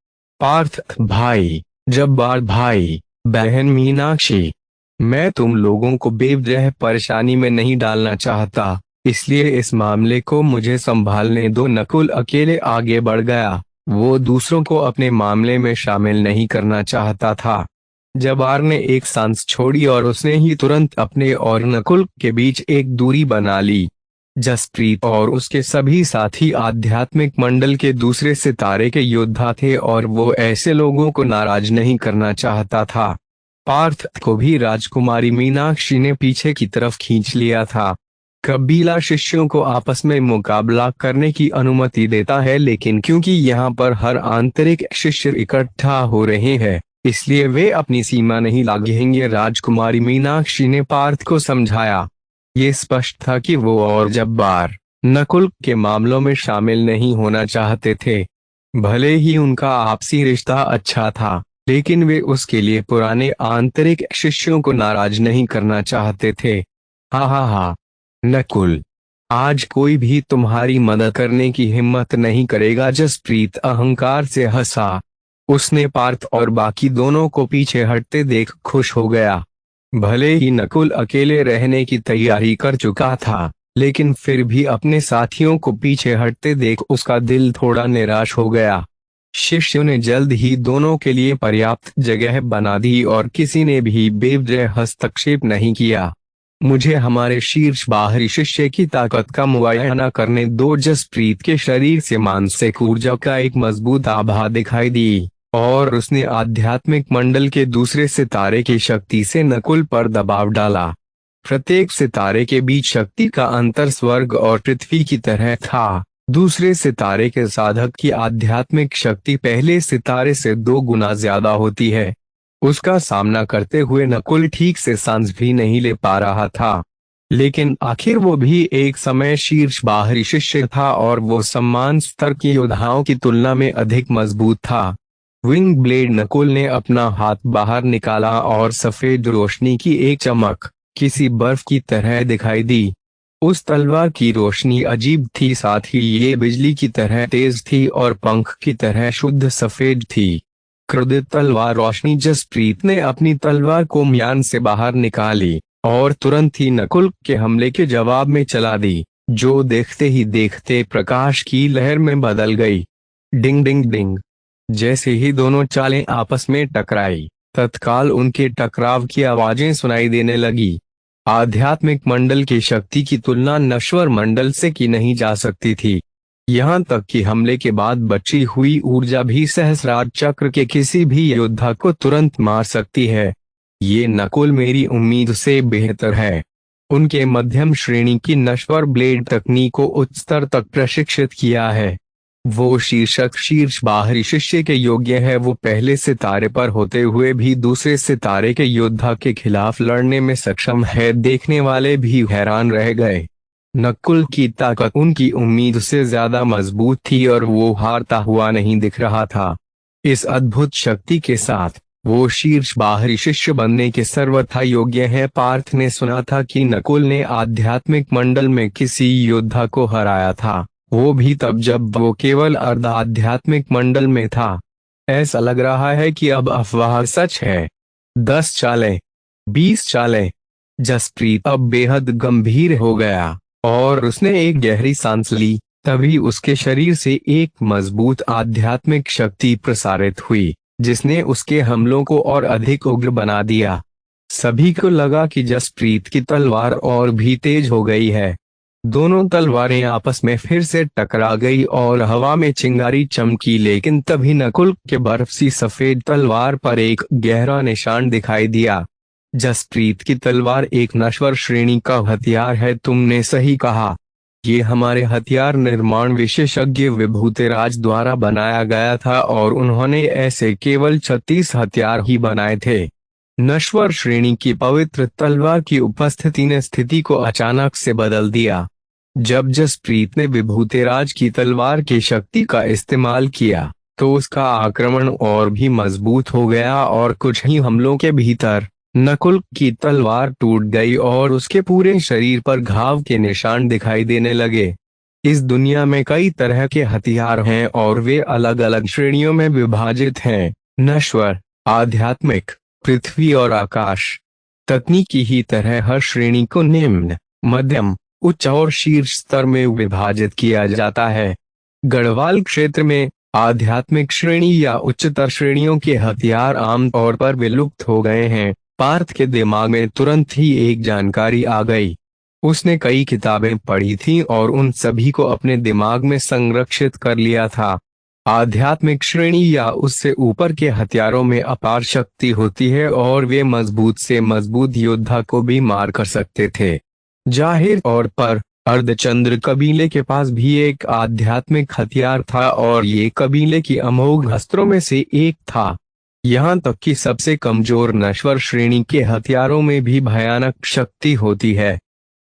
पार्थ भाई, जब्बार भाई, बहन मीनाक्षी, मैं तुम लोगों को बेवजह परेशानी में नहीं डालना चाहता, इसलिए इस मामले को मुझे संभालने दो। नकुल अकेले आगे बढ़ गया। वो दूसरों को अपने मामले में शामिल नहीं करना चाहता था। जबार ने एक सांस छोड़ी और उसने ही तुरंत अपने और नकुल के बीच एक दूरी बना ली। जसप्रीत और उसके सभी साथी आध्यात्मिक मंडल के दूसरे सितारे के योद्धा थे और वो ऐसे लोगों को नाराज नहीं करना चाहता था। पार्थ को भी राजकुमारी मीनाक्षी ने पीछे की तरफ खींच लिया था। कबीला शिष्यों को आपस में मुकाबला करने की अनुमति देता है, लेकिन क्योंकि यहाँ पर हर आंतरिक शिष्य इकट्ठा हो रहे हैं, इसलिए वे अपनी सीमा नहीं लागेंगे। राजकुमारी मीनाक्षी ने पार्थ को समझाया। ये स्पष्ट था कि वो और जब्बार नकुल के मामलों में शामिल नहीं होना चाहते थे। भले ही उनका आपसी रिश्ता अच्छा था, लेकिन वे उसके लिए पुराने आंतरिक शिष्यों को नाराज नहीं करना चाहते थे। हा हा हा नकुल, आज कोई भी तुम्हारी मदद करने की हिम्मत नहीं करेगा। जसप्रीत अहंकार से हंसा। उसने पार्थ और बाकी दोनों को पीछे हटते देख खुश हो गया। भले ही नकुल अकेले रहने की तैयारी कर चुका था, लेकिन फिर भी अपने साथियों को पीछे हटते देख उसका दिल थोड़ा निराश हो गया। शिष्यों ने जल्द ही दोनों के लिए पर्याप्त जगह बना दी और किसी ने भी बेवजह हस्तक्षेप नहीं किया। मुझे हमारे शीर्ष बाहरी शिष्य की ताकत का मुआयना करने दो। जसप्रीत के शरीर से मानसिक ऊर्जा का एक मजबूत आभा दिखाई दी और उसने आध्यात्मिक मंडल के दूसरे सितारे की शक्ति से नकुल पर दबाव डाला। प्रत्येक सितारे के बीच शक्ति का अंतर स्वर्ग और पृथ्वी की तरह था। दूसरे सितारे के साधक की आध्यात्मिक शक्ति पहले सितारे से 2 गुना ज्यादा होती है। उसका सामना करते हुए नकुल ठीक से सांस भी नहीं ले पा रहा था, लेकिन आखिर वो भी एक समय शीर्ष बाहरी शिष्य था और वो सम्मान स्तर के योद्धाओं की तुलना में अधिक मजबूत था। विंग ब्लेड नकुल ने अपना हाथ बाहर निकाला और सफेद रोशनी की एक चमक किसी बर्फ की तरह दिखाई दी। उस तलवार की रोशनी अजीब थी, साथ ही ये बिजली की तरह तेज थी और पंख की तरह शुद्ध सफेद थी। क्रोधित तलवार रोशनी। जसप्रीत ने अपनी तलवार को म्यान से बाहर निकाली और तुरंत ही नकुल के हमले के जवाब में चला दी, जो देखते ही देखते प्रकाश की लहर में बदल गई। डिंग डिंग डिंग। जैसे ही दोनों चालें आपस में टकराई, तत्काल उनके टकराव की आवाजें सुनाई देने लगी। आध्यात्मिक मंडल की शक्ति की तुलना नश्वर मंडल से की नहीं जा सकती थी। यहाँ तक कि हमले के बाद बची हुई ऊर्जा भी सहस्रार चक्र के किसी भी योद्धा को तुरंत मार सकती है। ये नकुल मेरी उम्मीद से बेहतर है। उनके मध्यम श्रेणी की नश्वर ब्लेड तकनीक को उच्च स्तर तक प्रशिक्षित किया है। वो शीर्ष बाहरी शिष्य के योग्य है। वो पहले सितारे पर होते हुए भी दूसरे सितारे के योद्धा के खिलाफ लड़ने में सक्षम है। देखने वाले भी हैरान रह गए। नकुल की ताकत उनकी उम्मीद से ज्यादा मजबूत थी और वो हारता हुआ नहीं दिख रहा था। इस अद्भुत शक्ति के साथ वो शीर्ष बाहरी शिष्य बनने के सर्वथा योग्य है। पार्थ ने सुना था कि नकुल ने आध्यात्मिक मंडल में किसी योद्धा को हराया था, वो भी तब जब वो केवल अर्ध आध्यात्मिक मंडल में था। ऐसा लग रहा है कि अब अफवाह सच है। 10 चालें, 20 चालें। जसप्रीत अब बेहद गंभीर हो गया और उसने एक गहरी सांस ली। तभी उसके शरीर से एक मजबूत आध्यात्मिक शक्ति प्रसारित हुई, जिसने उसके हमलों को और अधिक उग्र बना दिया। सभी को लगा कि जसप्रीत की तलवार और भी तेज हो गई है। दोनों तलवारें आपस में फिर से टकरा गई और हवा में चिंगारी चमकी, लेकिन तभी नकुल के बर्फ सी सफेद तलवार पर एक गहरा निशान दिखाई दिया। जसप्रीत की तलवार एक नश्वर श्रेणी का हथियार है, तुमने सही कहा। ये हमारे हथियार निर्माण विशेषज्ञ विभूतिराज द्वारा बनाया गया था और उन्होंने ऐसे केवल 36 हथियार ही बनाए थे। नश्वर श्रेणी की पवित्र तलवार की उपस्थिति ने स्थिति को अचानक से बदल दिया। जब जसप्रीत ने विभूतिराज की तलवार की शक्ति का इस्तेमाल किया तो उसका आक्रमण और भी मजबूत हो गया और कुछ ही हमलों के भीतर नकुल की तलवार टूट गई और उसके पूरे शरीर पर घाव के निशान दिखाई देने लगे। इस दुनिया में कई तरह के हथियार हैं और वे अलग अलग श्रेणियों में विभाजित हैं: नश्वर, आध्यात्मिक, पृथ्वी और आकाश। तकनीकी ही तरह हर श्रेणी को निम्न, मध्यम, उच्च और शीर्ष स्तर में विभाजित किया जाता है। गढ़वाल क्षेत्र में आध्यात्मिक श्रेणी या उच्चतर श्रेणियों के हथियार आमतौर पर विलुप्त हो गए हैं। पार्थ के दिमाग में तुरंत ही एक जानकारी आ गई। उसने कई किताबें पढ़ी थीं और उन सभी को अपने दिमाग में संरक्षित कर लिया था। आध्यात्मिक श्रेणी या उससे ऊपर के हथियारों में अपार शक्ति होती है और वे मजबूत से मजबूत योद्धा को भी मार कर सकते थे। जाहिर तौर पर अर्धचंद्र कबीले के पास भी एक आध्यात्मिक हथियार था और ये कबीले की अमोघ अस्त्रों में से एक था। यहाँ तक कि सबसे कमजोर नश्वर श्रेणी के हथियारों में भी भयानक शक्ति होती है।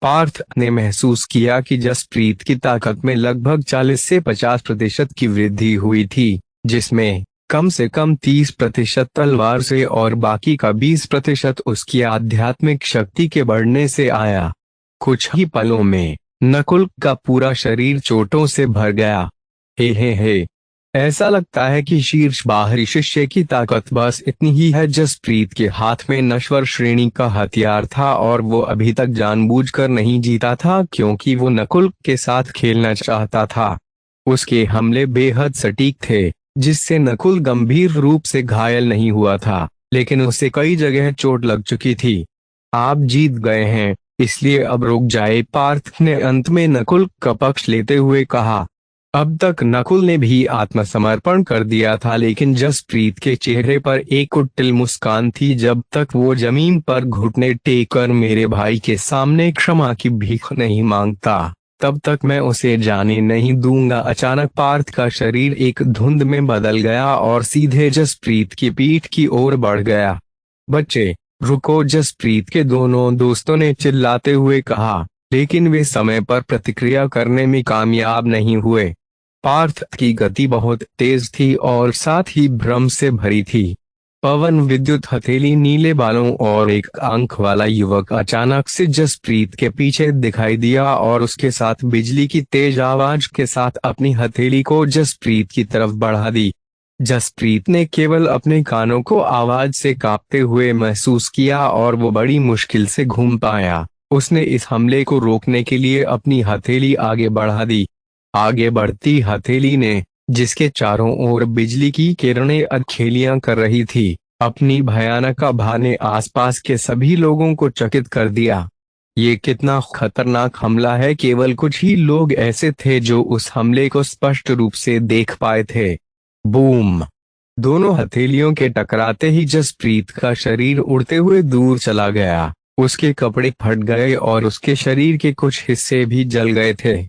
पार्थ ने महसूस किया कि जसप्रीत की ताकत में लगभग 40 से 50% की वृद्धि हुई थी, जिसमें कम से कम 30% तलवार से और बाकी का 20% उसकी आध्यात्मिक शक्ति के बढ़ने से आया। कुछ ही पलों में नकुल का पूरा शरीर चोटों से भर गया। हे, ऐसा लगता है कि शीर्ष बाहरी शिष्य की ताकत बस इतनी ही है। जसप्रीत के हाथ में नश्वर श्रेणी का हथियार था और वो अभी तक जानबूझकर नहीं जीता था, क्योंकि वो नकुल के साथ खेलना चाहता था। उसके हमले बेहद सटीक थे, जिससे नकुल गंभीर रूप से घायल नहीं हुआ था, लेकिन उसे कई जगह चोट लग चुकी थी। आप जीत गए हैं, इसलिए अब रुक जाए, पार्थ ने अंत में नकुल का पक्ष लेते हुए कहा। अब तक नकुल ने भी आत्मसमर्पण कर दिया था, लेकिन जसप्रीत के चेहरे पर एक कुटिल मुस्कान थी। जब तक वो जमीन पर घुटने टेककर मेरे भाई के सामने क्षमा की भीख नहीं मांगता, तब तक मैं उसे जाने नहीं दूंगा। अचानक पार्थ का शरीर एक धुंध में बदल गया और सीधे जसप्रीत की पीठ की ओर बढ़ गया। बच्चे, रुको, जसप्रीत के दोनों दोस्तों ने चिल्लाते हुए कहा, लेकिन वे समय पर प्रतिक्रिया करने में कामयाब नहीं हुए। पार्थ की गति बहुत तेज थी और साथ ही भ्रम से भरी थी। पवन विद्युत हथेली, नीले बालों और एक आंख वाला युवक अचानक से जसप्रीत के पीछे दिखाई दिया और उसके साथ बिजली की तेज आवाज के साथ अपनी हथेली को जसप्रीत की तरफ बढ़ा दी। जसप्रीत ने केवल अपने कानों को आवाज से कांपते हुए महसूस किया और वो बड़ी मुश्किल से घूम पाया। उसने इस हमले को रोकने के लिए अपनी हथेली आगे बढ़ा दी। आगे बढ़ती हथेली ने, जिसके चारों ओर बिजली की किरणें अदखेलियां कर रही थी, अपनी भयानक आभा ने आसपास के सभी लोगों को चकित कर दिया। ये कितना खतरनाक हमला है। केवल कुछ ही लोग ऐसे थे जो उस हमले को स्पष्ट रूप से देख पाए थे। बूम! दोनों हथेलियों के टकराते ही जसप्रीत का शरीर उड़ते हुए दूर चला गया। उसके कपड़े फट गए और उसके शरीर के कुछ हिस्से भी जल गए थे।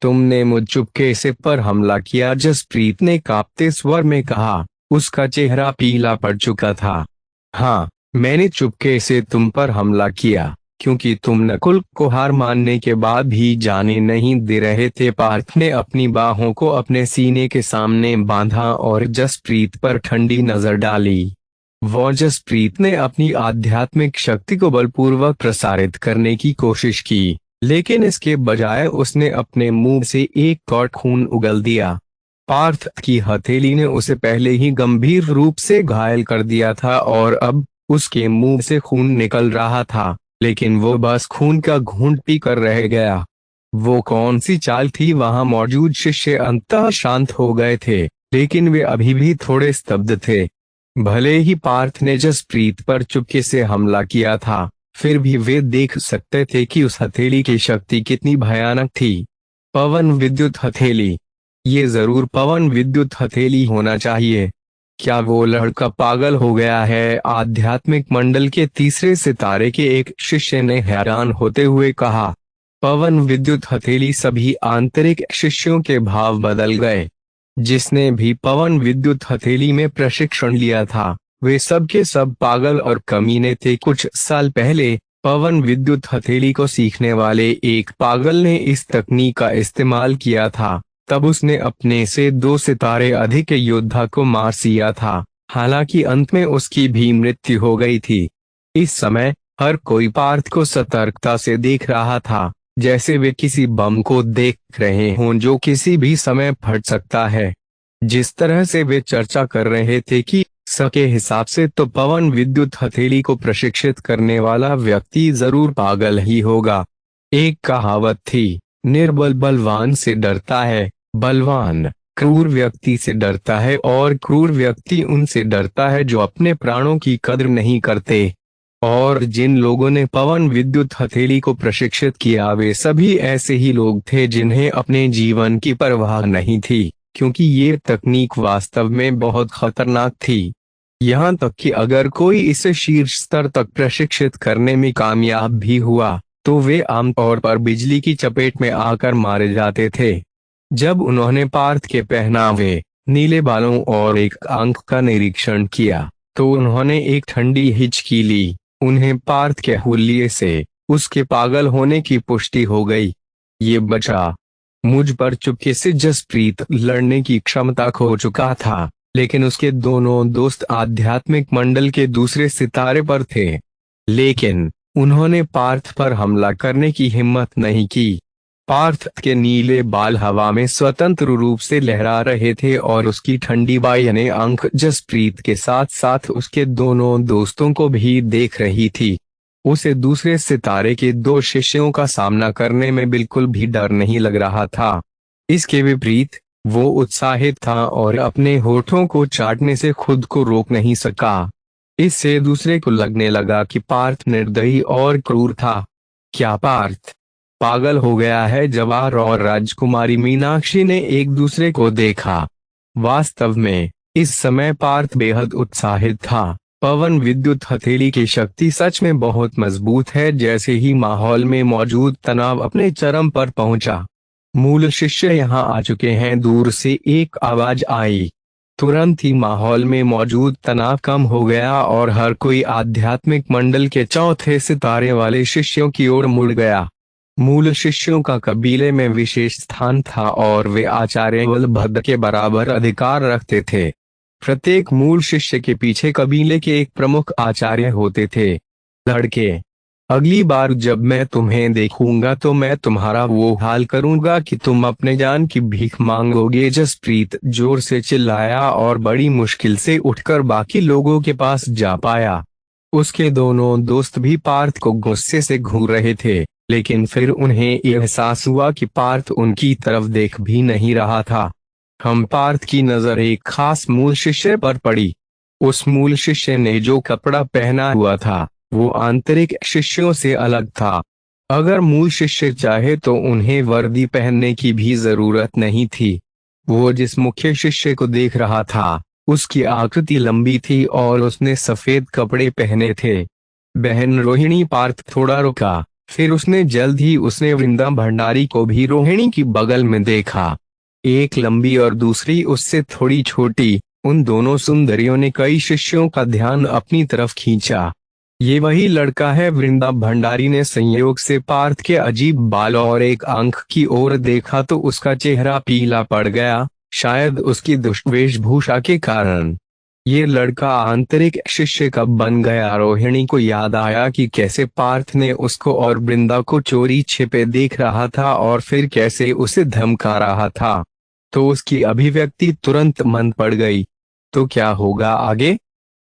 तुमने मुझ चुपके से पर हमला किया, जसप्रीत ने कांपते स्वर में कहा। उसका चेहरा पीला पड़ चुका था। हाँ, मैंने चुपके से तुम पर हमला किया, क्योंकि तुम नकुल को हार मानने के बाद भी जाने नहीं दे रहे थे। पार्थ ने अपनी बाहों को अपने सीने के सामने बांधा और जसप्रीत पर ठंडी नजर डाली। वो जसप्रीत ने अपनी आध्यात्मिक शक्ति को बलपूर्वक प्रसारित करने की कोशिश की, लेकिन इसके बजाय उसने अपने मुंह से एक कौट खून उगल दिया। पार्थ की हथेली ने उसे पहले ही गंभीर रूप से घायल कर दिया था और अब उसके मुंह से खून निकल रहा था, लेकिन वो बस खून का घूंट पी कर रह गया। वो कौन सी चाल थी? वहां मौजूद शिष्य अंततः शांत हो गए थे, लेकिन वे अभी भी थोड़े स्तब्ध थे। भले ही पार्थ ने जसप्रीत पर चुपके से हमला किया था, फिर भी वे देख सकते थे कि उस हथेली की शक्ति कितनी भयानक थी। पवन विद्युत हथेली। ये जरूर पवन विद्युत हथेली होना चाहिए। क्या वो लड़का पागल हो गया है? आध्यात्मिक मंडल के तीसरे सितारे के एक शिष्य ने हैरान होते हुए कहा। पवन विद्युत हथेली। सभी आंतरिक शिष्यों के भाव बदल गए। जिसने भी पवन विद्युत हथेली में प्रशिक्षण लिया था, वे सब के सब पागल और कमीने थे। कुछ साल पहले पवन विद्युत हथेली को सीखने वाले एक पागल ने इस तकनीक का इस्तेमाल किया था। तब उसने अपने से 2 सितारे अधिक योद्धा को मार दिया था। हालांकि अंत में उसकी भी मृत्यु हो गई थी। इस समय हर कोई पार्थ को सतर्कता से देख रहा था, जैसे वे किसी बम को देख रहे हों जो किसी भी समय फट सकता है। जिस तरह से वे चर्चा कर रहे थे कि सके हिसाब से तो पवन विद्युत हथेली को प्रशिक्षित करने वाला व्यक्ति जरूर पागल ही होगा। एक कहावत थी, निर्बल बलवान से डरता है, बलवान क्रूर व्यक्ति से डरता है और क्रूर व्यक्ति उनसे डरता है जो अपने प्राणों की कद्र नहीं करते। और जिन लोगों ने पवन विद्युत हथेली को प्रशिक्षित किया, वे सभी ऐसे ही लोग थे जिन्हें अपने जीवन की परवाह नहीं थी, क्योंकि ये तकनीक वास्तव में बहुत खतरनाक थी। यहाँ तक कि अगर कोई इसे शीर्ष स्तर तक प्रशिक्षित करने में कामयाब भी हुआ, तो वे आमतौर पर बिजली की चपेट में आकर मारे जाते थे। जब उन्होंने पार्थ के पहनावे, नीले बालों और एक आंख का निरीक्षण किया, तो उन्होंने एक ठंडी हिचकी ली। उन्हें पार्थ के हुलिये से उसके पागल होने की पुष्टि हो गई। ये बचा। मुझ पर चुपके से जसप्रीत लड़ने की क्षमता खो चुका था, लेकिन उसके दोनों दोस्त आध्यात्मिक मंडल के दूसरे सितारे पर थे। लेकिन उन्होंने पार्थ पर हमला करने की हिम्मत नहीं की। पार्थ के नीले बाल हवा में स्वतंत्र रूप से लहरा रहे थे और उसकी ठंडी बायां आंख जसप्रीत के साथ साथ उसके दोनों दोस्तों को भी देख रही थी। उसे दूसरे सितारे के 2 शिष्यों का सामना करने में बिल्कुल भी डर नहीं लग रहा था। इसके विपरीत वो उत्साहित था और अपने होठों को चाटने से खुद को रोक नहीं सका। इससे दूसरे को लगने लगा कि पार्थ निर्दयी और क्रूर था। क्या पार्थ पागल हो गया है? जवाहर और राजकुमारी मीनाक्षी ने एक दूसरे को देखा। वास्तव में इस समय पार्थ बेहद उत्साहित था। पवन विद्युत हथेली की शक्ति सच में बहुत मजबूत है। जैसे ही माहौल में मौजूद तनाव अपने चरम पर पहुंचा, मूल शिष्य यहाँ आ चुके हैं, दूर से एक आवाज आई। तुरंत ही माहौल में मौजूद तनाव कम हो गया और हर कोई आध्यात्मिक मंडल के चौथे सितारे वाले शिष्यों की ओर मुड़ गया। मूल शिष्यों का कबीले में विशेष स्थान था और वे आचार्य बलभद्र के बराबर अधिकार रखते थे। प्रत्येक मूल शिष्य के पीछे कबीले के एक प्रमुख आचार्य होते थे। लड़के, अगली बार जब मैं तुम्हें देखूंगा तो मैं तुम्हारा वो हाल करूंगा कि तुम अपने जान की भीख मांगोगे। जसप्रीत जोर से चिल्लाया और बड़ी मुश्किल से उठकर बाकी लोगों के पास जा पाया। उसके दोनों दोस्त भी पार्थ को गुस्से से घूर रहे थे, लेकिन फिर उन्हें एहसास हुआ कि पार्थ उनकी तरफ देख भी नहीं रहा था। हम पार्थ की नजर एक खास मूल शिष्य पर पड़ी। उस मूल शिष्य ने जो कपड़ा पहना हुआ था वो आंतरिक शिष्यों से अलग था। अगर मूल शिष्य चाहे तो उन्हें वर्दी पहनने की भी जरूरत नहीं थी। वो जिस मुख्य शिष्य को देख रहा था उसकी आकृति लंबी थी और उसने सफेद कपड़े पहने थे। बहन रोहिणी। पार्थ थोड़ा रुका, फिर उसने जल्द ही उसने वृंदा भंडारी को भी रोहिणी की बगल में देखा। एक लंबी और दूसरी उससे थोड़ी छोटी। उन दोनों सुंदरियों ने कई शिष्यों का ध्यान अपनी तरफ खींचा। ये वही लड़का है। वृंदा भंडारी ने संयोग से पार्थ के अजीब बाल और एक आंख की ओर देखा तो उसका चेहरा पीला पड़ गया, शायद उसकी दुष्ट वेशभूषा के कारण। ये लड़का आंतरिक शिष्य कब बन गया? रोहिणी को याद आया कि कैसे पार्थ ने उसको और वृंदा को चोरी छिपे देख रहा था और फिर कैसे उसे धमका रहा था, तो उसकी अभिव्यक्ति तुरंत मंद पड़ गई। तो क्या होगा आगे?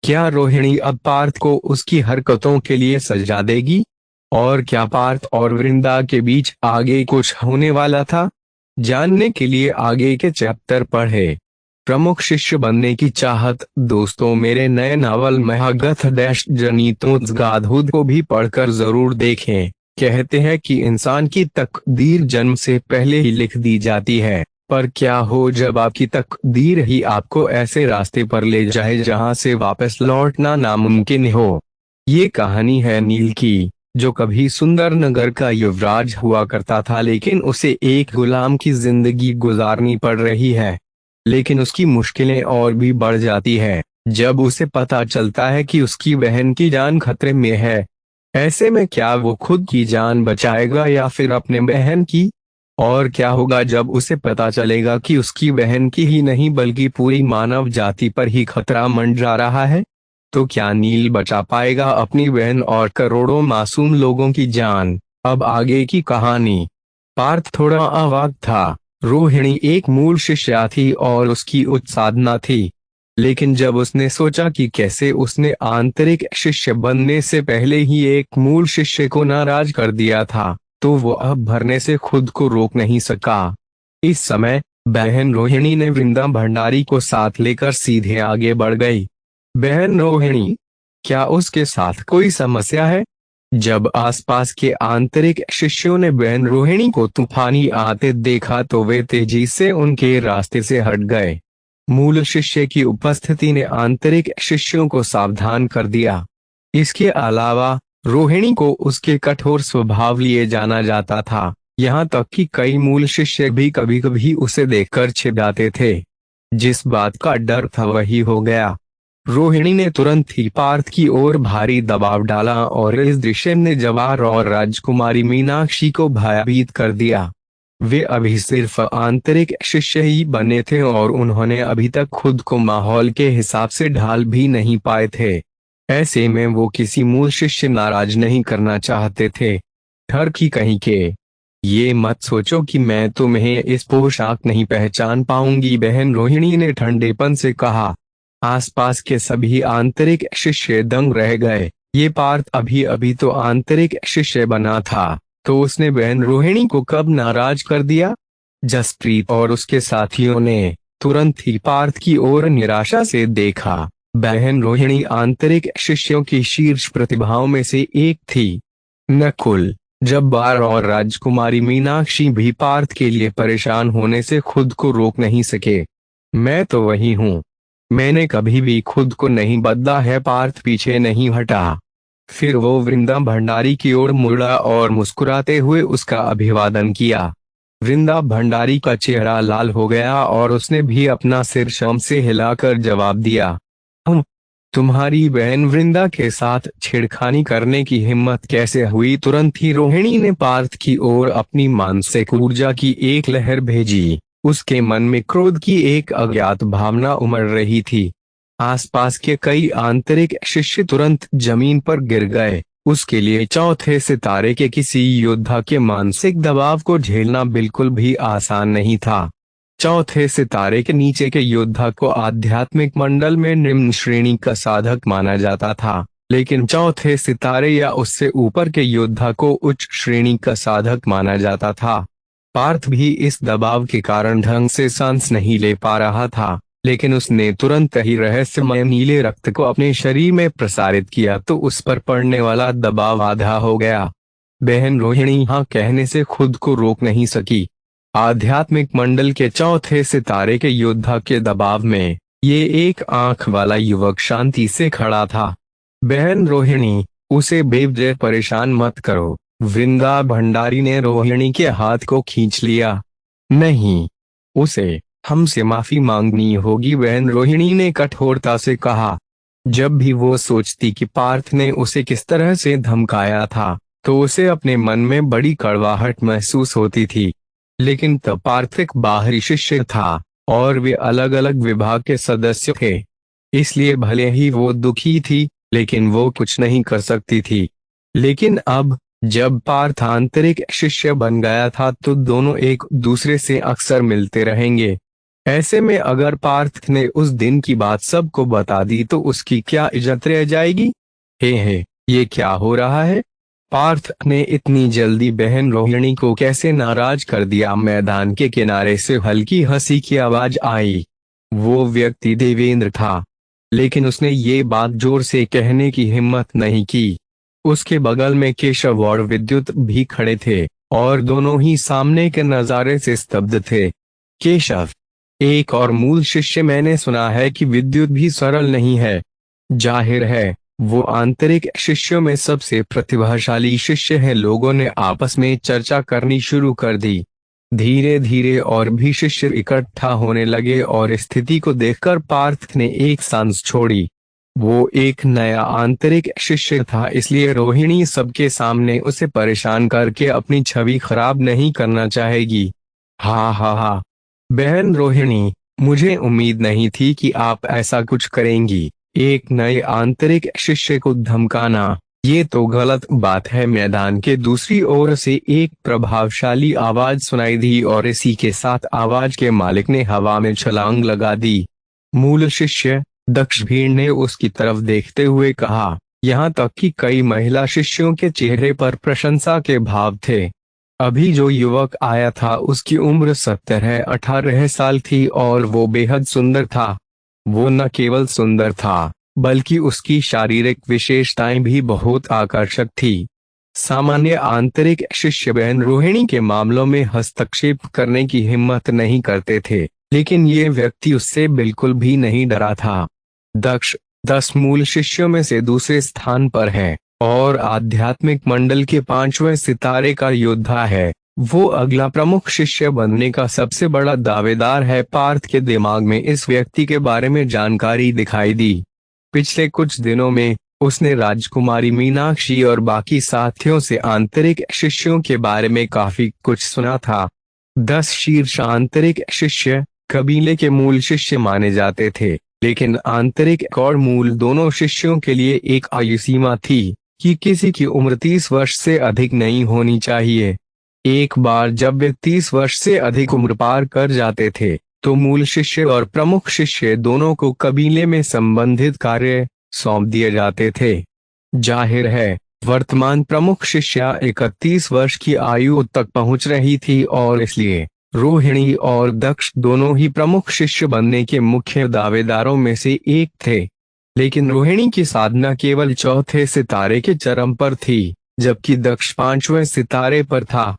क्या रोहिणी अब पार्थ को उसकी हरकतों के लिए सजा देगी? और क्या पार्थ और वृंदा के बीच आगे कुछ होने वाला था? जानने के लिए आगे के चैप्टर पढ़े। प्रमुख शिष्य बनने की चाहत। दोस्तों, मेरे नए नावल महागथ डैश जनितोत्गाधुद को भी पढ़कर जरूर देखें। कहते हैं कि इंसान की तकदीर जन्म से पहले ही लिख दी जाती है, पर क्या हो जब आपकी तकदीर ही आपको ऐसे रास्ते पर ले जाए जहां से वापस लौटना नामुमकिन हो। ये कहानी है नील की, जो कभी सुंदर नगर का युवराज हुआ करता था, लेकिन उसे एक गुलाम की जिंदगी गुजारनी पड़ रही है। लेकिन उसकी मुश्किलें और भी बढ़ जाती है जब उसे पता चलता है कि उसकी बहन की जान खतरे में है। ऐसे में क्या वो खुद की जान बचाएगा या फिर अपने बहन की? और क्या होगा जब उसे पता चलेगा कि उसकी बहन की ही नहीं बल्कि पूरी मानव जाति पर ही खतरा मंडरा रहा है? तो क्या नील बचा पाएगा अपनी बहन और करोड़ों मासूम लोगों की जान? अब आगे की कहानी। पार्थ थोड़ा अवाक था। रोहिणी एक मूल शिष्या थी और उसकी उच्च साधना थी। लेकिन जब उसने सोचा कि कैसे उसने आंतरिक शिष्य बनने से पहले ही एक मूल शिष्य को नाराज कर दिया था, तो वो अब भरने से खुद को रोक नहीं सका। इस समय बहन रोहिणी ने वृंदा भंडारी को साथ लेकर सीधे आगे बढ़ गई। बहन रोहिणी, क्या उसके साथ कोई समस्या है? जब आसपास के आंतरिक शिष्यों ने बहन रोहिणी को तूफानी आते देखा तो वे तेजी से उनके रास्ते से हट गए। मूल शिष्य की उपस्थिति ने आंतरिक शिष्यों को सावधान कर दिया। इसके अलावा रोहिणी को उसके कठोर स्वभाव लिए जाना जाता था, यहाँ तक कि कई मूल शिष्य भी कभी कभी उसे देखकर छिप जाते थे। जिस बात का डर था वही हो गया। रोहिणी ने तुरंत ही पार्थ की ओर भारी दबाव डाला और इस दृश्य ने जवाहर और राजकुमारी मीनाक्षी को भयभीत कर दिया। वे अभी सिर्फ आंतरिक शिष्य ही बने थे और उन्होंने अभी तक खुद को माहौल के हिसाब से ढाल भी नहीं पाए थे। ऐसे में वो किसी मूल शिष्य नाराज नहीं करना चाहते थे। ठर की कहीं के, ये मत सोचो कि मैं तुम्हें इस पोशाक नहीं पहचान पाऊंगी, बहन रोहिणी ने ठंडेपन से कहा। आसपास के सभी आंतरिक शिष्य दंग रह गए। ये पार्थ अभी अभी तो आंतरिक शिष्य बना था, तो उसने बहन रोहिणी को कब नाराज कर दिया? जसप्रीत और उसके साथियों ने तुरंत ही पार्थ की ओर निराशा से देखा। बहन रोहिणी आंतरिक शिष्यों की शीर्ष प्रतिभाओं में से एक थी। नकुल, जब्बार और राजकुमारी मीनाक्षी भी पार्थ के लिए परेशान होने से खुद को रोक नहीं सके। मैं तो वही हूँ, मैंने कभी भी खुद को नहीं बदला है, पार्थ पीछे नहीं हटा। फिर वो वृंदा भंडारी की ओर मुड़ा और मुस्कुराते हुए उसका अभिवादन किया। वृंदा भंडारी का चेहरा लाल हो गया और उसने भी अपना सिर शर्म से हिलाकर जवाब दिया, तुम्हारी बहन वृंदा के साथ छेड़खानी करने की हिम्मत कैसे हुई? तुरंत ही रोहिणी ने पार्थ की ओर अपनी मानसिक ऊर्जा की एक लहर भेजी। उसके मन में क्रोध की एक अज्ञात भावना उमड़ रही थी। आसपास के कई आंतरिक शिष्य तुरंत जमीन पर गिर गए। उसके लिए चौथे सितारे के किसी योद्धा के मानसिक दबाव को झेलना बिल्कुल भी आसान नहीं था। चौथे सितारे के नीचे के योद्धा को आध्यात्मिक मंडल में निम्न श्रेणी का साधक माना जाता था, लेकिन चौथे सितारे या उससे ऊपर के योद्धा को उच्च श्रेणी का साधक माना जाता था। पार्थ भी इस दबाव के कारण ढंग से सांस नहीं ले पा रहा था, लेकिन उसने तुरंत ही रहस्यमय नीले रक्त को अपने शरीर में प्रसारित किया तो उस पर पड़ने वाला दबाव आधा हो गया। बहन रोहिणी हाँ कहने से खुद को रोक नहीं सकी। आध्यात्मिक मंडल के चौथे सितारे के योद्धा के दबाव में ये एक आंख वाला युवक शांति से खड़ा था। बहन रोहिणी, उसे बेवजह परेशान मत करो। वृंदा भंडारी ने रोहिणी के हाथ को खींच लिया। नहीं, उसे हमसे माफी मांगनी होगी, बहन रोहिणी ने कठोरता से कहा। जब भी वो सोचती कि पार्थ ने उसे किस तरह से धमकाया था, तो उसे अपने मन में बड़ी कड़वाहट महसूस होती थी। लेकिन तब पार्थ एक बाहरी शिष्य था और वे अलग अलग विभाग के सदस्य थे, इसलिए भले ही वो दुखी थी, लेकिन वो कुछ नहीं कर सकती थी। लेकिन अब जब पार्थ आंतरिक शिष्य बन गया था तो दोनों एक दूसरे से अक्सर मिलते रहेंगे। ऐसे में अगर पार्थ ने उस दिन की बात सबको बता दी तो उसकी क्या इज्जत रह जाएगी। हे, ये क्या हो रहा है। पार्थ ने इतनी जल्दी बहन रोहिणी को कैसे नाराज कर दिया। मैदान के किनारे से हल्की हंसी की आवाज आई। वो व्यक्ति देवेंद्र था, लेकिन उसने ये बात जोर से कहने की हिम्मत नहीं की। उसके बगल में केशव और विद्युत भी खड़े थे, और दोनों ही सामने के नजारे से स्तब्ध थे। केशव, एक और मूल शिष्य। मैंने सुना है कि विद्युत भी सरल नहीं है। जाहिर है वो आंतरिक शिष्यों में सबसे प्रतिभाशाली शिष्य है। लोगों ने आपस में चर्चा करनी शुरू कर दी। धीरे धीरे और भी शिष्य इकट्ठा होने लगे और स्थिति को देखकर पार्थ ने एक सांस छोड़ी। वो एक नया आंतरिक शिष्य था, इसलिए रोहिणी सबके सामने उसे परेशान करके अपनी छवि खराब नहीं करना चाहेगी। हा हा हा, बहन रोहिणी, मुझे उम्मीद नहीं थी कि आप ऐसा कुछ करेंगी। एक नए आंतरिक शिष्य को धमकाना, ये तो गलत बात है। मैदान के दूसरी ओर से एक प्रभावशाली आवाज सुनाई दी और इसी के साथ आवाज के मालिक ने हवा में छलांग लगा दी। मूल शिष्य दक्ष भीड़ ने उसकी तरफ देखते हुए कहा। यहाँ तक कि कई महिला शिष्यों के चेहरे पर प्रशंसा के भाव थे। अभी जो युवक आया था उसकी उम्र 17-18 साल थी और वो बेहद सुंदर था। वो न केवल सुंदर था, बल्कि उसकी शारीरिक विशेषताएं भी बहुत आकर्षक थी। सामान्य आंतरिक शिष्य बहन रोहिणी के मामलों में हस्तक्षेप करने की हिम्मत नहीं करते थे, लेकिन ये व्यक्ति उससे बिल्कुल भी नहीं डरा था। दक्ष 10 मूल शिष्यों में से दूसरे स्थान पर है और आध्यात्मिक मंडल के 5वें सितारे का योद्धा है। वो अगला प्रमुख शिष्य बनने का सबसे बड़ा दावेदार है। पार्थ के दिमाग में इस व्यक्ति के बारे में जानकारी दिखाई दी। पिछले कुछ दिनों में उसने राजकुमारी मीनाक्षी और बाकी साथियों से आंतरिक शिष्यों के बारे में काफी कुछ सुना था। 10 शीर्ष आंतरिक शिष्य कबीले के मूल शिष्य माने जाते थे, लेकिन आंतरिक और मूल दोनों शिष्यों के लिए एक आयु सीमा थी कि किसी की उम्र 30 वर्ष से अधिक नहीं होनी चाहिए। एक बार जब वे 30 वर्ष से अधिक उम्र पार कर जाते थे तो मूल शिष्य और प्रमुख शिष्य दोनों को कबीले में संबंधित कार्य सौंप दिए जाते थे। जाहिर है वर्तमान प्रमुख शिष्या 31 वर्ष की आयु तक पहुंच रही थी और इसलिए रोहिणी और दक्ष दोनों ही प्रमुख शिष्य बनने के मुख्य दावेदारों में से एक थे। लेकिन रोहिणी की साधना केवल 4थे सितारे के चरम पर थी, जबकि दक्ष 5वें सितारे पर था।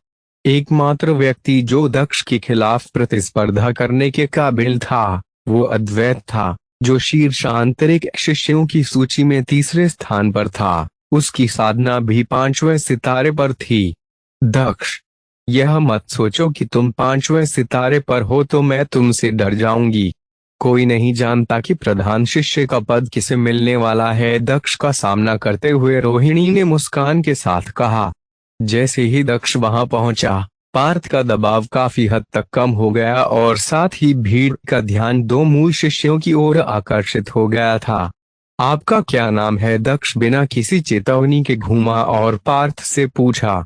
एकमात्र व्यक्ति जो दक्ष के खिलाफ प्रतिस्पर्धा करने के काबिल था वो अद्वैत था, जो शीर्ष आंतरिक शिष्यों की सूची में तीसरे स्थान पर था। उसकी साधना भी 5वें सितारे पर थी। दक्ष, यह मत सोचो कि तुम 5वें सितारे पर हो तो मैं तुमसे डर जाऊंगी। कोई नहीं जानता कि प्रधान शिष्य का पद किसे मिलने वाला है। दक्ष का सामना करते हुए रोहिणी ने मुस्कान के साथ कहा। जैसे ही दक्ष वहां पहुंचा, पार्थ का दबाव काफी हद तक कम हो गया और साथ ही भीड़ का ध्यान 2 मूल शिष्यों की ओर आकर्षित हो गया था। आपका क्या नाम है? दक्ष बिना किसी चेतावनी के घूमा और पार्थ से पूछा।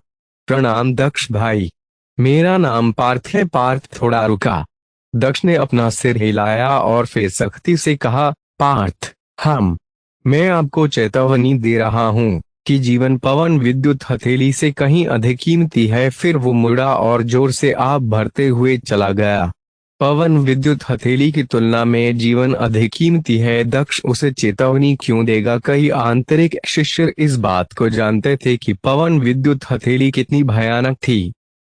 प्रणाम दक्ष भाई, मेरा नाम पार्थ है। पार्थ थोड़ा रुका। दक्ष ने अपना सिर हिलाया और फिर सख्ती से कहा, पार्थ, मैं आपको चेतावनी दे रहा हूँ कि जीवन पवन विद्युत हथेली से कहीं अधिक कीमती है। फिर वो मुड़ा और जोर से आप भरते हुए चला गया। पवन विद्युत हथेली की तुलना में जीवन अधिक कीमती है। दक्ष उसे चेतावनी क्यों देगा? कई आंतरिक शिष्य इस बात को जानते थे कि पवन विद्युत हथेली कितनी भयानक थी।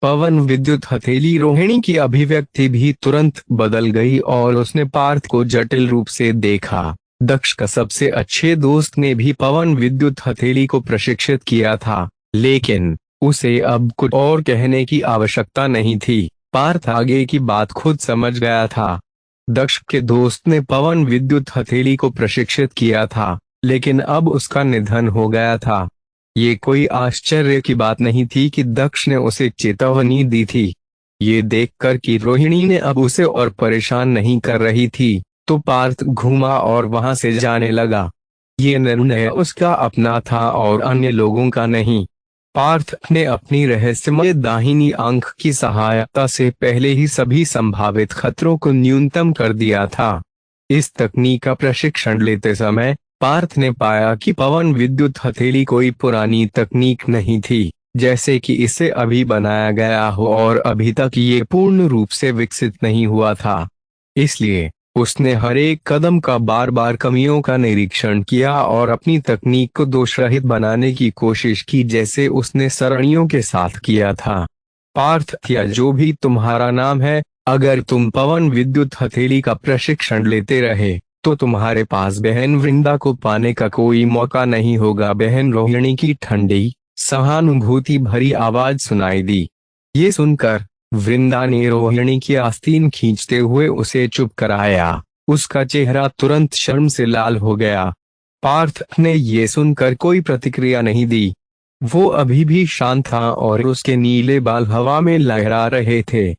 पवन विद्युत हथेली रोहिणी की अभिव्यक्ति भी तुरंत बदल गई और उसने पार्थ को जटिल रूप से देखा। दक्ष का सबसे अच्छे दोस्त ने भी पवन विद्युत हथेली को प्रशिक्षित किया था, लेकिन उसे अब कुछ और कहने की आवश्यकता नहीं थी। पार्थ आगे की बात खुद समझ गया था। दक्ष के दोस्त ने पवन विद्युत हथेली को प्रशिक्षित किया था, लेकिन अब उसका निधन हो गया था। ये कोई आश्चर्य की बात नहीं थी कि दक्ष ने उसे चेतावनी दी थी। ये देखकर कि रोहिणी ने अब उसे और परेशान नहीं कर रही थी, तो पार्थ घूमा और वहां से जाने लगा। ये निर्णय उसका अपना था और अन्य लोगों का नहीं। पार्थ ने अपनी रहस्यमय दाहिनी आंख की सहायता से पहले ही सभी संभावित खतरों को न्यूनतम कर दिया था। इस तकनीक का प्रशिक्षण लेते समय पार्थ ने पाया कि पवन विद्युत हथेली कोई पुरानी तकनीक नहीं थी, जैसे कि इसे अभी बनाया गया हो और अभी तक ये पूर्ण रूप से विकसित नहीं हुआ था। इसलिए उसने हर एक कदम का बार बार कमियों का निरीक्षण किया और अपनी तकनीक को दोषरहित बनाने की कोशिश की, जैसे उसने सरणियों के साथ किया था। पार्थ, या जो भी तुम्हारा नाम है, अगर तुम पवन विद्युत हथेली का प्रशिक्षण लेते रहे तो तुम्हारे पास बहन वृंदा को पाने का कोई मौका नहीं होगा। बहन रोहिणी की ठंडी सहानुभूति भरी आवाज सुनाई दी। ये सुनकर वृंदा ने रोहिणी की आस्तीन खींचते हुए उसे चुप कराया। उसका चेहरा तुरंत शर्म से लाल हो गया। पार्थ ने ये सुनकर कोई प्रतिक्रिया नहीं दी। वो अभी भी शांत था और उसके नीले बाल हवा में लहरा रहे थे।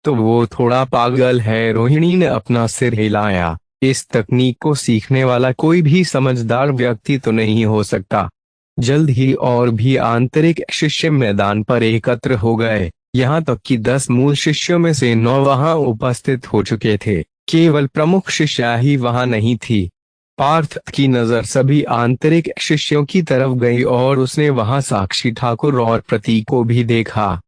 तो वो थोड़ा पागल है, रोहिणी ने अपना सिर हिलाया। इस तकनीक को सीखने वाला कोई भी समझदार व्यक्ति तो नहीं हो सकता। जल्द ही और भी आंतरिक शिष्य मैदान पर एकत्र हो गए। यहाँ तक कि 10 मूल शिष्यों में से 9 वहां उपस्थित हो चुके थे। केवल प्रमुख शिष्या ही वहां नहीं थी। पार्थ की नजर सभी आंतरिक शिष्यों की तरफ गई और उसने वहां साक्षी ठाकुर और प्रतीक को भी देखा।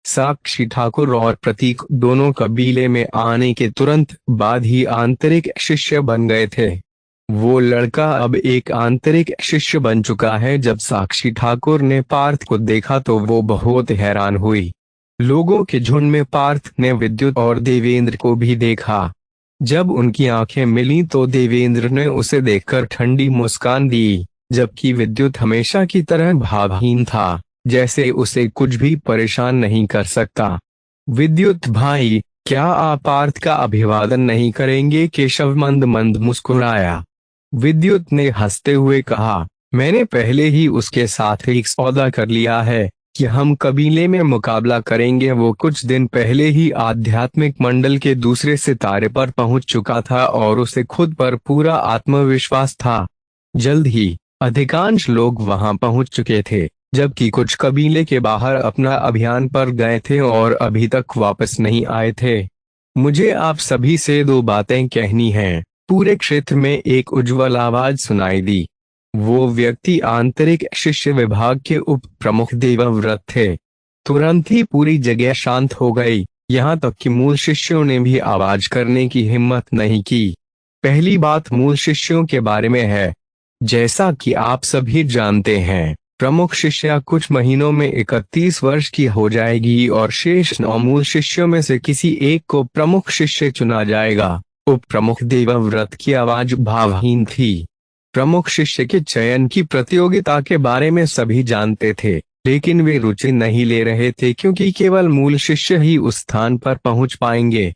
साक्षी ठाकुर और प्रतीक दोनों कबीले में आने के तुरंत बाद ही आंतरिक शिष्य बन गए थे। वो लड़का अब एक आंतरिक शिष्य बन चुका है। जब साक्षी ठाकुर ने पार्थ को देखा तो वो बहुत हैरान हुई। लोगों के झुंड में पार्थ ने विद्युत और देवेंद्र को भी देखा। जब उनकी आंखें मिली तो देवेंद्र ने उसे देखकर ठंडी मुस्कान दी, जबकि विद्युत हमेशा की तरह भावहीन था, जैसे उसे कुछ भी परेशान नहीं कर सकता। विद्युत भाई, क्या आप पार्थ का अभिवादन नहीं करेंगे? केशव मंद मंद मुस्कुराया। विद्युत ने हंसते हुए कहा, मैंने पहले ही उसके साथ एक सौदा कर लिया है कि हम कबीले में मुकाबला करेंगे। वो कुछ दिन पहले ही आध्यात्मिक मंडल के दूसरे सितारे पर पहुंच चुका था और उसे खुद पर पूरा आत्मविश्वास था। जल्द ही अधिकांश लोग वहां पहुंच चुके थे, जबकि कुछ कबीले के बाहर अपना अभियान पर गए थे और अभी तक वापस नहीं आए थे। मुझे आप सभी से 2 बातें कहनी हैं। पूरे क्षेत्र में एक उज्ज्वल आवाज सुनाई दी। वो व्यक्ति आंतरिक शिष्य विभाग के उप प्रमुख देवव्रत थे। तुरंत ही पूरी जगह शांत हो गई, यहाँ तक कि मूल शिष्यों ने भी आवाज करने की हिम्मत नहीं की। पहली बात मूल शिष्यों के बारे में है। जैसा कि आप सभी जानते हैं, प्रमुख शिष्या कुछ महीनों में 31 वर्ष की हो जाएगी और शेष 9 मूल शिष्यों में से किसी एक को प्रमुख शिष्य चुना जाएगा। उप प्रमुख देवव्रत की आवाज भावहीन थी। प्रमुख शिष्य के चयन की प्रतियोगिता के बारे में सभी जानते थे, लेकिन वे रुचि नहीं ले रहे थे क्योंकि केवल मूल शिष्य ही उस स्थान पर पहुंच पाएंगे।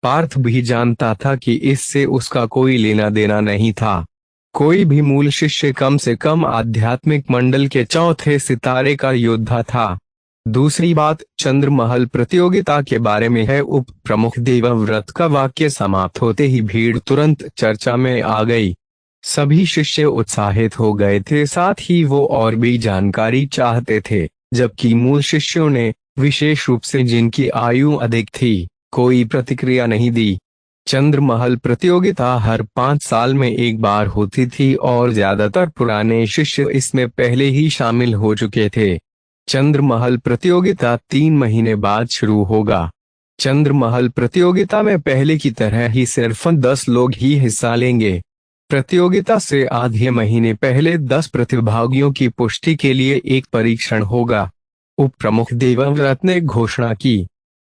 पार्थ भी जानता था कि इससे उसका कोई लेना देना नहीं था। कोई भी मूल शिष्य कम से कम आध्यात्मिक मंडल के 4थे सितारे का योद्धा था। दूसरी बात चंद्रमहल प्रतियोगिता के बारे में है। उप प्रमुख देवव्रत का वाक्य समाप्त होते ही भीड़ तुरंत चर्चा में आ गई। सभी शिष्य उत्साहित हो गए थे, साथ ही वो और भी जानकारी चाहते थे, जबकि मूल शिष्यों ने, विशेष रूप से जिनकी आयु अधिक थी, कोई प्रतिक्रिया नहीं दी। चंद्रमहल प्रतियोगिता हर 5 साल में एक बार होती थी और ज्यादातर पुराने शिष्य इसमें पहले ही शामिल हो चुके थे। चंद्रमहल प्रतियोगिता 3 महीने बाद शुरू होगा। चंद्रमहल प्रतियोगिता में पहले की तरह ही सिर्फ 10 लोग ही हिस्सा लेंगे। प्रतियोगिता से आधे महीने पहले 10 प्रतिभागियों की पुष्टि के लिए एक परीक्षण होगा। उप प्रमुख देवव्रत ने घोषणा की।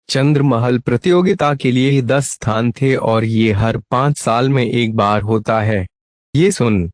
चंद्रमहल प्रतियोगिता के लिए 10 स्थान थे और ये हर 5 साल में एक बार होता है। ये सुन